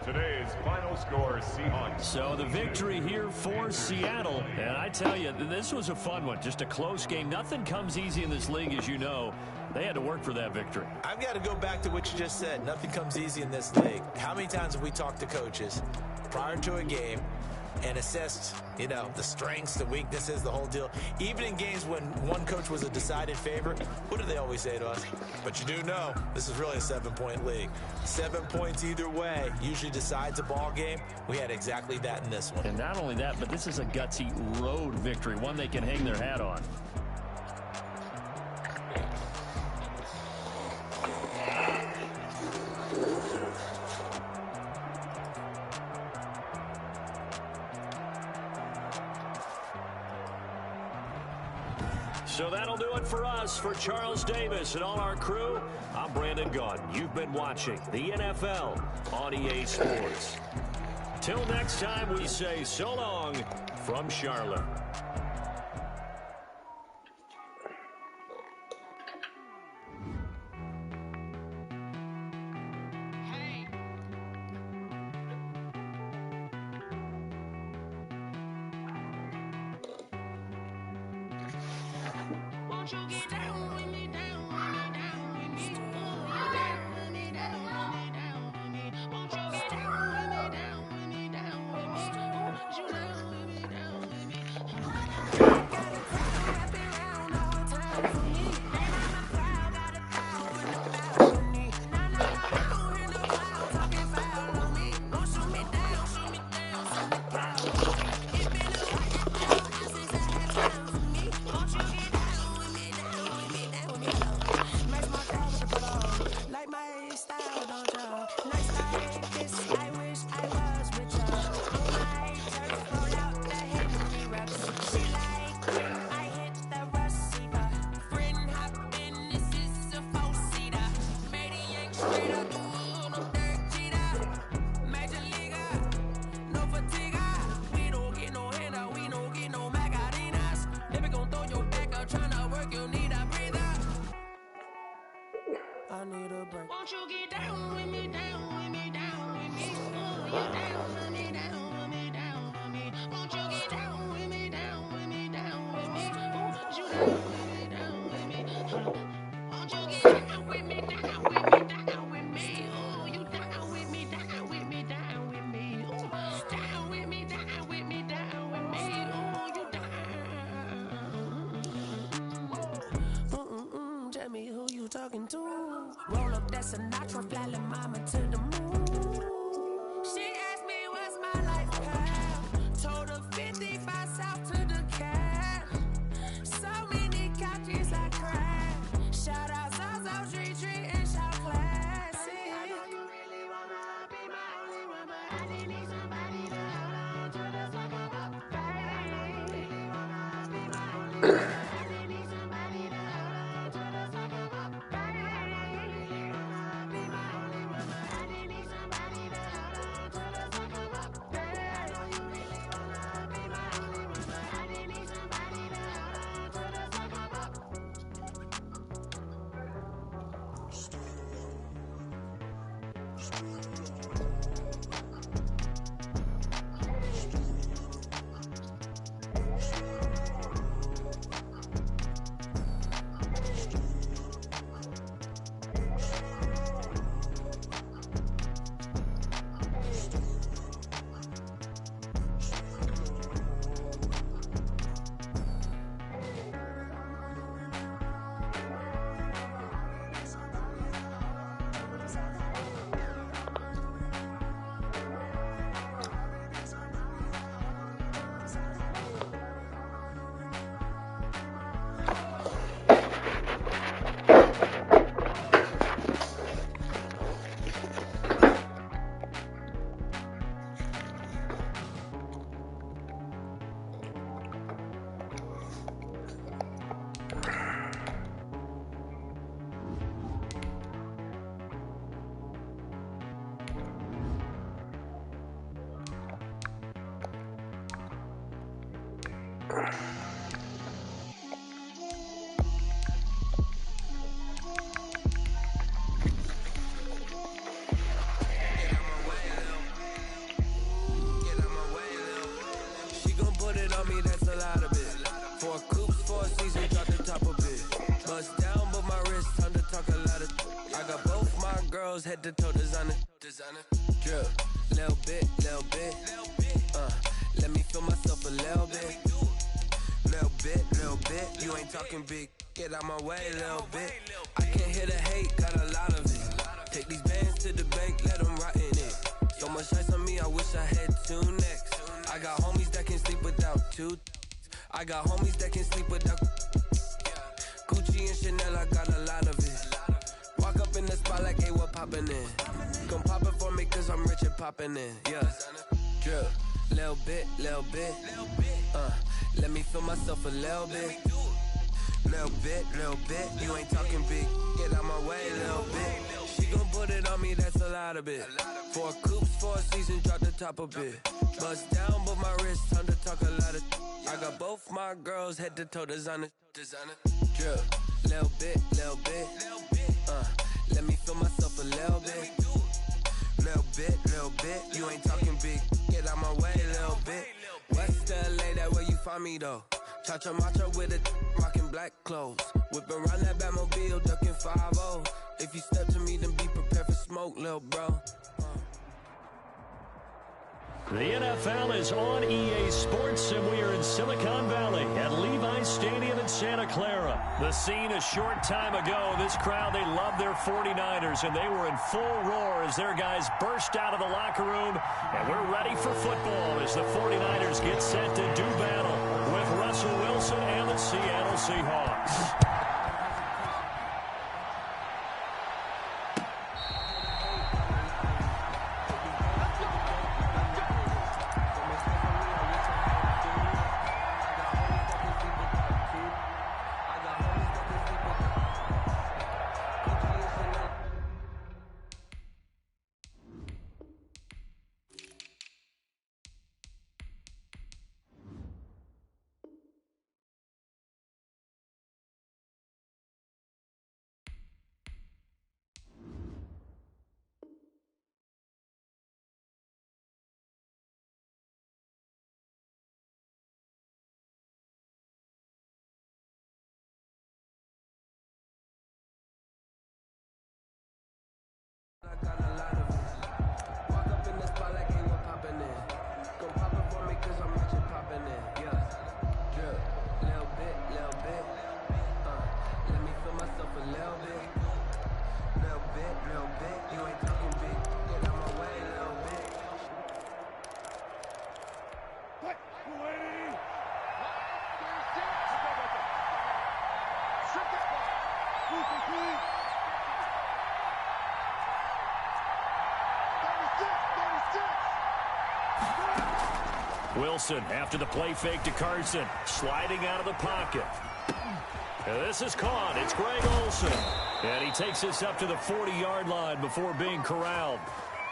Today's final score, Seahawks. So the victory here for Seattle. And I tell you, this was a fun one. Just a close game. Nothing comes easy in this league, as you know. They had to work for that victory. I've got to go back to what you just said. Nothing comes easy in this league. How many times have we talked to coaches prior to a game and assessed, the strengths, the weaknesses, the whole deal? Even in games when one coach was a decided favorite, what do they always say to us? But you do know, this is really a 7-point league. 7 points either way usually decides a ball game. We had exactly that in this one. And not only that, but this is a gutsy road victory, one they can hang their hat on. So that'll do it for us. For Charles Davis and all our crew, I'm Brandon Gaudin. You've been watching the NFL on EA Sports. Till next time, we say so long from Charlotte. Won't you get down with me, down with me, down with me? Oh, down with me, down with me, down with me. Won't you get down with me, down with me, down with me? Won't you down with me, down with me? Got a crowd wrapping around all time for me. And I'm a crowd, got a power in the balcony. Now, in the cloud, talking foul on me. Won't shoot me down, shoot me down, shoot me down. It's been a while since I had time for me. Won't you get down with me, down with me, down with me? Match my style with the photo, like my style, don't you? Nice like this, I wish I was with you. On my turf, roll out the Henry Rux. She like when I hit the receiver. Friend hop in, this is a four-seater. Maniac straight up, on a third cheater. Major leaguer, no fatigue. We don't get no handout, we don't get no Macarinas. Never gon' throw your back up, tryna work, you need a breather. I need a break. Won't you get down with me, down with me, down with me? Oh, you down with me, down with me, down with me. Won't you get down with me, down with me, down with me? Won't you down with me, down with me? Won't you get down with me, down with me, down with me? Oh, you down with me, down with me, down with me. Oh, down with me, down with me, down with me. Oh, you down. Tell me who you talking to. Roll up that Sinatra, fly la mama to the moon. She asked me what's my life path. Told her 55 south to the cat. So many couches I cried. Shout out Zazo, Tree Tree, and shout classic. I know you really wanna be my only one, but I didn't need somebody to hold on to the fuck up, baby. Really wanna be my only one, but I didn't need somebody to hold on to the fuck up, baby. Really wanna be my only one, but I didn't need somebody to hold on to the fuck up, baby. I know you really wanna be my only one, but I didn't need somebody to hold on to the fuck up. She gon' put it on me, that's a lot of it. 4 coops, 4 seasons, drop the top of it. Bust down, but my wrist, time to talk a lot of. I got both my girls head to toe designer. Drip, little bit. Let me feel myself a little bit. Little bit. You ain't talking big. Get out my way, little bit. I can't hear the hate, got a lot of it. Take these bands to the bank, let them rot in it. So much ice on me, I wish I had 2 necks. I got homies that can sleep without 2. I got homies that can sleep without Gucci and Chanel, I got a lot of it. Walk up in the spot like, hey, what poppin' in? Come pop it for me, cause I'm rich and poppin' in. Yeah, drip, little bit. Let me feel myself a little bit. Little bit. You ain't talking big. Get out my way, little bit. She gon' put it on me, that's a lot of it. 4 coops, 4 seasons, drop the top a bit. Bust down, but my wrist, time to talk a lot of. I got both my girls head to toe designer. Drip, little bit. Let me feel myself a little bit. Little bit. You ain't talking big. Get out my way, little bit. West LA, that where you find me though. Cha-cha macho with a rockin' black clothes. Whip around that Batmobile, ducking 5-0. If you step to me, then be prepared for smoke, little bro. The NFL is on EA Sports, and we are in Silicon Valley at Levi's Stadium in Santa Clara. The scene a short time ago. This crowd, they love their 49ers, and they were in full roar as their guys burst out of the locker room. And we're ready for football as the 49ers get set to do battle with Russell Wilson and the Seattle Seahawks. Wilson after the play fake to Carson, sliding out of the pocket. And this is caught. It's Greg Olsen. And he takes this up to the 40-yard line before being corralled.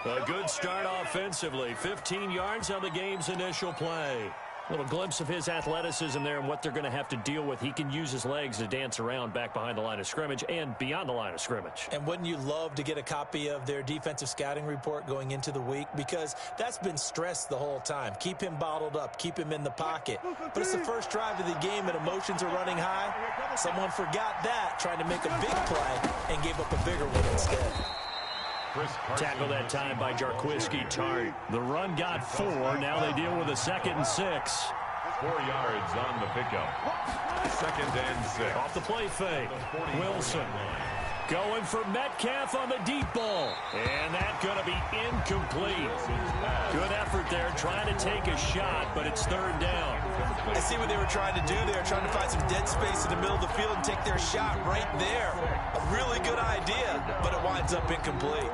A good start offensively. 15 yards on the game's initial play. A little glimpse of his athleticism there and what they're going to have to deal with. He can use his legs to dance around back behind the line of scrimmage and beyond the line of scrimmage. And wouldn't you love to get a copy of their defensive scouting report going into the week? Because that's been stressed the whole time. Keep him bottled up. Keep him in the pocket. But it's the first drive of the game and emotions are running high. Someone forgot that, trying to make a big play and gave up a bigger one instead. Tackle that time by Jarquiski Tart. The run got 4. Now they deal with a 2nd and 6. 4 yards on the pickup. 2nd and 6. Off the play fake. Wilson going for Metcalf on the deep ball. And that's going to be incomplete. Good effort there trying to take a shot, but it's 3rd down. I see what they were trying to do there, trying to find some dead space in the middle of the field and take their shot right there. A really good idea, but it winds up incomplete.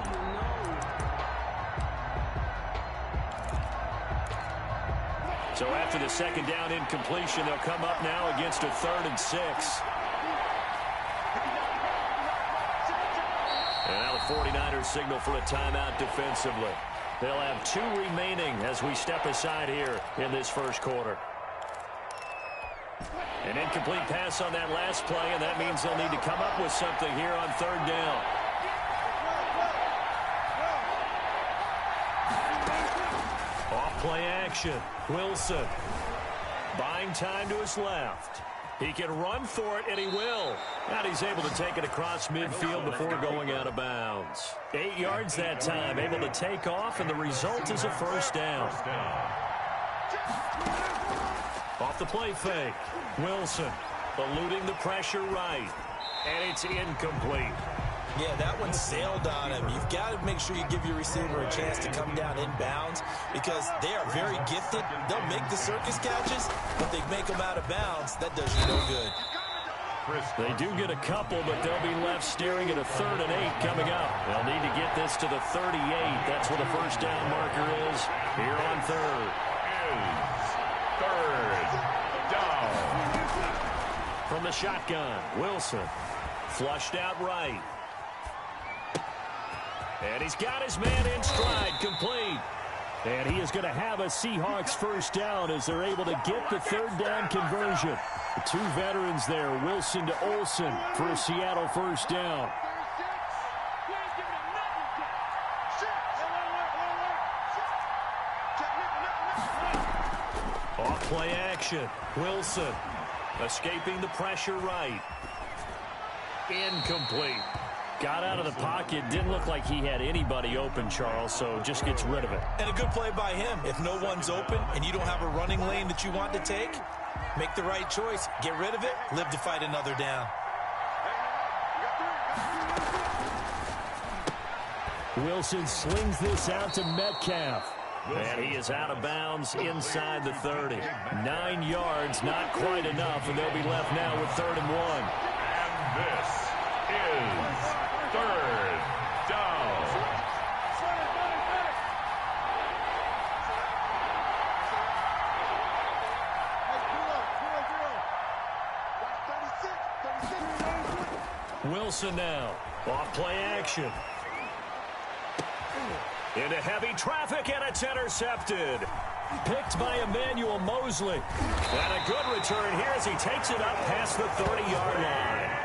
So after the 2nd down incompletion, they'll come up now against a 3rd and 6. And now the 49ers signal for a timeout defensively. They'll have 2 remaining as we step aside here in this first quarter. An incomplete pass on that last play, and that means they'll need to come up with something here on third down. Off play action. Wilson buying time to his left. He can run for it, and he will. And he's able to take it across midfield before going out of bounds. 8 yards that time, able to take off, and the result is a first down. Off the play fake. Wilson eluding the pressure right. And it's incomplete. Yeah, that one sailed on him. You've got to make sure you give your receiver a chance to come down inbounds because they are very gifted. They'll make the circus catches, but they make them out of bounds. That does you no good. They do get a couple, but they'll be left staring at a 3rd and 8 coming up. They'll need to get this to the 38. That's where the first down marker is here on third. Third down. From the shotgun, Wilson flushed out right. And he's got his man in stride, complete. And he is going to have a Seahawks first down as they're able to get the third down conversion. The 2 veterans there, Wilson to Olsen for a Seattle first down. Off play action, Wilson escaping the pressure right. Incomplete. Got out of the pocket. Didn't look like he had anybody open, Charles, so just gets rid of it. And a good play by him. If no one's open and you don't have a running lane that you want to take, make the right choice. Get rid of it. Live to fight another down. Wilson slings this out to Metcalf. And he is out of bounds inside the 30. 9 yards, not quite enough, and they'll be left now with 3rd and 1. And this is third down. Wilson now. Off play action. Into heavy traffic, and it's intercepted. Picked by Emmanuel Mosley. And a good return here as he takes it up past the 30-yard line.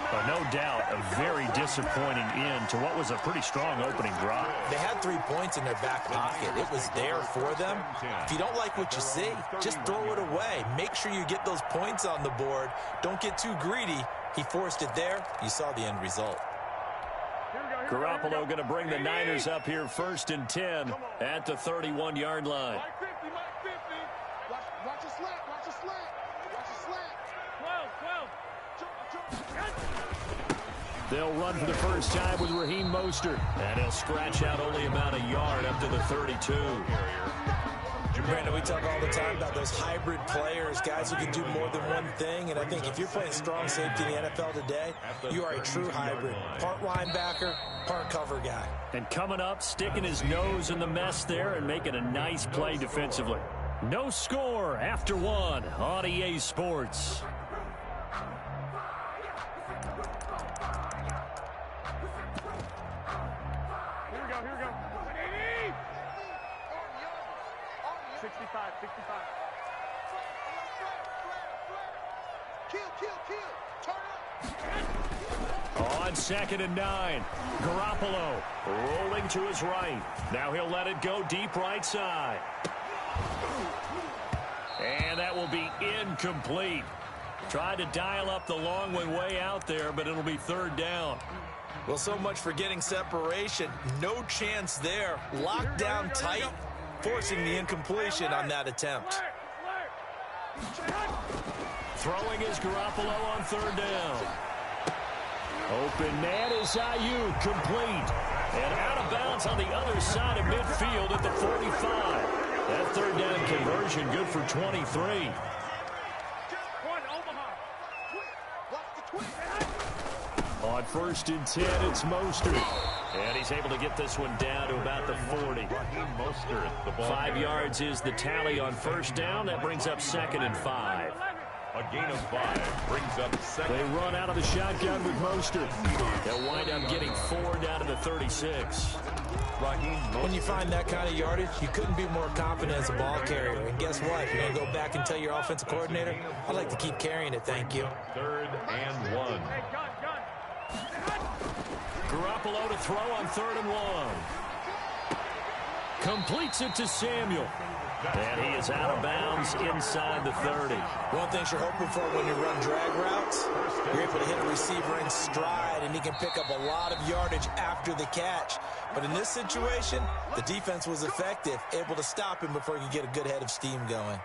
But no doubt, a very disappointing end to what was a pretty strong opening drive. They had 3 points in their back pocket. It was there for them. If you don't like what you see, just throw it away. Make sure you get those points on the board. Don't get too greedy. He forced it there. You saw the end result. Garoppolo going to bring the Niners up here 1st and 10 at the 31-yard line. Watch a slant. Watch a slant. Watch a slant. 12. They'll run for the first time with Raheem Mostert. And he'll scratch out only about a yard up to the 32. Brandon, we talk all the time about those hybrid players, guys who can do more than one thing. And I think if you're playing strong safety in the NFL today, you are a true hybrid. Part linebacker, part cover guy. And coming up, sticking his nose in the mess there and making a nice play defensively. No score after 1 on EA Sports. Here we go. 65. Kill. Turn up. On 2nd and 9, Garoppolo rolling to his right. Now he'll let it go deep right side. And that will be incomplete. Tried to dial up the long way out there, but it'll be 3rd down. Well, so much for getting separation. No chance there. Locked down tight, forcing the incompletion on that attempt. Throwing is Garoppolo on 3rd down. Open man is Ayuk, complete. And out of bounds on the other side of midfield at the 45. That 3rd down conversion good for 23. On 1st and 10, it's Mostert. And he's able to get this one down to about the 40. 5 yards is the tally on 1st down. That brings up 2nd and 5. A gain of 5 brings up second. They run out of the shotgun with Mostert. They'll wind up getting 4 down to the 36. When you find that kind of yardage, you couldn't be more confident as a ball carrier. And guess what? You're going to go back and tell your offensive coordinator, I'd like to keep carrying it, thank you. 3rd and 1. Garoppolo to throw on 3rd and 1. Completes it to Samuel. And he is out of bounds inside the 30. One thing you're hoping for when you run drag routes, you're able to hit a receiver in stride, and he can pick up a lot of yardage after the catch. But in this situation, the defense was effective, able to stop him before he could get a good head of steam going.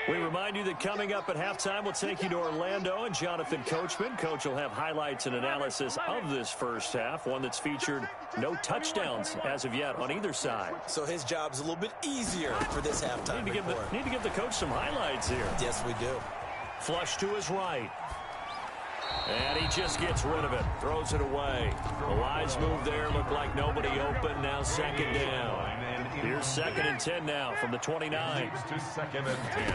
We remind you that coming up at halftime, we'll take you to Orlando and Jonathan Coachman. Coach will have highlights and analysis of this first half, one that's featured no touchdowns as of yet on either side. So his job's a little bit easier for this halftime report. Need to give the coach some highlights here. Yes, we do. Flush to his right. And he just gets rid of it. Throws it away. The wise move there. Looked like nobody open. Now 2nd down. Here's 2nd and 10 now from the 29. To 2nd and 10.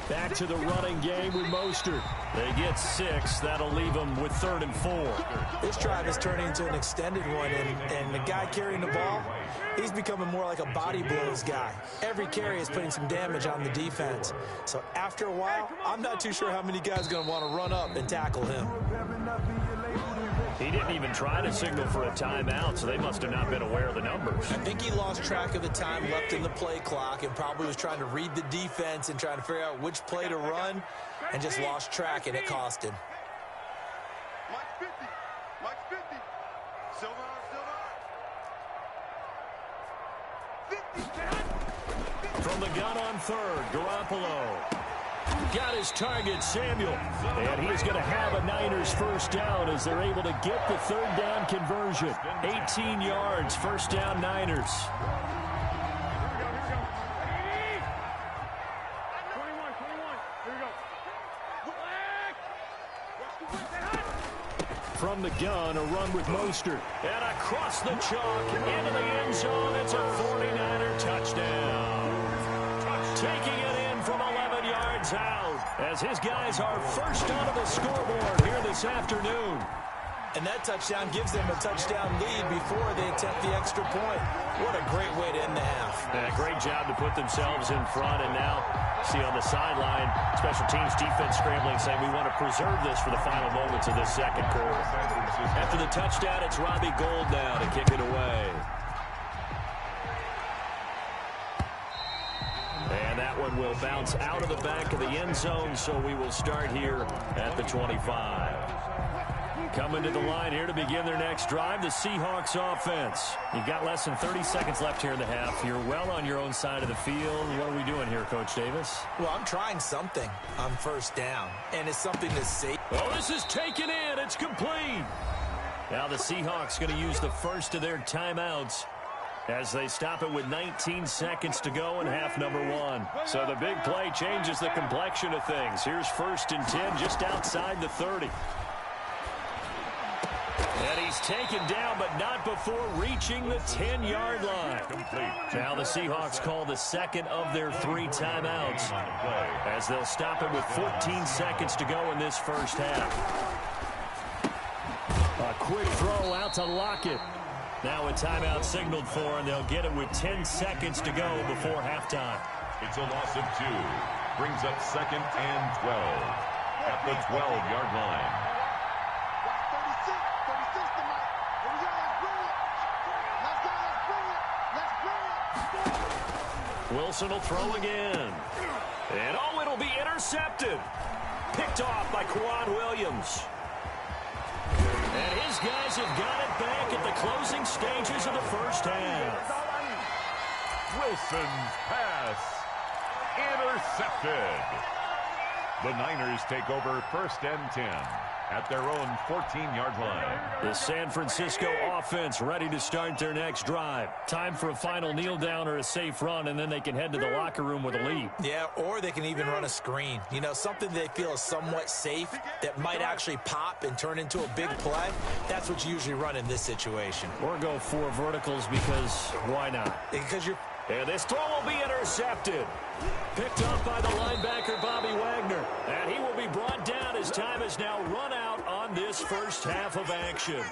Back to the running game with Mostert. They get 6. That'll leave them with 3rd and 4. This drive is turning into an extended one, and the guy carrying the ball, he's becoming more like a body blows guy. Every carry is putting some damage on the defense. So after a while, I'm not too sure how many guys are going to want to run up and tackle him. He didn't even try to signal for a timeout, so they must have not been aware of the numbers. I think he lost track of the time left in the play clock and probably was trying to read the defense and trying to figure out which play to run and just lost track, and it cost him. Mike 50. Mike 50. Silver. 50. From the gun on 3rd, Garoppolo. Got his target, Samuel. And he's going to have a Niners first down as they're able to get the 3rd down conversion. 18 yards, first down Niners. From the gun, a run with Mostert. And across the chalk, into the end zone. It's a 49er touchdown. Taking it in from 11 yards out as his guys are first onto the scoreboard here this afternoon. And that touchdown gives them a touchdown lead before they attempt the extra point. What a great way to end the half. Yeah, great job to put themselves in front. And now, see on the sideline, special teams defense scrambling, saying we want to preserve this for the final moments of this second quarter. After the touchdown, it's Robbie Gould now to kick it away. And that one will bounce out of the back of the end zone, so we will start here at the 25. Coming to the line here to begin their next drive, the Seahawks offense. You've got less than 30 seconds left here in the half. You're well on your own side of the field. What are we doing here, Coach Davis? Well, I'm trying something on 1st down, and it's something that's safe. Oh, this is taken in. It's complete. Now the Seahawks going to use the first of their timeouts as they stop it with 19 seconds to go in half number 1. So the big play changes the complexion of things. Here's 1st and 10 just outside the 30. And he's taken down, but not before reaching the 10-yard line. Now the Seahawks call the second of their 3 timeouts as they'll stop it with 14 seconds to go in this first half. A quick throw out to Lockett. Now a timeout signaled for, and they'll get it with 10 seconds to go before halftime. It's a loss of 2. Brings up 2nd and 12 at the 12-yard line. Wilson will throw again. And oh, it'll be intercepted. Picked off by Quan Williams. And his guys have got it back at the closing stages of the first half. Wilson's pass intercepted. The Niners take over 1st and 10 at their own 14-yard line. The San Francisco offense ready to start their next drive. Time for a final kneel down or a safe run, and then they can head to the locker room with a lead. Yeah, or they can even run a screen. You know, something they feel is somewhat safe that might actually pop and turn into a big play. That's what you usually run in this situation. Or go 4 verticals because why not? Because you're... And this throw will be intercepted. Picked up by the linebacker, Bobby Wagner. And he will be brought down as time is now run out on this first half of action.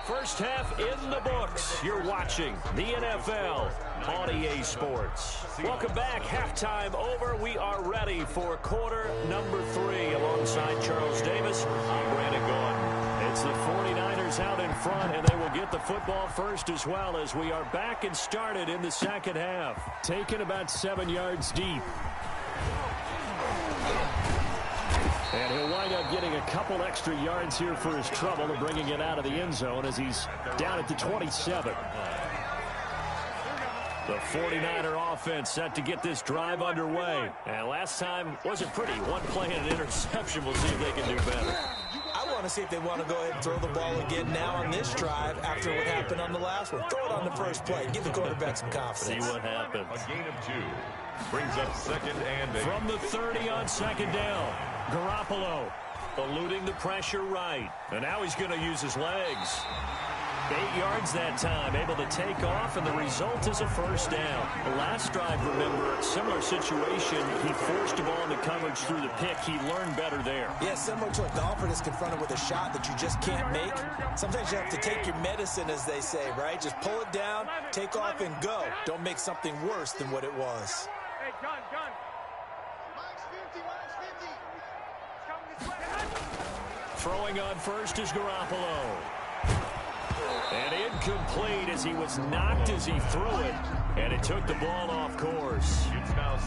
First half in the books. You're watching the NFL on EA Sports. Welcome back. Halftime over. We are ready for quarter number 3. Alongside Charles Davis, I'm Brandon Gaudin. It's the 49ers out in front, and they will get the football first as well as we are back and started in the second half. Taken about 7 yards deep. And he'll wind up getting a couple extra yards here for his trouble and bringing it out of the end zone as he's down at the 27. The 49er offense set to get this drive underway. And last time wasn't pretty. One play and an interception. We'll see if they can do better. I want to see if they want to go ahead and throw the ball again now on this drive after what happened on the last one. Throw it on the first play. Give the quarterback some confidence. See what happens. A gain of 2. Brings up 2nd and 8. From the 30 on 2nd down. Garoppolo eluding the pressure right. And now he's going to use his legs. 8 yards that time, able to take off, and the result is a first down. The last drive, remember, similar situation. He forced a ball into coverage through the pick. He learned better there. Yeah, similar to a golfer that's confronted with a shot that you just can't make. Sometimes you have to take your medicine, as they say, right? Just pull it down, take off, and go. Don't make something worse than what it was. Hey, gun. Throwing on first is Garoppolo. And incomplete as he was knocked as he threw it. And it took the ball off course.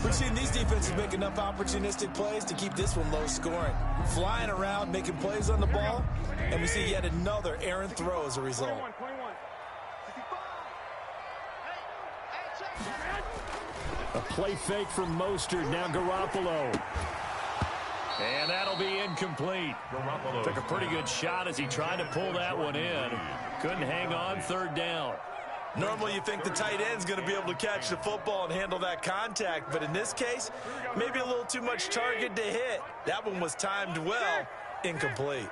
We've seen these defenses make enough opportunistic plays to keep this one low scoring. Flying around, making plays on the ball. And we see yet another errant throw as a result. A play fake from Mostert. Now Garoppolo. And that'll be incomplete. Took a pretty good shot as he tried to pull that one in. Couldn't hang on, 3rd down. Normally you think the tight end's going to be able to catch the football and handle that contact, but in this case, maybe a little too much target to hit. That one was timed well, incomplete.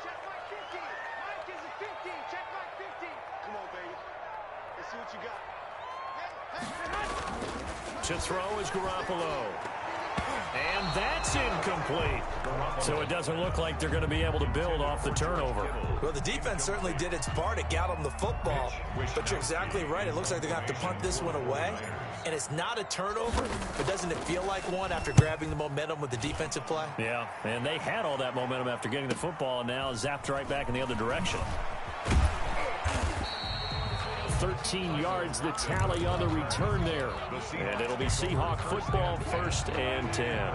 Check Mike 50. Mike is a 50. Check Mike 50. Come on, baby. Let's see what you got. To throw is Garoppolo. And that's incomplete. So it doesn't look like they're going to be able to build off the turnover. Well, the defense certainly did its part. It got them the football. But you're exactly right. It looks like they're going to have to punt this one away. And it's not a turnover, but doesn't it feel like one after grabbing the momentum with the defensive play? Yeah, and they had all that momentum after getting the football and now zapped right back in the other direction. 13 yards, the tally on the return there. And it'll be Seahawk football, 1st and 10.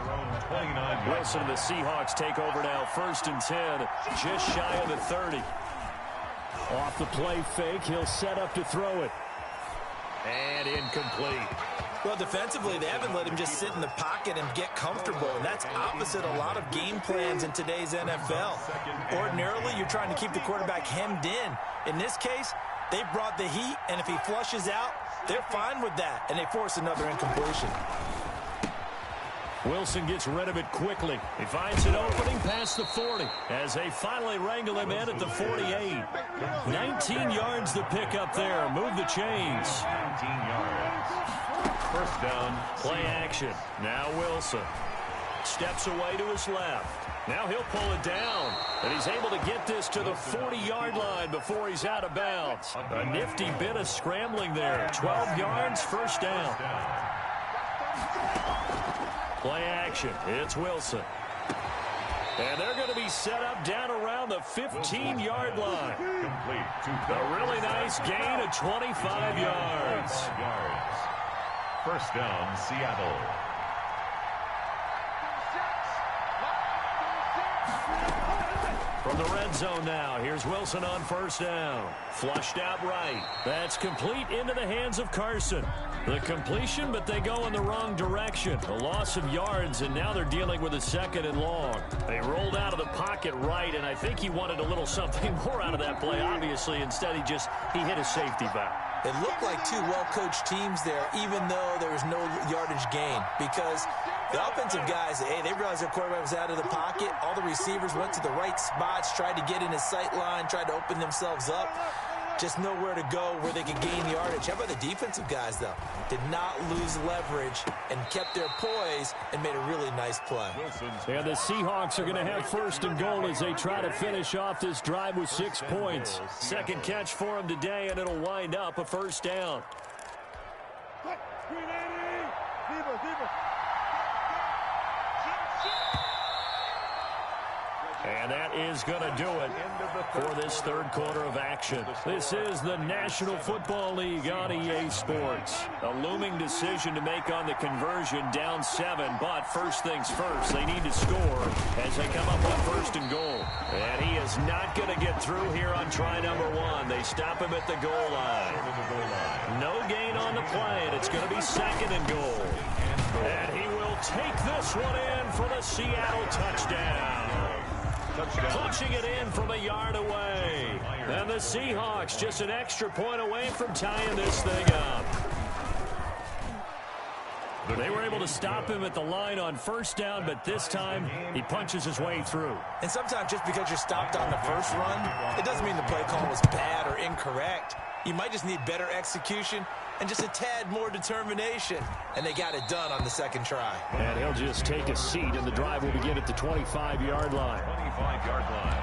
Wilson and the Seahawks take over now, 1st and 10, just shy of the 30. Off the play fake, he'll set up to throw it. And incomplete. Well, defensively, they haven't let him just sit in the pocket and get comfortable, and that's opposite a lot of game plans in today's NFL. Ordinarily, you're trying to keep the quarterback hemmed in. In this case, they brought the heat, and if he flushes out, they're fine with that, and they force another incompletion. Wilson gets rid of it quickly. He finds an opening past the 40 as they finally wrangle him in at the 48. 19 yards the pick up there. Move the chains. 19 yards. First down. Play action. Now Wilson steps away to his left. Now he'll pull it down, and he's able to get this to the 40-yard line before he's out of bounds. A nifty bit of scrambling there. 12 yards, first down. Play action. It's Wilson. And they're going to be set up down around the 15-yard line. A really nice gain of 25 yards. First down, Seattle. From From the red zone now, here's Wilson on first down. Flushed out right. That's complete into the hands of Carson. The completion, but they go in the wrong direction. A loss of yards, and now they're dealing with a 2nd and long. They rolled out of the pocket right, and I think he wanted a little something more out of that play, obviously. Instead, he hit a safety valve. It looked like two well-coached teams there, even though there was no yardage gain, because the offensive guys, they realized their quarterback was out of the pocket. All the receivers went to the right spots, tried to get in his sight line, tried to open themselves up. Just nowhere to go where they could gain yardage. How about the defensive guys, though? Did not lose leverage and kept their poise and made a really nice play. And the Seahawks are going to have 1st and goal as they try to finish off this drive with 6 points. Second catch for them today, and it'll wind up a 1st down. And that is going to do it for this 3rd quarter of action. This is the National Football League on EA Sports. A looming decision to make on the conversion, down 7. But first things first, they need to score as they come up on 1st and goal. And he is not going to get through here on try number 1. They stop him at the goal line. No gain on the play, and it's going to be 2nd and goal. And he will take this one in for the Seattle touchdown. Punching it in from a yard away. And the Seahawks just an extra point away from tying this thing up. They were able to stop him at the line on 1st down, but this time he punches his way through. And sometimes just because you're stopped on the first run, it doesn't mean the play call was bad or incorrect. You might just need better execution and just a tad more determination. And they got it done on the 2nd try. And he'll just take a seat, and the drive will begin at the 25-yard line. 25-yard line.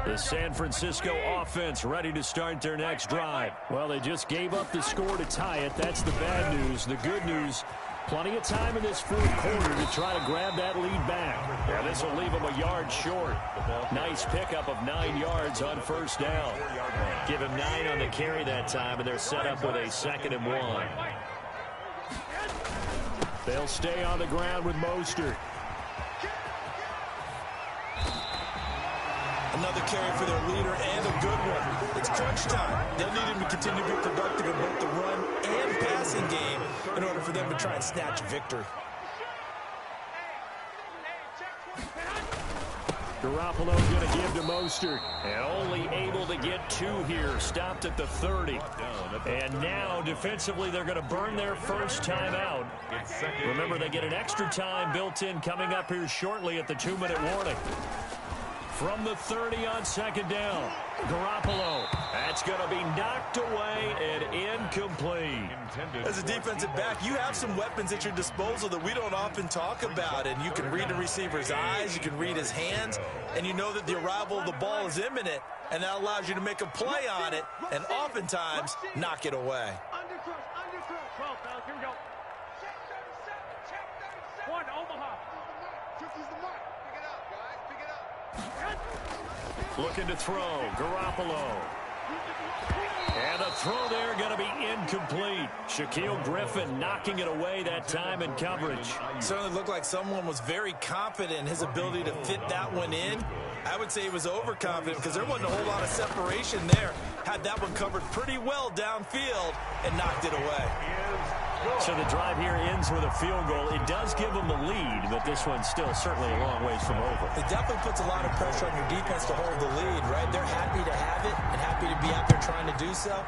The San Francisco offense ready to start their next drive. Well, they just gave up the score to tie it. That's the bad news. The good news, plenty of time in this 4th quarter to try to grab that lead back. Now, this will leave them a yard short. Nice pickup of 9 yards on 1st down. Give him 9 on the carry that time, and they're set up with a 2nd and 1. They'll stay on the ground with Mostert. Another carry for their leader, and a good one. It's crunch time. They'll need him to continue to be productive in both the run and passing game in order for them to try and snatch victory. Garoppolo's going to give to Mostert, and only able to get 2 here. Stopped at the 30. And now, defensively, they're going to burn their first time out. Remember, they get an extra time built in coming up here shortly at the 2-minute warning. From the 30 on 2nd down, Garoppolo. That's going to be knocked away and incomplete. As a defensive back, you have some weapons at your disposal that we don't often talk about. And you can read the receiver's eyes, you can read his hands, and you know that the arrival of the ball is imminent. And that allows you to make a play on it and oftentimes knock it away. Undercross. 12, fellas, here we go. Check 37. 1, Omaha. 50's the mark. Pick it up, guys. Pick it up. Looking to throw, Garoppolo. And a throw there going to be incomplete. Shaquille Griffin knocking it away that time in coverage. Certainly looked like someone was very confident in his ability to fit that one in. I would say he was overconfident because there wasn't a whole lot of separation there. Had that one covered pretty well downfield and knocked it away. So the drive here ends with a field goal. It does give them the lead, but this one's still certainly a long ways from over. It definitely puts a lot of pressure on your defense to hold the lead, right? They're happy to have it and happy to be out there trying to do so.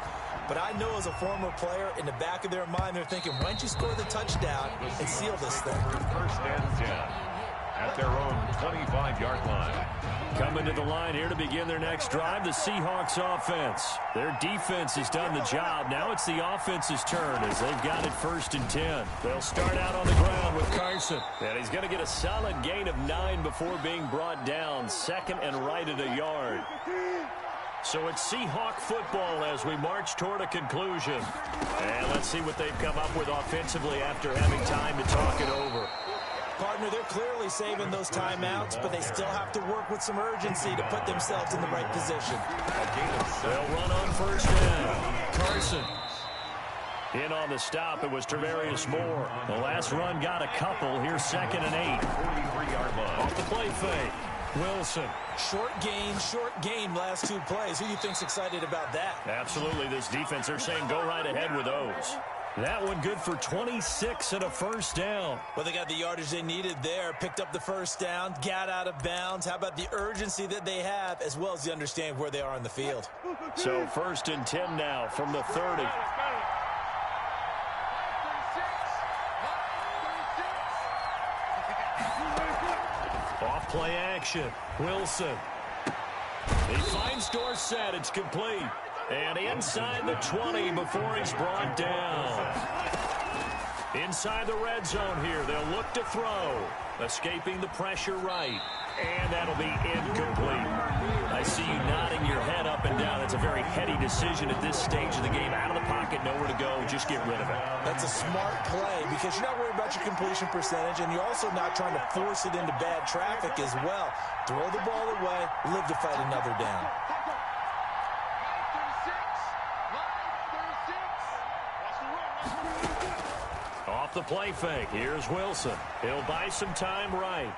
But I know as a former player, in the back of their mind, they're thinking, why don't you score the touchdown and seal this thing? 1st and 10 at their own 25-yard line. Coming to the line here to begin their next drive, the Seahawks offense. Their defense has done the job. Now it's the offense's turn as they've got it 1st and 10. They'll start out on the ground with Carson. And he's going to get a solid gain of 9 before being brought down. 2nd and right at a yard. So it's Seahawk football as we march toward a conclusion. And let's see what they've come up with offensively after having time to talk it over. Partner, they're clearly saving those timeouts, but they still have to work with some urgency to put themselves in the right position. They'll run on 1st down. Carson. In on the stop, it was Travarius Moore. The last run got a couple. Here's 2nd and 8. 43-yard line. Off the play fake. Wilson. Short gain last 2 plays. Who do you think's excited about that? Absolutely. This defense, they're saying go right ahead with those. That one good for 26 and a first down. Well, they got the yardage they needed there. Picked up the first down, got out of bounds. How about the urgency that they have, as well as the understanding where they are on the field? So 1st and 10 now from the 30. Off play action. Wilson. He finds Dorsett. It's complete. And inside the 20 before he's brought down. Inside the red zone here. They'll look to throw. Escaping the pressure right. And that'll be incomplete. I see you nodding your head up and down. That's a very heady decision at this stage of the game. Out of the pocket, nowhere to go. Just get rid of it. That's a smart play because you're not worried about your completion percentage, and you're also not trying to force it into bad traffic as well. Throw the ball away, live to fight another down. Off the play fake. Here's Wilson. He'll buy some time right.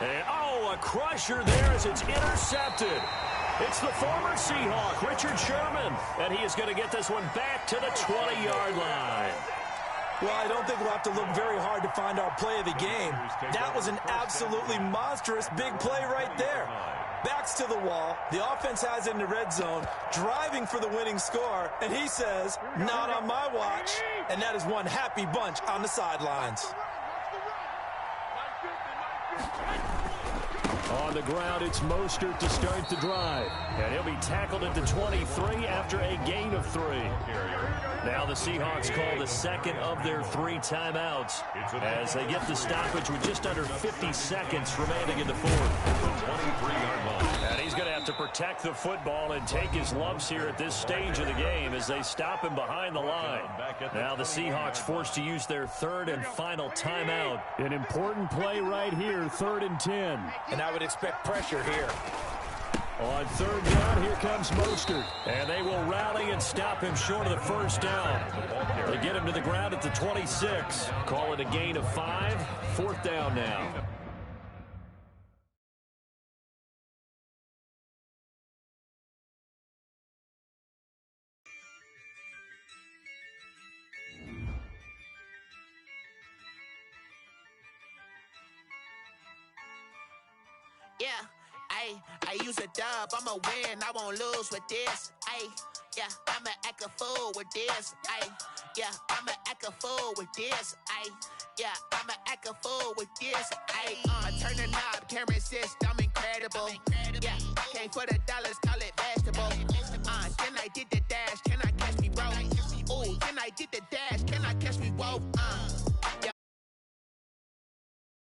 And, a crusher there as it's intercepted. It's the former Seahawk, Richard Sherman, and he is going to get this one back to the 20-yard line. Well, I don't think we'll have to look very hard to find our play of the game. That was an absolutely monstrous big play right there. Backs to the wall. The offense has it in the red zone, driving for the winning score, and he says, not on my watch. And that is one happy bunch on the sidelines. On the ground, it's Mostert to start the drive. And he'll be tackled at the 23 after a gain of 3. Now the Seahawks call the second of their 3 timeouts as they get the stoppage with just under 50 seconds remaining in the fourth. 23-yard line. And he's going to have to protect the football and take his lumps here at this stage of the game as they stop him behind the line. Now the Seahawks forced to use their 3rd and final timeout. An important play right here, 3rd and 10. And I would expect pressure here. On 3rd down, here comes Mostert. And they will rally and stop him short of the first down. They get him to the ground at the 26. Call it a gain of 5. 4th down now. Yeah, I use a dub, I'ma win, I won't lose with this. Yeah, I'ma act a fool with this. Yeah, I'ma act a fool with this. Yeah, I'ma act a fool with this. I turn the knob, can't resist, I'm incredible. Yeah, came for the dollars, call it